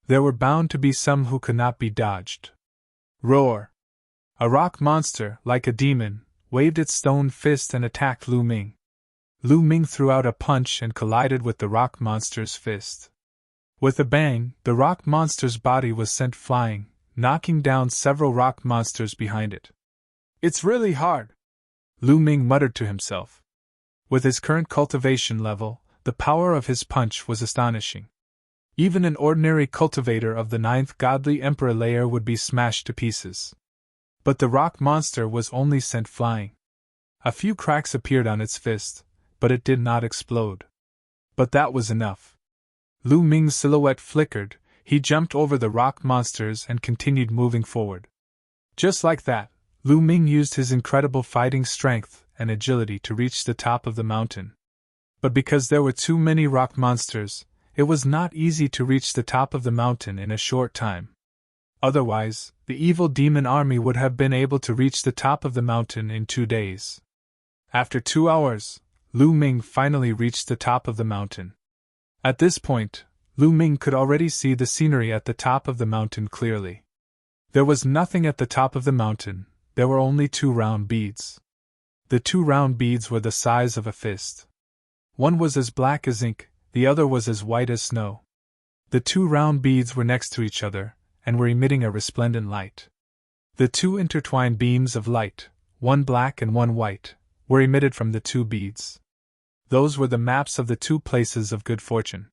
There were bound to be some who could not be dodged. Roar! A rock monster, like a demon, waved its stone fist and attacked Lu Ming. Lu Ming threw out a punch and collided with the rock monster's fist. With a bang, the rock monster's body was sent flying, knocking down several rock monsters behind it. It's really hard, Lu Ming muttered to himself. With his current cultivation level, the power of his punch was astonishing. Even an ordinary cultivator of the 9th godly emperor layer would be smashed to pieces. But the rock monster was only sent flying. A few cracks appeared on its fist, but it did not explode. But that was enough. Lu Ming's silhouette flickered, he jumped over the rock monsters and continued moving forward. Just like that, Lu Ming used his incredible fighting strength and agility to reach the top of the mountain. But because there were too many rock monsters, it was not easy to reach the top of the mountain in a short time. Otherwise, the evil demon army would have been able to reach the top of the mountain in 2 days. After 2 hours, Lu Ming finally reached the top of the mountain. At this point, Lu Ming could already see the scenery at the top of the mountain clearly. There was nothing at the top of the mountain, there were only 2 round beads. The 2 round beads were the size of a fist. One was as black as ink, the other was as white as snow. The 2 round beads were next to each other, and were emitting a resplendent light. The 2 intertwined beams of light, one black and one white, were emitted from the 2 beads. Those were the maps of the 2 places of good fortune.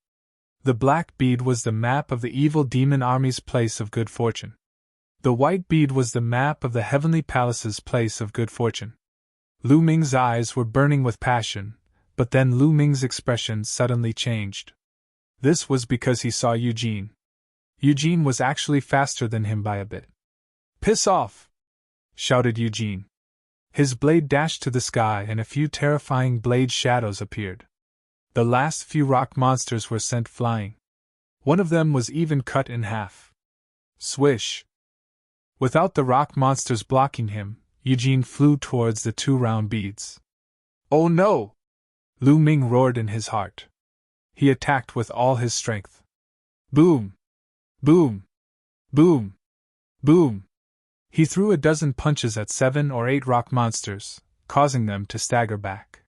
The black bead was the map of the evil demon army's place of good fortune. The white bead was the map of the heavenly palace's place of good fortune. Lu Ming's eyes were burning with passion, but then Lu Ming's expression suddenly changed. This was because he saw Eugene. Eugene was actually faster than him by a bit. "Piss off!" shouted Eugene. His blade dashed to the sky and a few terrifying blade shadows appeared. The last few rock monsters were sent flying. One of them was even cut in half. Swish! Without the rock monsters blocking him, Eugene flew towards the 2 round beads. "Oh no!" Lu Ming roared in his heart. He attacked with all his strength. Boom! Boom! Boom! Boom! He threw a dozen punches at 7 or 8 rock monsters, causing them to stagger back.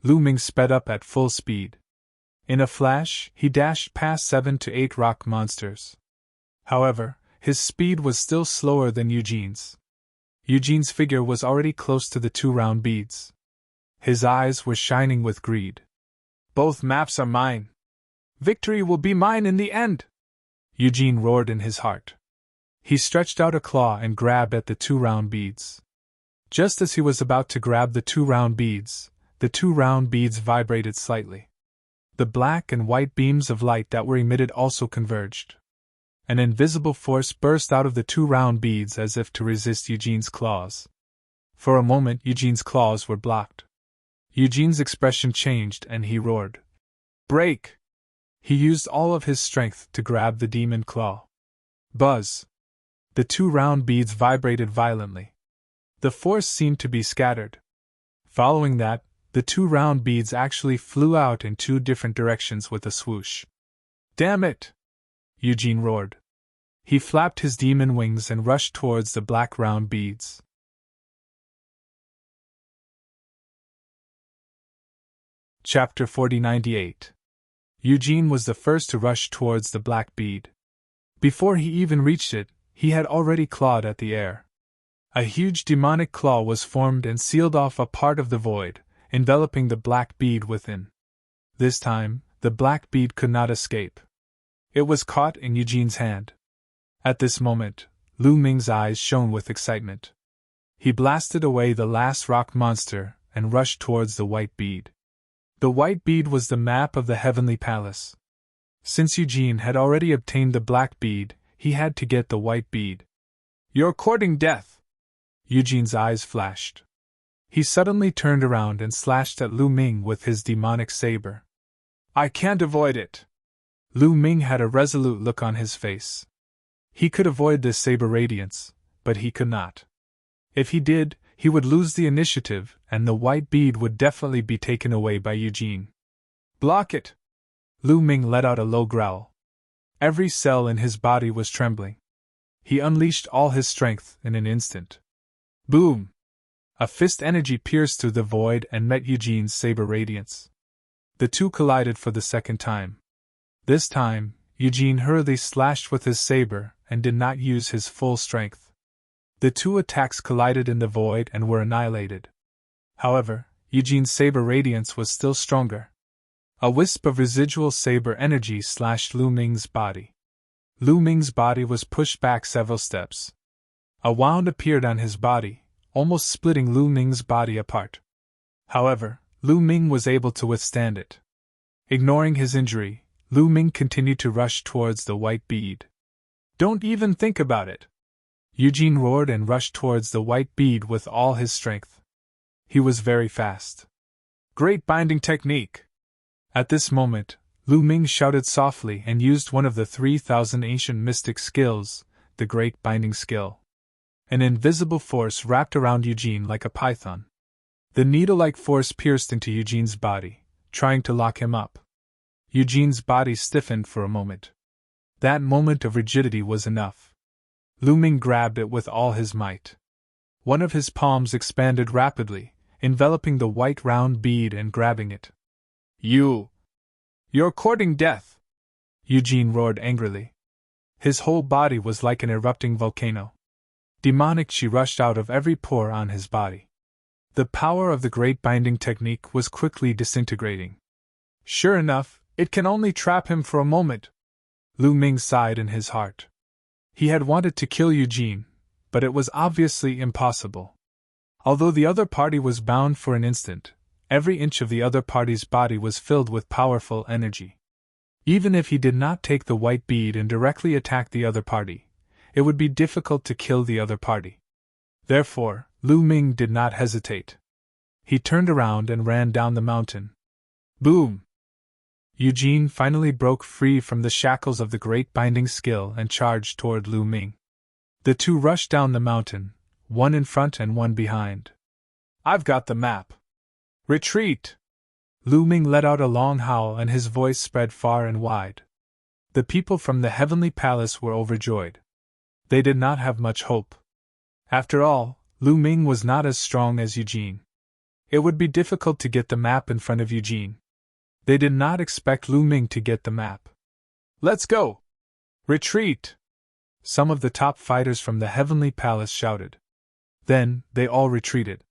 Lu Ming sped up at full speed. In a flash, he dashed past 7 to 8 rock monsters. However, his speed was still slower than Eugene's. Eugene's figure was already close to the 2 round beads. His eyes were shining with greed. Both maps are mine. Victory will be mine in the end! Eugene roared in his heart. He stretched out a claw and grabbed at the 2 round beads. Just as he was about to grab the 2 round beads, the 2 round beads vibrated slightly. The black and white beams of light that were emitted also converged. An invisible force burst out of the 2 round beads as if to resist Eugene's claws. For a moment, Eugene's claws were blocked. Eugene's expression changed and he roared. Break! He used all of his strength to grab the demon claw. Buzz! The 2 round beads vibrated violently. The force seemed to be scattered. Following that, the 2 round beads actually flew out in 2 different directions with a swoosh. Damn it! Eugene roared. He flapped his demon wings and rushed towards the black round beads. Chapter 4098. Eugene was the first to rush towards the black bead. Before he even reached it, he had already clawed at the air. A huge demonic claw was formed and sealed off a part of the void, enveloping the black bead within. This time, the black bead could not escape. It was caught in Eugene's hand. At this moment, Lu Ming's eyes shone with excitement. He blasted away the last rock monster and rushed towards the white bead. The white bead was the map of the Heavenly Palace. Since Eugene had already obtained the black bead, he had to get the white bead. You're courting death! Eugene's eyes flashed. He suddenly turned around and slashed at Lu Ming with his demonic saber. I can't avoid it! Lu Ming had a resolute look on his face. He could avoid this saber radiance, but he could not. If he did, he would lose the initiative, and the white bead would definitely be taken away by Eugene. Block it! Lu Ming let out a low growl. Every cell in his body was trembling. He unleashed all his strength in an instant. Boom! A fist energy pierced through the void and met Eugene's saber radiance. The two collided for the second time. This time, Eugene hurriedly slashed with his saber and did not use his full strength. The 2 attacks collided in the void and were annihilated. However, Eugene's saber radiance was still stronger. A wisp of residual saber energy slashed Lu Ming's body. Lu Ming's body was pushed back several steps. A wound appeared on his body, almost splitting Lu Ming's body apart. However, Lu Ming was able to withstand it. Ignoring his injury, Lu Ming continued to rush towards the white bead. Don't even think about it! Eugene roared and rushed towards the white bead with all his strength. He was very fast. Great binding technique! At this moment, Lu Ming shouted softly and used one of the 3,000 ancient mystic skills, the Great Binding Skill. An invisible force wrapped around Eugene like a python. The needle-like force pierced into Eugene's body, trying to lock him up. Eugene's body stiffened for a moment. That moment of rigidity was enough. Lu Ming grabbed it with all his might. One of his palms expanded rapidly, enveloping the white round bead and grabbing it. You're courting death! Eugene roared angrily. His whole body was like an erupting volcano. Demonic chi rushed out of every pore on his body. The power of the Great Binding Technique was quickly disintegrating. Sure enough, it can only trap him for a moment. Lu Ming sighed in his heart. He had wanted to kill Eugene, but it was obviously impossible. Although the other party was bound for an instant, every inch of the other party's body was filled with powerful energy. Even if he did not take the white bead and directly attack the other party, it would be difficult to kill the other party. Therefore, Lu Ming did not hesitate. He turned around and ran down the mountain. Boom! Eugene finally broke free from the shackles of the Great Binding Skill and charged toward Lu Ming. The two rushed down the mountain, one in front and one behind. I've got the map! Retreat! Lu Ming let out a long howl and his voice spread far and wide. The people from the heavenly palace were overjoyed. They did not have much hope. After all, Lu Ming was not as strong as Eugene. It would be difficult to get the map in front of Eugene. They did not expect Lu Ming to get the map. "Let's go! Retreat!" Some of the top fighters from the heavenly palace shouted. Then, they all retreated.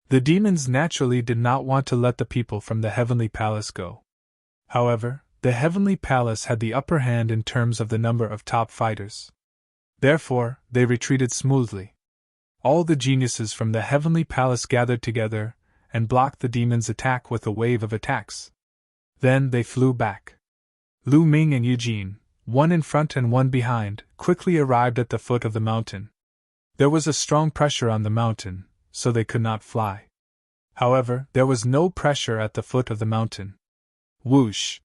The demons naturally did not want to let the people from the heavenly palace go. However, the heavenly palace had the upper hand in terms of the number of top fighters. Therefore, they retreated smoothly. All the geniuses from the heavenly palace gathered together and blocked the demons' attack with a wave of attacks. Then they flew back. Lu Ming and Eugene, one in front and one behind, quickly arrived at the foot of the mountain. There was a strong pressure on the mountain, so they could not fly. However, there was no pressure at the foot of the mountain. Whoosh!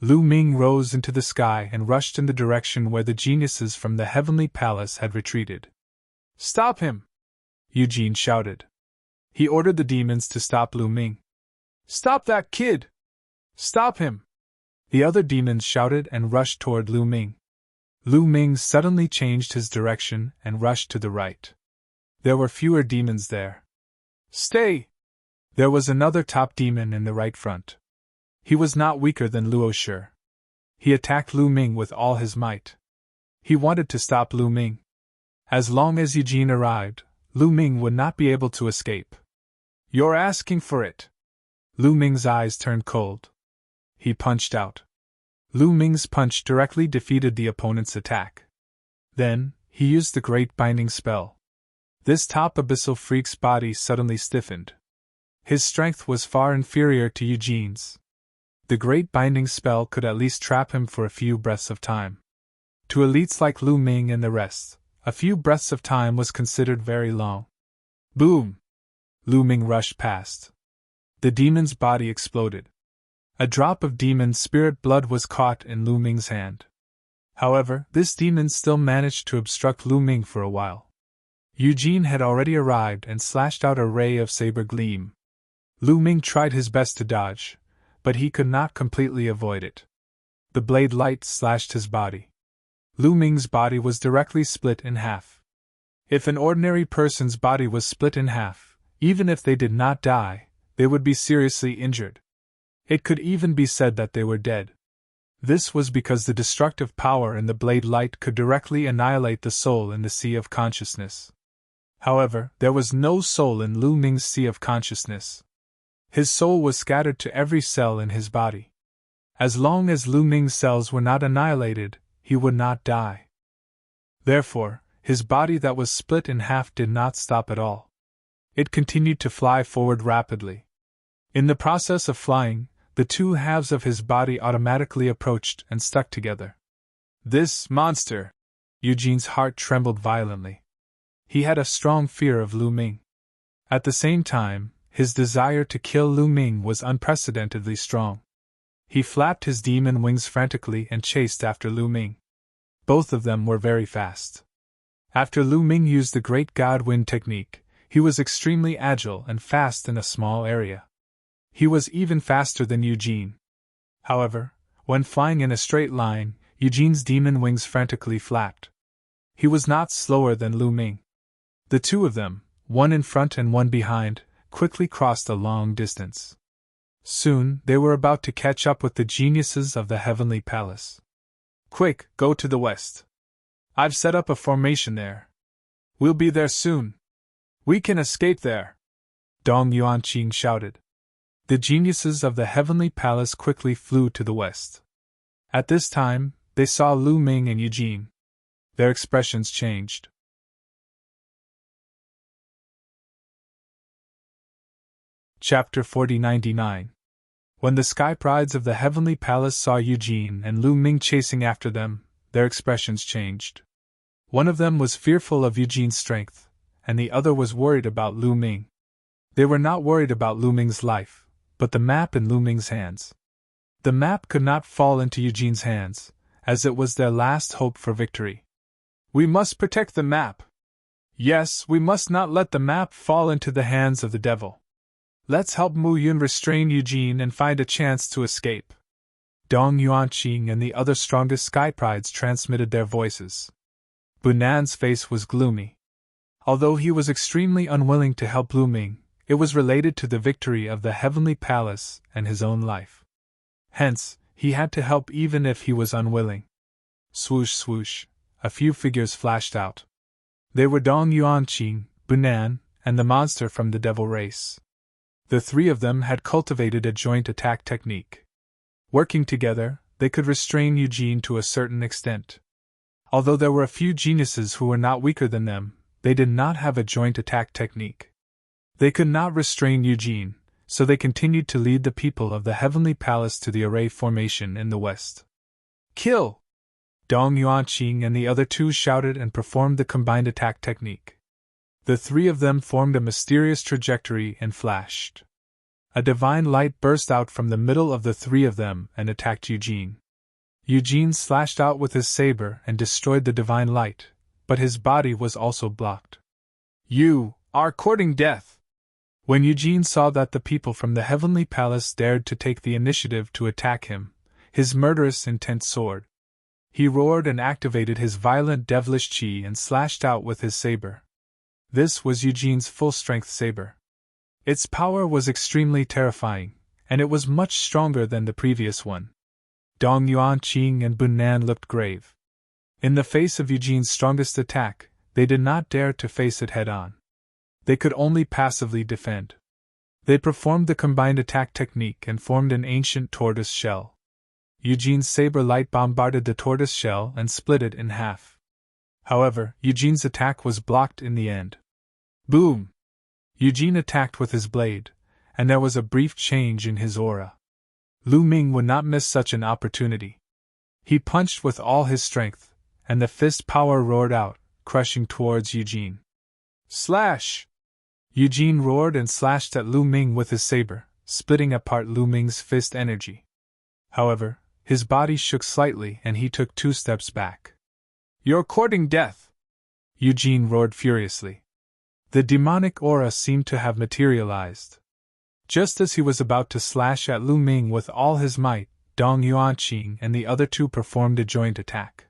Lu Ming rose into the sky and rushed in the direction where the geniuses from the heavenly palace had retreated. "Stop him!" Eugene shouted. He ordered the demons to stop Lu Ming. "Stop that kid! Stop him!" The other demons shouted and rushed toward Lu Ming. Lu Ming suddenly changed his direction and rushed to the right. There were fewer demons there. "Stay!" There was another top demon in the right front. He was not weaker than Luo Shi. He attacked Lu Ming with all his might. He wanted to stop Lu Ming. As long as Eugene arrived, Lu Ming would not be able to escape. "You're asking for it!" Lu Ming's eyes turned cold. He punched out. Lu Ming's punch directly defeated the opponent's attack. Then, he used the Great Binding Spell. This top abyssal freak's body suddenly stiffened. His strength was far inferior to Eugene's. The Great Binding Spell could at least trap him for a few breaths of time. To elites like Lu Ming and the rest, a few breaths of time was considered very long. Boom! Lu Ming rushed past. The demon's body exploded. A drop of demon spirit blood was caught in Lu Ming's hand. However, this demon still managed to obstruct Lu Ming for a while. Eugene had already arrived and slashed out a ray of saber gleam. Lu Ming tried his best to dodge, but he could not completely avoid it. The blade light slashed his body. Lu Ming's body was directly split in half. If an ordinary person's body was split in half, even if they did not die, they would be seriously injured. It could even be said that they were dead. This was because the destructive power in the blade light could directly annihilate the soul in the sea of consciousness. However, there was no soul in Lu Ming's sea of consciousness. His soul was scattered to every cell in his body. As long as Lu Ming's cells were not annihilated, he would not die. Therefore, his body that was split in half did not stop at all. It continued to fly forward rapidly. In the process of flying, the two halves of his body automatically approached and stuck together. This monster! Eugene's heart trembled violently. He had a strong fear of Lu Ming. At the same time, his desire to kill Lu Ming was unprecedentedly strong. He flapped his demon wings frantically and chased after Lu Ming. Both of them were very fast. After Lu Ming used the Great God Wind technique, he was extremely agile and fast in a small area. He was even faster than Eugene. However, when flying in a straight line, Eugene's demon wings frantically flapped. He was not slower than Lu Ming. The two of them, one in front and one behind, quickly crossed a long distance. Soon, they were about to catch up with the geniuses of the heavenly palace. "Quick, go to the west. I've set up a formation there. We'll be there soon. We can escape there," Dong Yuanqing shouted. The geniuses of the heavenly palace quickly flew to the west. At this time, they saw Lu Ming and Eugene. Their expressions changed. Chapter 4099. When the sky prides of the heavenly palace saw Eugene and Lu Ming chasing after them, their expressions changed. One of them was fearful of Eugene's strength, and the other was worried about Lu Ming. They were not worried about Lu Ming's life, but the map in Lu Ming's hands. The map could not fall into Eugene's hands, as it was their last hope for victory. "We must protect the map. Yes, we must not let the map fall into the hands of the devil. Let's help Mu Yun restrain Eugene and find a chance to escape." Dong Yuanqing and the other strongest sky prides transmitted their voices. Bunan's face was gloomy. Although he was extremely unwilling to help Lu Ming, it was related to the victory of the Heavenly Palace and his own life. Hence, he had to help even if he was unwilling. Swoosh swoosh, a few figures flashed out. They were Dong Yuanqing, Bunan, and the monster from the devil race. The three of them had cultivated a joint attack technique. Working together, they could restrain Eugene to a certain extent. Although there were a few geniuses who were not weaker than them, they did not have a joint attack technique. They could not restrain Eugene, so they continued to lead the people of the Heavenly Palace to the array formation in the west. Kill! Dong Yuanqing and the other two shouted and performed the combined attack technique. The three of them formed a mysterious trajectory and flashed. A divine light burst out from the middle of the three of them and attacked Eugene. Eugene slashed out with his saber and destroyed the divine light, but his body was also blocked. You are courting death! When Eugene saw that the people from the Heavenly Palace dared to take the initiative to attack him, his murderous intent soared. He roared and activated his violent devilish chi and slashed out with his saber. This was Eugene's full-strength saber. Its power was extremely terrifying, and it was much stronger than the previous one. Dong Yuanqing and Bunan looked grave. In the face of Eugene's strongest attack, they did not dare to face it head-on. They could only passively defend. They performed the combined attack technique and formed an ancient tortoise shell. Eugene's saber light bombarded the tortoise shell and split it in half. However, Eugene's attack was blocked in the end. Boom! Eugene attacked with his blade, and there was a brief change in his aura. Lu Ming would not miss such an opportunity. He punched with all his strength, and the fist power roared out, crushing towards Eugene. Slash! Eugene roared and slashed at Lu Ming with his saber, splitting apart Lu Ming's fist energy. However, his body shook slightly and he took 2 steps back. You're courting death! Eugene roared furiously. The demonic aura seemed to have materialized. Just as he was about to slash at Lu Ming with all his might, Dong Yuanqing and the other two performed a joint attack.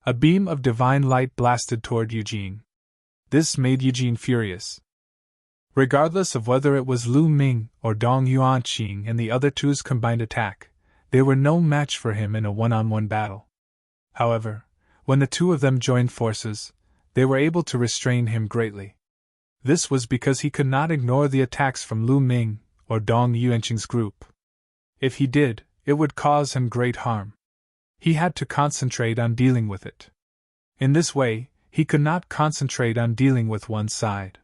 A beam of divine light blasted toward Eugene. This made Eugene furious. Regardless of whether it was Lu Ming or Dong Yuanqing and the other two's combined attack, they were no match for him in a one-on-one battle. However, when the two of them joined forces, they were able to restrain him greatly. This was because he could not ignore the attacks from Lu Ming or Dong Yuanqing's group. If he did, it would cause him great harm. He had to concentrate on dealing with it. In this way, he could not concentrate on dealing with one side.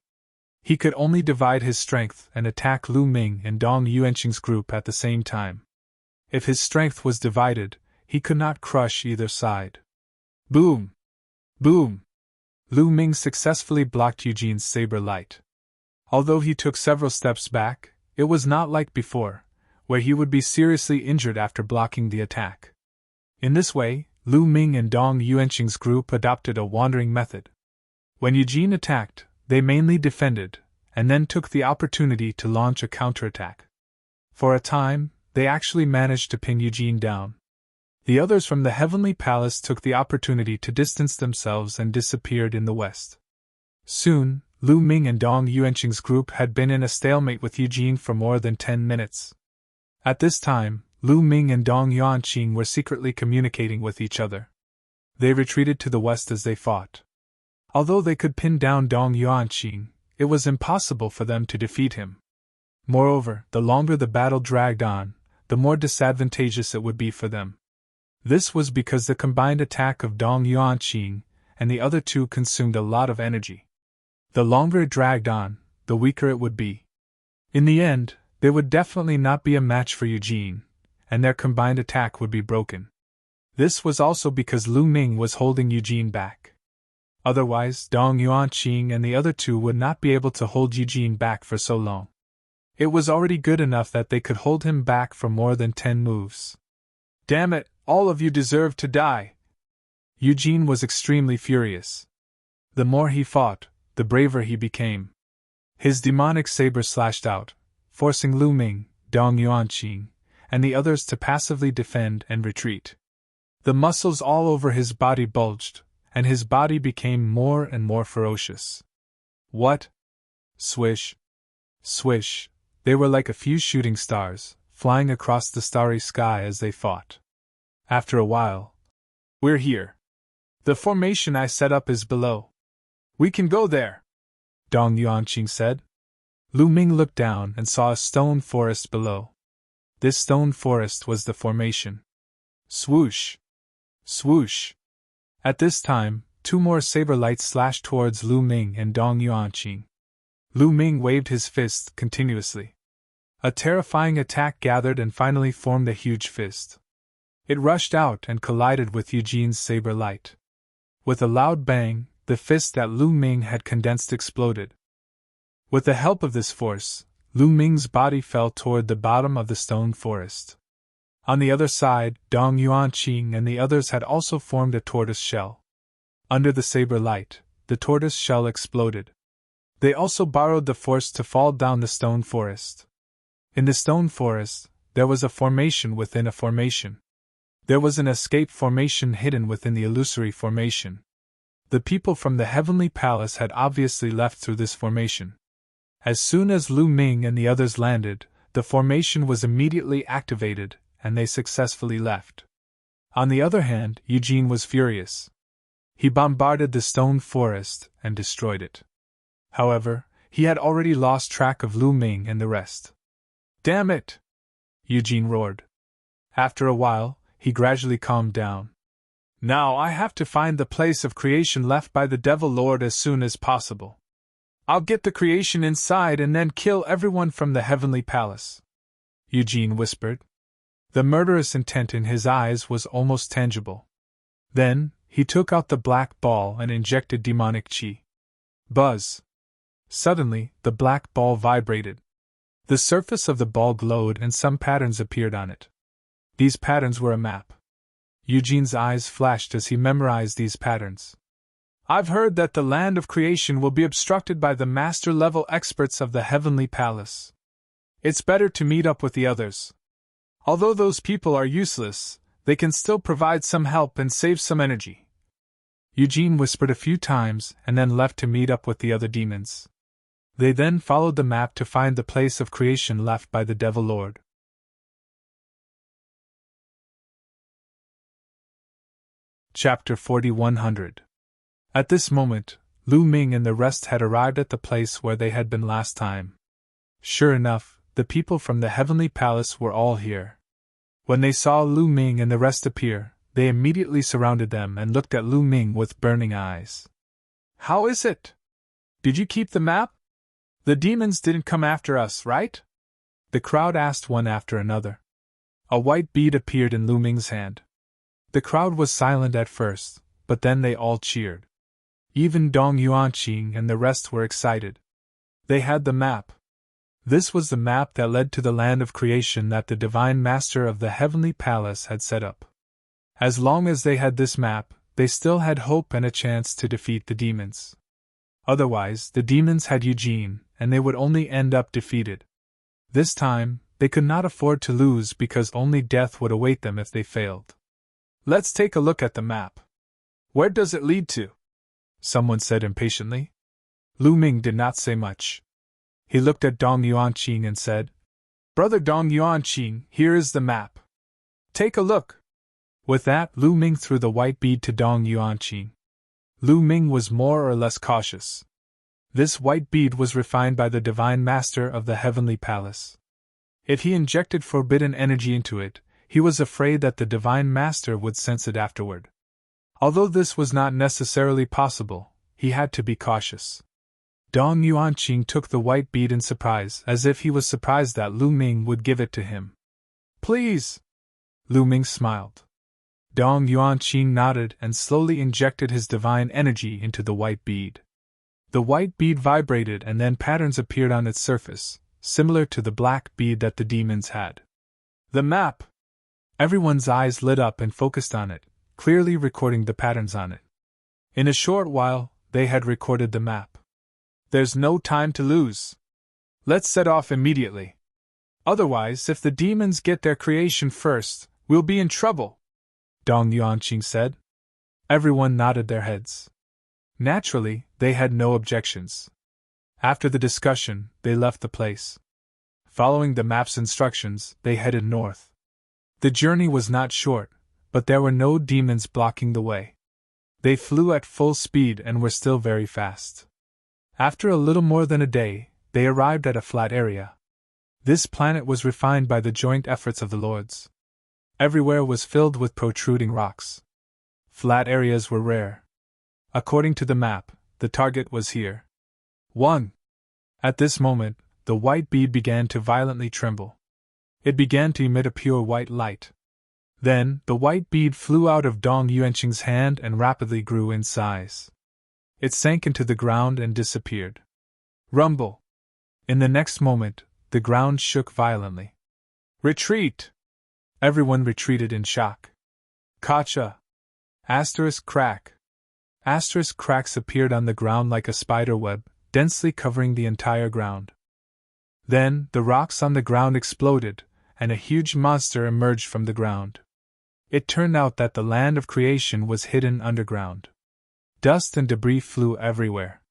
He could only divide his strength and attack Lu Ming and Dong Yuanqing's group at the same time. If his strength was divided, he could not crush either side. Boom! Boom! Lu Ming successfully blocked Eugene's saber light. Although he took several steps back, it was not like before, where he would be seriously injured after blocking the attack. In this way, Lu Ming and Dong Yuanqing's group adopted a wandering method. When Eugene attacked, they mainly defended, and then took the opportunity to launch a counterattack. For a time, they actually managed to pin Eugene down. The others from the Heavenly Palace took the opportunity to distance themselves and disappeared in the west. Soon, Lu Ming and Dong Yuanqing's group had been in a stalemate with Eugene for more than 10 minutes. At this time, Lu Ming and Dong Yuanqing were secretly communicating with each other. They retreated to the west as they fought. Although they could pin down Dong Yuanqing, it was impossible for them to defeat him. Moreover, the longer the battle dragged on, the more disadvantageous it would be for them. This was because the combined attack of Dong Yuanqing and the other two consumed a lot of energy. The longer it dragged on, the weaker it would be. In the end, they would definitely not be a match for Eugene, and their combined attack would be broken. This was also because Lu Ming was holding Eugene back. Otherwise, Dong Yuanqing and the other two would not be able to hold Eugene back for so long. It was already good enough that they could hold him back for more than 10 moves. Damn it, all of you deserve to die! Eugene was extremely furious. The more he fought, the braver he became. His demonic saber slashed out, forcing Lu Ming, Dong Yuanqing, and the others to passively defend and retreat. The muscles all over his body bulged, and his body became more and more ferocious. What? Swish! Swish! They were like a few shooting stars, flying across the starry sky as they fought. After a while, "We're here. The formation I set up is below. We can go there," Dong Yuanqing said. Lu Ming looked down and saw a stone forest below. This stone forest was the formation. Swoosh! Swoosh! At this time, 2 more saber lights slashed towards Lu Ming and Dong Yuanqing. Lu Ming waved his fist continuously. A terrifying attack gathered and finally formed a huge fist. It rushed out and collided with Eugene's saber light. With a loud bang, the fist that Lu Ming had condensed exploded. With the help of this force, Lu Ming's body fell toward the bottom of the stone forest. On the other side, Dong Yuanqing and the others had also formed a tortoise shell. Under the saber light, the tortoise shell exploded. They also borrowed the force to fall down the stone forest. In the stone forest, there was a formation within a formation. There was an escape formation hidden within the illusory formation. The people from the heavenly palace had obviously left through this formation. As soon as Lu Ming and the others landed, the formation was immediately activated, and they successfully left. On the other hand, Eugene was furious. He bombarded the stone forest and destroyed it. However, he had already lost track of Lu Ming and the rest. "Damn it!" Eugene roared. After a while, he gradually calmed down. "Now I have to find the place of creation left by the Devil Lord as soon as possible. I'll get the creation inside and then kill everyone from the heavenly palace," Eugene whispered. The murderous intent in his eyes was almost tangible. Then, he took out the black ball and injected demonic chi. Buzz! Suddenly, the black ball vibrated. The surface of the ball glowed and some patterns appeared on it. These patterns were a map. Eugene's eyes flashed as he memorized these patterns. "I've heard that the land of creation will be obstructed by the master-level experts of the heavenly palace. It's better to meet up with the others. Although those people are useless, they can still provide some help and save some energy." Eugene whispered a few times and then left to meet up with the other demons. They then followed the map to find the place of creation left by the Devil Lord. Chapter 4100. At this moment, Lu Ming and the rest had arrived at the place where they had been last time. Sure enough, the people from the heavenly palace were all here. When they saw Lu Ming and the rest appear, they immediately surrounded them and looked at Lu Ming with burning eyes. "How is it? Did you keep the map? The demons didn't come after us, right?" the crowd asked one after another. A white bead appeared in Lu Ming's hand. The crowd was silent at first, but then they all cheered. Even Dong Yuanqing and the rest were excited. They had the map. This was the map that led to the land of creation that the Divine Master of the Heavenly Palace had set up. As long as they had this map, they still had hope and a chance to defeat the demons. Otherwise, the demons had Eugene, and they would only end up defeated. This time, they could not afford to lose because only death would await them if they failed. "Let's take a look at the map. Where does it lead to?" someone said impatiently. Lu Ming did not say much. He looked at Dong Yuanqing and said, "Brother Dong Yuanqing, here is the map. Take a look." With that, Lu Ming threw the white bead to Dong Yuanqing. Lu Ming was more or less cautious. This white bead was refined by the Divine Master of the Heavenly Palace. If he injected forbidden energy into it, he was afraid that the Divine Master would sense it afterward. Although this was not necessarily possible, he had to be cautious. Dong Yuanqing took the white bead in surprise, as if he was surprised that Lu Ming would give it to him. "Please!" Lu Ming smiled. Dong Yuanqing nodded and slowly injected his divine energy into the white bead. The white bead vibrated and then patterns appeared on its surface, similar to the black bead that the demons had. "The map!" Everyone's eyes lit up and focused on it, clearly recording the patterns on it. In a short while, they had recorded the map. "There's no time to lose. Let's set off immediately." Otherwise, if the demons get their creation first, we'll be in trouble, Dong Yuanqing said. Everyone nodded their heads. Naturally, they had no objections. After the discussion, they left the place. Following the map's instructions, they headed north. The journey was not short, but there were no demons blocking the way. They flew at full speed and were still very fast. After a little more than a day, they arrived at a flat area. This planet was refined by the joint efforts of the lords. Everywhere was filled with protruding rocks. Flat areas were rare. According to the map, the target was here. 1. At this moment, the white bead began to violently tremble. It began to emit a pure white light. Then, the white bead flew out of Dong Yuanqing's hand and rapidly grew in size. It sank into the ground and disappeared. Rumble! In the next moment, the ground shook violently. Retreat! Everyone retreated in shock. Kacha! Asterisk crack! Asterisk cracks appeared on the ground like a spider web, densely covering the entire ground. Then, the rocks on the ground exploded, and a huge monster emerged from the ground. It turned out that the land of creation was hidden underground. Dust and debris flew everywhere.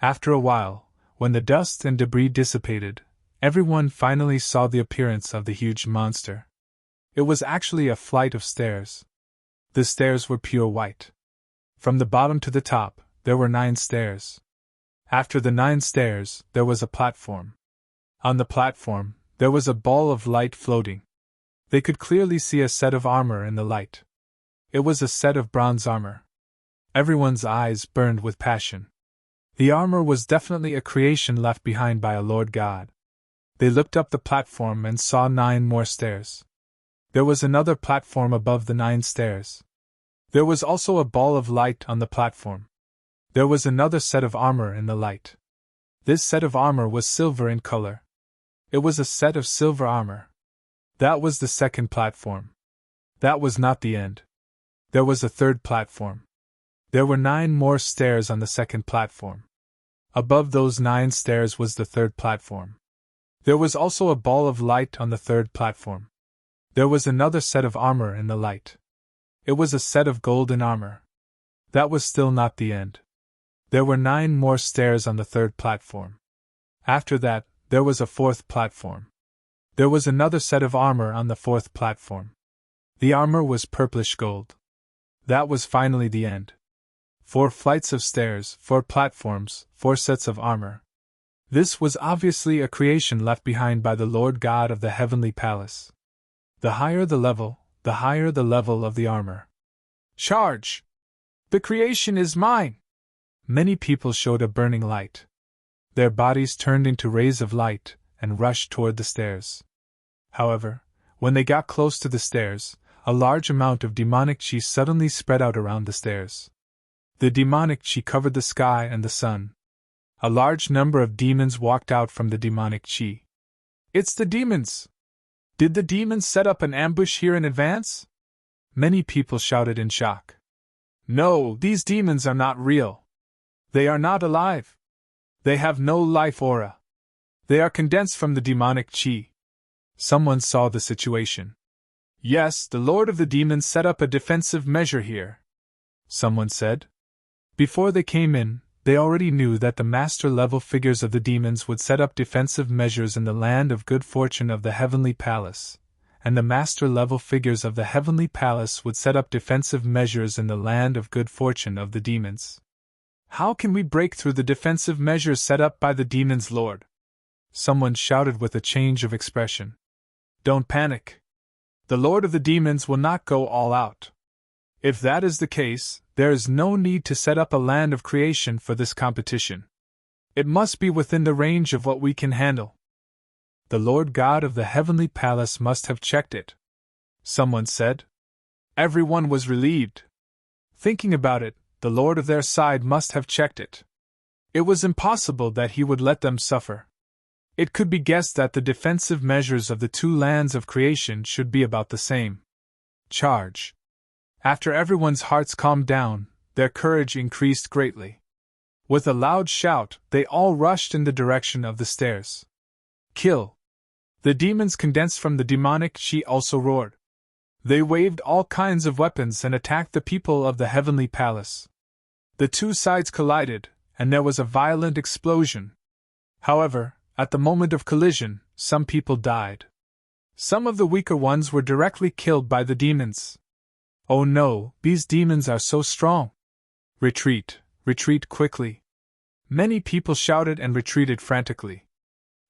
After a while, when the dust and debris dissipated, everyone finally saw the appearance of the huge monster. It was actually a flight of stairs. The stairs were pure white. From the bottom to the top, there were 9 stairs. After the 9 stairs, there was a platform. On the platform, there was a ball of light floating. They could clearly see a set of armor in the light. It was a set of bronze armor. Everyone's eyes burned with passion. The armor was definitely a creation left behind by a Lord God. They looked up the platform and saw 9 more stairs. There was another platform above the 9 stairs. There was also a ball of light on the platform. There was another set of armor in the light. This set of armor was silver in color. It was a set of silver armor. That was the second platform. That was not the end. There was a third platform. There were 9 more stairs on the second platform. Above those 9 stairs was the third platform. There was also a ball of light on the third platform. There was another set of armor in the light. It was a set of golden armor. That was still not the end. There were 9 more stairs on the third platform. After that, there was a fourth platform. There was another set of armor on the fourth platform. The armor was purplish gold. That was finally the end. 4 flights of stairs, 4 platforms, 4 sets of armor. This was obviously a creation left behind by the Lord God of the heavenly palace. The higher the level of the armor. Charge! The creation is mine! Many people showed a burning light. Their bodies turned into rays of light and rushed toward the stairs. However, when they got close to the stairs, a large amount of demonic chi suddenly spread out around the stairs. The demonic chi covered the sky and the sun. A large number of demons walked out from the demonic chi. It's the demons! Did the demons set up an ambush here in advance? Many people shouted in shock. No, these demons are not real. They are not alive. They have no life aura. They are condensed from the demonic chi. Someone saw the situation. Yes, the Lord of the Demons set up a defensive measure here, someone said. Before they came in, they already knew that the master-level figures of the demons would set up defensive measures in the land of good fortune of the heavenly palace, and the master-level figures of the heavenly palace would set up defensive measures in the land of good fortune of the demons. How can we break through the defensive measures set up by the demons, Lord? Someone shouted with a change of expression. Don't panic. The Lord of the Demons will not go all out. If that is the case, there is no need to set up a land of creation for this competition. It must be within the range of what we can handle. The Lord God of the heavenly palace must have checked it, someone said. Everyone was relieved. Thinking about it, the Lord of their side must have checked it. It was impossible that he would let them suffer. It could be guessed that the defensive measures of the 2 lands of creation should be about the same. Charge! After everyone's hearts calmed down, their courage increased greatly. With a loud shout, they all rushed in the direction of the stairs. Kill! The demons condensed from the demonic chi also roared. They waved all kinds of weapons and attacked the people of the heavenly palace. The two sides collided, and there was a violent explosion. However, at the moment of collision, some people died. Some of the weaker ones were directly killed by the demons. Oh no, these demons are so strong! Retreat, retreat quickly! Many people shouted and retreated frantically.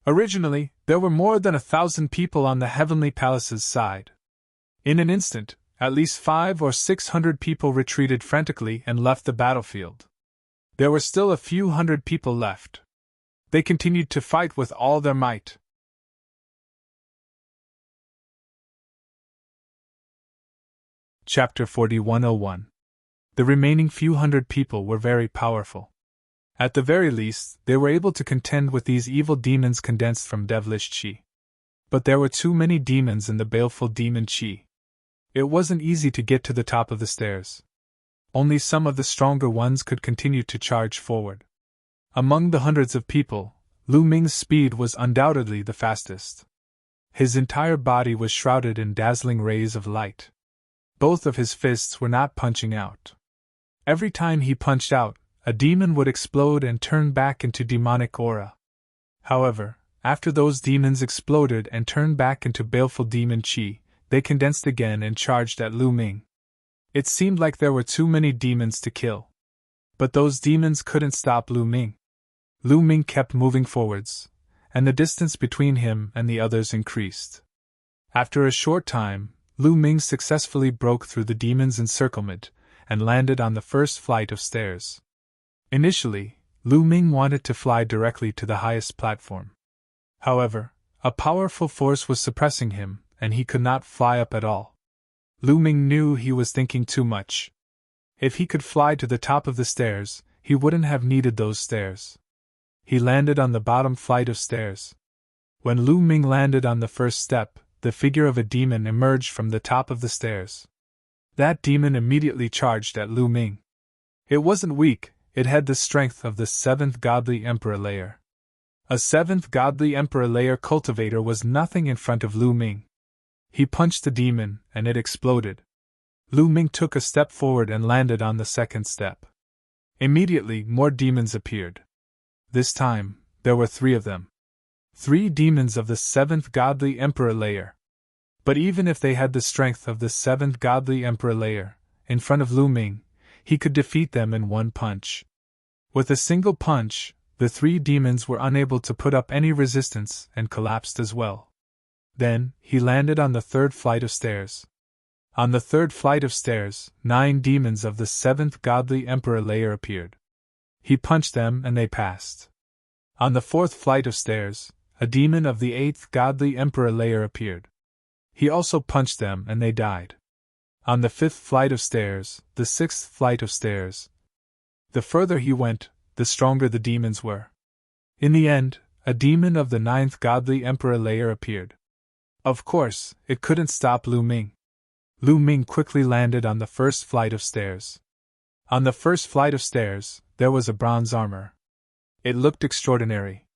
Originally, there were more than 1,000 people on the heavenly palace's side. In an instant, at least 500 or 600 people retreated frantically and left the battlefield. There were still a few hundred people left. They continued to fight with all their might. Chapter 41:01. The remaining few hundred people were very powerful. At the very least, they were able to contend with these evil demons condensed from devilish chi. But there were too many demons in the baleful demon chi. It wasn't easy to get to the top of the stairs. Only some of the stronger ones could continue to charge forward. Among the hundreds of people, Lu Ming's speed was undoubtedly the fastest. His entire body was shrouded in dazzling rays of light. Both of his fists were not punching out. Every time he punched out, a demon would explode and turn back into demonic aura. However, after those demons exploded and turned back into baleful demon chi, they condensed again and charged at Lu Ming. It seemed like there were too many demons to kill. But those demons couldn't stop Lu Ming. Lu Ming kept moving forwards, and the distance between him and the others increased. After a short time, Lu Ming successfully broke through the demon's encirclement and landed on the first flight of stairs. Initially, Lu Ming wanted to fly directly to the highest platform. However, a powerful force was suppressing him, and he could not fly up at all. Lu Ming knew he was thinking too much. If he could fly to the top of the stairs, he wouldn't have needed those stairs. He landed on the bottom flight of stairs. When Lu Ming landed on the first step, the figure of a demon emerged from the top of the stairs. That demon immediately charged at Lu Ming. It wasn't weak, it had the strength of the 7th godly emperor layer. A 7th godly emperor layer cultivator was nothing in front of Lu Ming. He punched the demon, and it exploded. Lu Ming took a step forward and landed on the second step. Immediately, more demons appeared. This time, there were 3 of them. 3 demons of the 7th godly emperor layer. But even if they had the strength of the 7th godly emperor layer, in front of Lu Ming, he could defeat them in one punch. With a single punch, the 3 demons were unable to put up any resistance and collapsed as well. Then, he landed on the 3rd flight of stairs. On the 3rd flight of stairs, 9 demons of the 7th godly emperor layer appeared. He punched them and they passed. On the 4th flight of stairs, a demon of the 8th godly emperor layer appeared. He also punched them and they died. On the 5th flight of stairs, the 6th flight of stairs. The further he went, the stronger the demons were. In the end, a demon of the 9th godly emperor layer appeared. Of course, it couldn't stop Lu Ming. Lu Ming quickly landed on the 1st flight of stairs. On the 1st flight of stairs, there was a bronze armor. It looked extraordinary.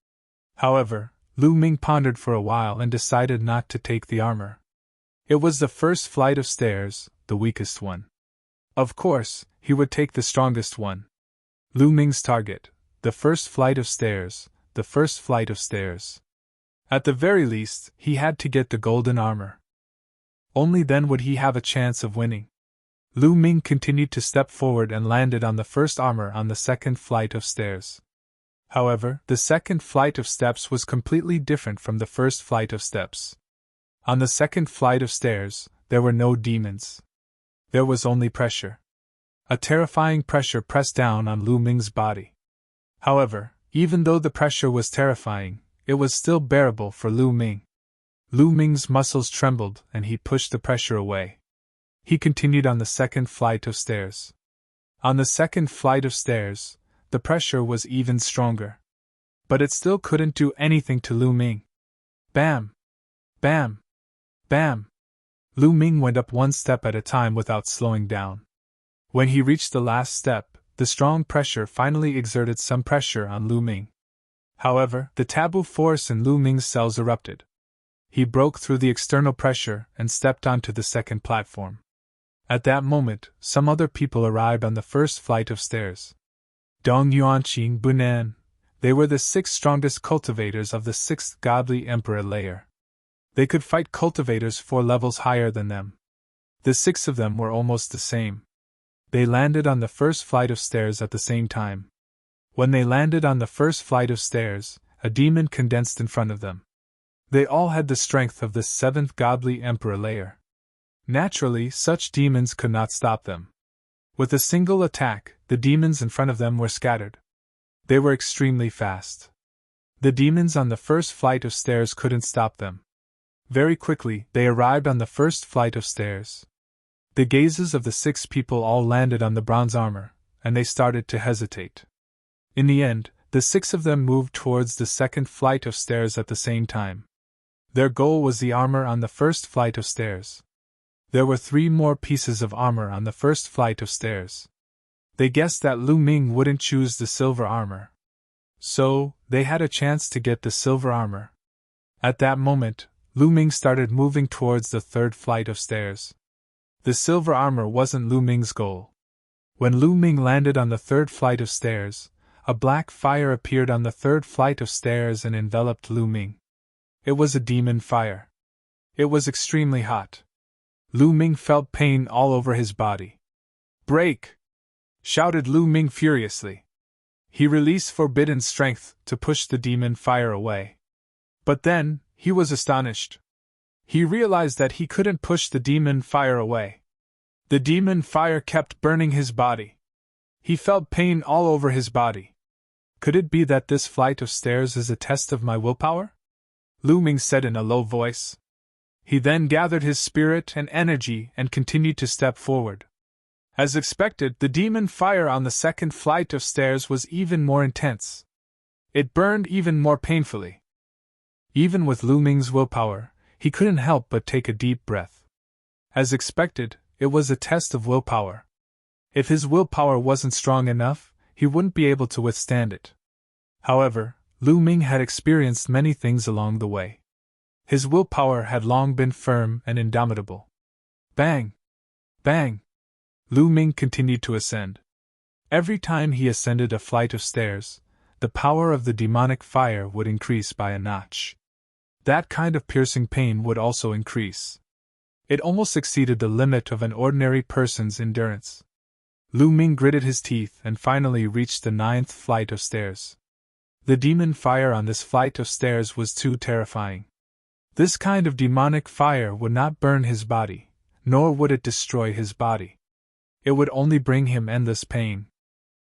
However, Lu Ming pondered for a while and decided not to take the armor. It was the 1st flight of stairs, the weakest one. Of course, he would take the strongest one. Lu Ming's target, the 1st flight of stairs, the 1st flight of stairs. At the very least, he had to get the golden armor. Only then would he have a chance of winning. Lu Ming continued to step forward and landed on the 1st armor on the 2nd flight of stairs. However, the 2nd flight of steps was completely different from the 1st flight of steps. On the 2nd flight of stairs, there were no demons. There was only pressure. A terrifying pressure pressed down on Lu Ming's body. However, even though the pressure was terrifying, it was still bearable for Lu Ming. Lu Ming's muscles trembled and he pushed the pressure away. He continued on the 2nd flight of stairs. On the 2nd flight of stairs, the pressure was even stronger. But it still couldn't do anything to Lu Ming. Bam! Bam! Bam! Lu Ming went up one step at a time without slowing down. When he reached the last step, the strong pressure finally exerted some pressure on Lu Ming. However, the taboo force in Lu Ming's cells erupted. He broke through the external pressure and stepped onto the second platform. At that moment, some other people arrived on the first flight of stairs. Dong Yuanqing Bunan. They were the 6 strongest cultivators of the 6th godly emperor layer. They could fight cultivators 4 levels higher than them. The 6 of them were almost the same. They landed on the first flight of stairs at the same time. When they landed on the first flight of stairs, a demon condensed in front of them. They all had the strength of the 7th godly emperor layer. Naturally, such demons could not stop them. With a single attack, the demons in front of them were scattered. They were extremely fast. The demons on the first flight of stairs couldn't stop them. Very quickly, they arrived on the first flight of stairs. The gazes of the 6 people all landed on the bronze armor, and they started to hesitate. In the end, the 6 of them moved towards the second flight of stairs at the same time. Their goal was the armor on the first flight of stairs. There were 3 more pieces of armor on the first flight of stairs. They guessed that Lu Ming wouldn't choose the silver armor. So, they had a chance to get the silver armor. At that moment, Lu Ming started moving towards the third flight of stairs. The silver armor wasn't Lu Ming's goal. When Lu Ming landed on the third flight of stairs, a black fire appeared on the third flight of stairs and enveloped Lu Ming. It was a demon fire. It was extremely hot. Lu Ming felt pain all over his body. "Break!" shouted Lu Ming furiously. He released forbidden strength to push the demon fire away. But then, he was astonished. He realized that he couldn't push the demon fire away. The demon fire kept burning his body. He felt pain all over his body. Could it be that this flight of stairs is a test of my willpower? Lu Ming said in a low voice. He then gathered his spirit and energy and continued to step forward. As expected, the demon fire on the second flight of stairs was even more intense. It burned even more painfully. Even with Lu Ming's willpower, he couldn't help but take a deep breath. As expected, it was a test of willpower. If his willpower wasn't strong enough, he wouldn't be able to withstand it. However, Lu Ming had experienced many things along the way. His willpower had long been firm and indomitable. Bang! Bang! Lu Ming continued to ascend. Every time he ascended a flight of stairs, the power of the demonic fire would increase by a notch. That kind of piercing pain would also increase. It almost exceeded the limit of an ordinary person's endurance. Lu Ming gritted his teeth and finally reached the 9th flight of stairs. The demon fire on this flight of stairs was too terrifying. This kind of demonic fire would not burn his body, nor would it destroy his body. It would only bring him endless pain.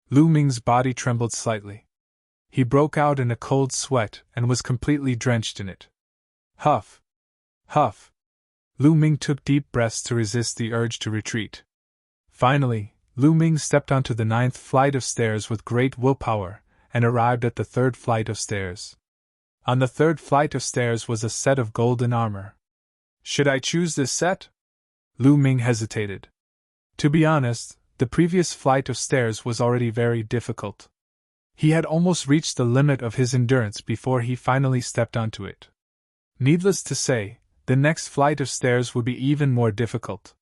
Lu Ming's body trembled slightly. He broke out in a cold sweat and was completely drenched in it. Huff! Huff! Lu Ming took deep breaths to resist the urge to retreat. Finally, Lu Ming stepped onto the 9th flight of stairs with great willpower and arrived at the 3rd flight of stairs. On the 3rd flight of stairs was a set of golden armor. Should I choose this set? Lu Ming hesitated. To be honest, the previous flight of stairs was already very difficult. He had almost reached the limit of his endurance before he finally stepped onto it. Needless to say, the next flight of stairs would be even more difficult.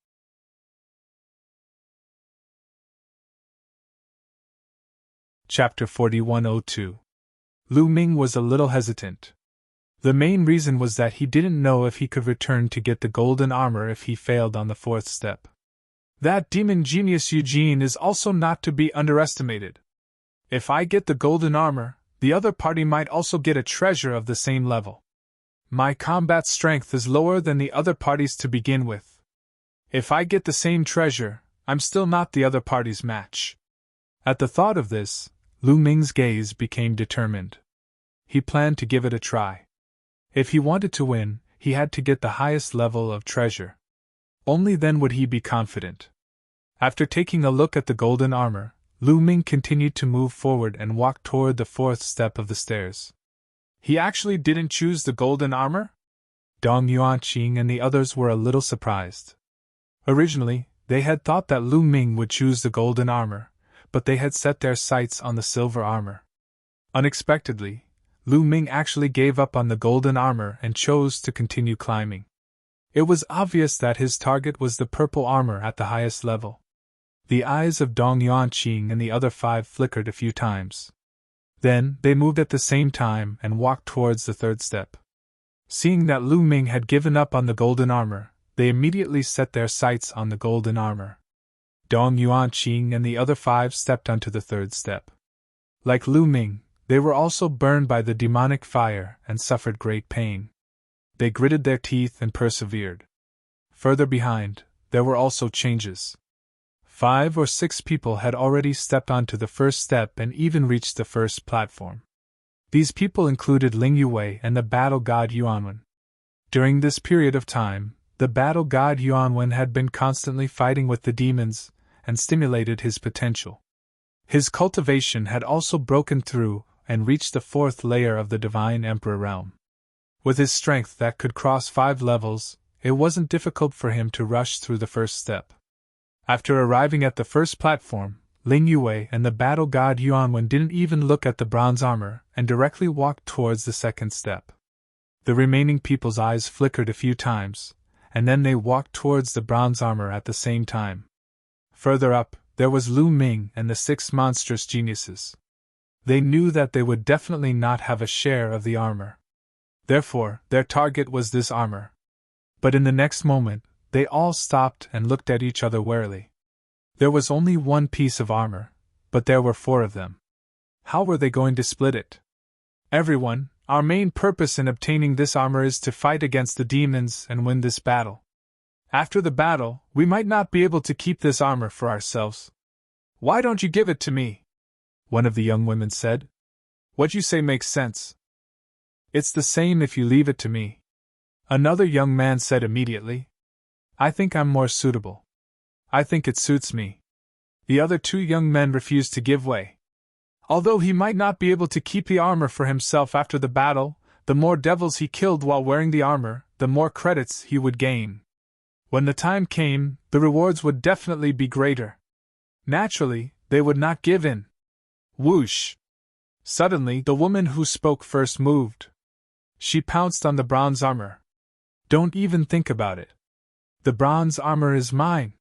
Chapter 4102. Lu Ming was a little hesitant. The main reason was that he didn't know if he could return to get the golden armor if he failed on the 4th step. That demon genius Eugene is also not to be underestimated. If I get the golden armor, the other party might also get a treasure of the same level. My combat strength is lower than the other party's to begin with. If I get the same treasure, I'm still not the other party's match. At the thought of this, Lu Ming's gaze became determined. He planned to give it a try. If he wanted to win, he had to get the highest level of treasure. Only then would he be confident. After taking a look at the golden armor, Lu Ming continued to move forward and walk toward the 4th step of the stairs. He actually didn't choose the golden armor? Dong Yuanqing and the others were a little surprised. Originally, they had thought that Lu Ming would choose the golden armor, but they had set their sights on the silver armor. Unexpectedly, Lu Ming actually gave up on the golden armor and chose to continue climbing. It was obvious that his target was the purple armor at the highest level. The eyes of Dong Yuanqing and the other 5 flickered a few times. Then, they moved at the same time and walked towards the 3rd step. Seeing that Lu Ming had given up on the golden armor, they immediately set their sights on the golden armor. Dong Yuanqing and the other 5 stepped onto the 3rd step. Like Lu Ming, they were also burned by the demonic fire and suffered great pain. They gritted their teeth and persevered. Further behind, there were also changes. 5 or 6 people had already stepped onto the 1st step and even reached the 1st platform. These people included Ling Yue and the battle god Yuanwen. During this period of time, the battle god Yuanwen had been constantly fighting with the demons and stimulated his potential. His cultivation had also broken through and reached the 4th layer of the Divine Emperor realm. With his strength that could cross 5 levels, it wasn't difficult for him to rush through the 1st step. After arriving at the 1st platform, Ling Yue and the battle god Yuanwen didn't even look at the bronze armor and directly walked towards the 2nd step. The remaining people's eyes flickered a few times, and then they walked towards the bronze armor at the same time. Further up, there was Lu Ming and the 6 monstrous geniuses. They knew that they would definitely not have a share of the armor. Therefore, their target was this armor. But in the next moment, they all stopped and looked at each other warily. There was only 1 piece of armor, but there were 4 of them. How were they going to split it? Everyone, our main purpose in obtaining this armor is to fight against the demons and win this battle. After the battle, we might not be able to keep this armor for ourselves. Why don't you give it to me? One of the young women said. What you say makes sense. It's the same if you leave it to me. Another young man said immediately. I think I'm more suitable. I think it suits me. The other 2 young men refused to give way. Although he might not be able to keep the armor for himself after the battle, the more devils he killed while wearing the armor, the more credits he would gain. When the time came, the rewards would definitely be greater. Naturally, they would not give in. Whoosh! Suddenly, the woman who spoke first moved. She pounced on the bronze armor. Don't even think about it. The bronze armor is mine.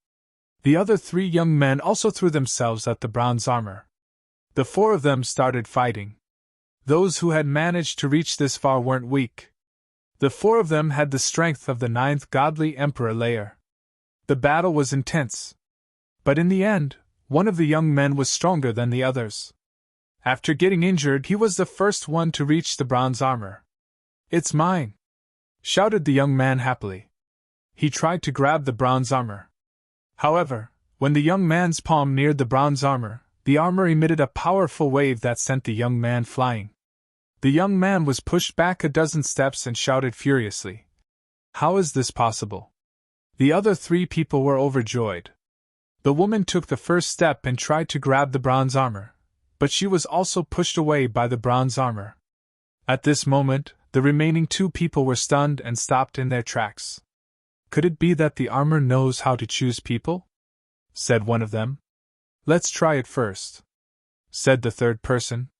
The other 3 young men also threw themselves at the bronze armor. The 4 of them started fighting. Those who had managed to reach this far weren't weak. The 4 of them had the strength of the 9th godly emperor layer. The battle was intense. But in the end, one of the young men was stronger than the others. After getting injured, he was the first one to reach the bronze armor. It's mine! Shouted the young man happily. He tried to grab the bronze armor. However, when the young man's palm neared the bronze armor emitted a powerful wave that sent the young man flying. The young man was pushed back a dozen steps and shouted furiously. How is this possible? The other 3 people were overjoyed. The woman took the 1st step and tried to grab the bronze armor, but she was also pushed away by the bronze armor. At this moment, the remaining 2 people were stunned and stopped in their tracks. Could it be that the armor knows how to choose people? Said one of them. Let's try it first, said the 3rd person.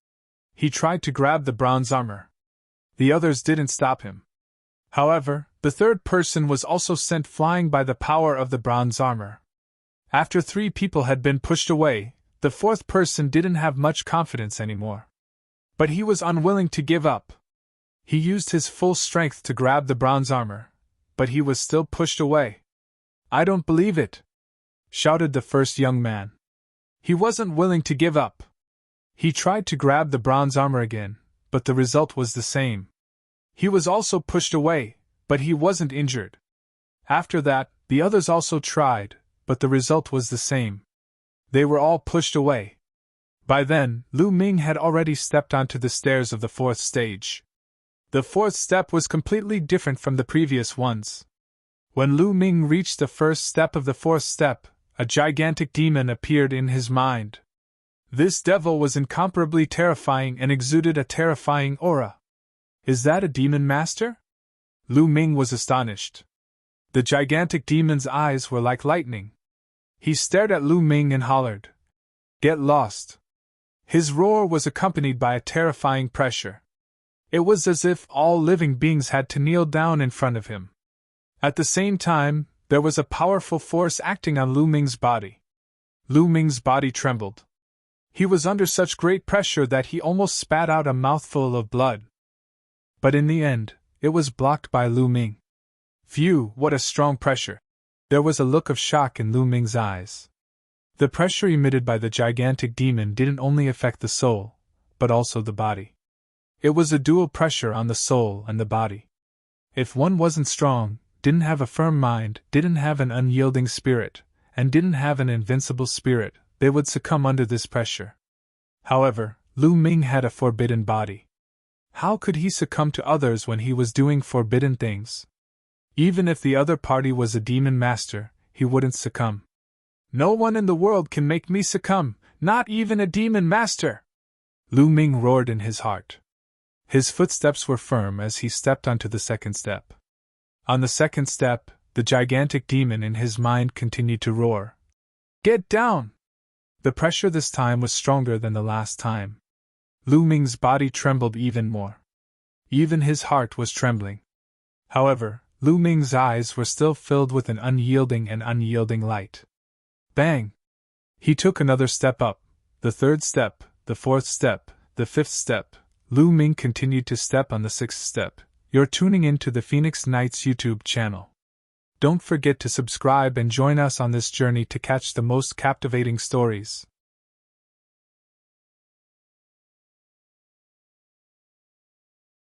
He tried to grab the bronze armor. The others didn't stop him. However, the 3rd person was also sent flying by the power of the bronze armor. After 3 people had been pushed away, the 4th person didn't have much confidence anymore. But he was unwilling to give up. He used his full strength to grab the bronze armor, but he was still pushed away. I don't believe it, shouted the 1st young man. He wasn't willing to give up. He tried to grab the bronze armor again, but the result was the same. He was also pushed away, but he wasn't injured. After that, the others also tried, but the result was the same. They were all pushed away. By then, Lu Ming had already stepped onto the stairs of the 4th stage. The 4th step was completely different from the previous ones. When Lu Ming reached the 1st step of the 4th step, a gigantic demon appeared in his mind. This devil was incomparably terrifying and exuded a terrifying aura. Is that a demon master? Lu Ming was astonished. The gigantic demon's eyes were like lightning. He stared at Lu Ming and hollered, "Get lost!" His roar was accompanied by a terrifying pressure. It was as if all living beings had to kneel down in front of him. At the same time, there was a powerful force acting on Lu Ming's body. Lu Ming's body trembled. He was under such great pressure that he almost spat out a mouthful of blood. But in the end, it was blocked by Lu Ming. Phew, what a strong pressure! There was a look of shock in Lu Ming's eyes. The pressure emitted by the gigantic demon didn't only affect the soul, but also the body. It was a dual pressure on the soul and the body. If one wasn't strong, didn't have a firm mind, didn't have an unyielding spirit, and didn't have an invincible spirit, they would succumb under this pressure. However, Lu Ming had a forbidden body. How could he succumb to others when he was doing forbidden things? Even if the other party was a demon master, he wouldn't succumb. No one in the world can make me succumb, not even a demon master! Lu Ming roared in his heart. His footsteps were firm as he stepped onto the second step. On the second step, the gigantic demon in his mind continued to roar. Get down! The pressure this time was stronger than the last time. Lu Ming's body trembled even more. Even his heart was trembling. However, Lu Ming's eyes were still filled with an unyielding light. Bang! He took another step up, the third step, the fourth step, the fifth step. Lu Ming continued to step on the sixth step. You're tuning in to the Phoenix Knights YouTube channel. Don't forget to subscribe and join us on this journey to catch the most captivating stories.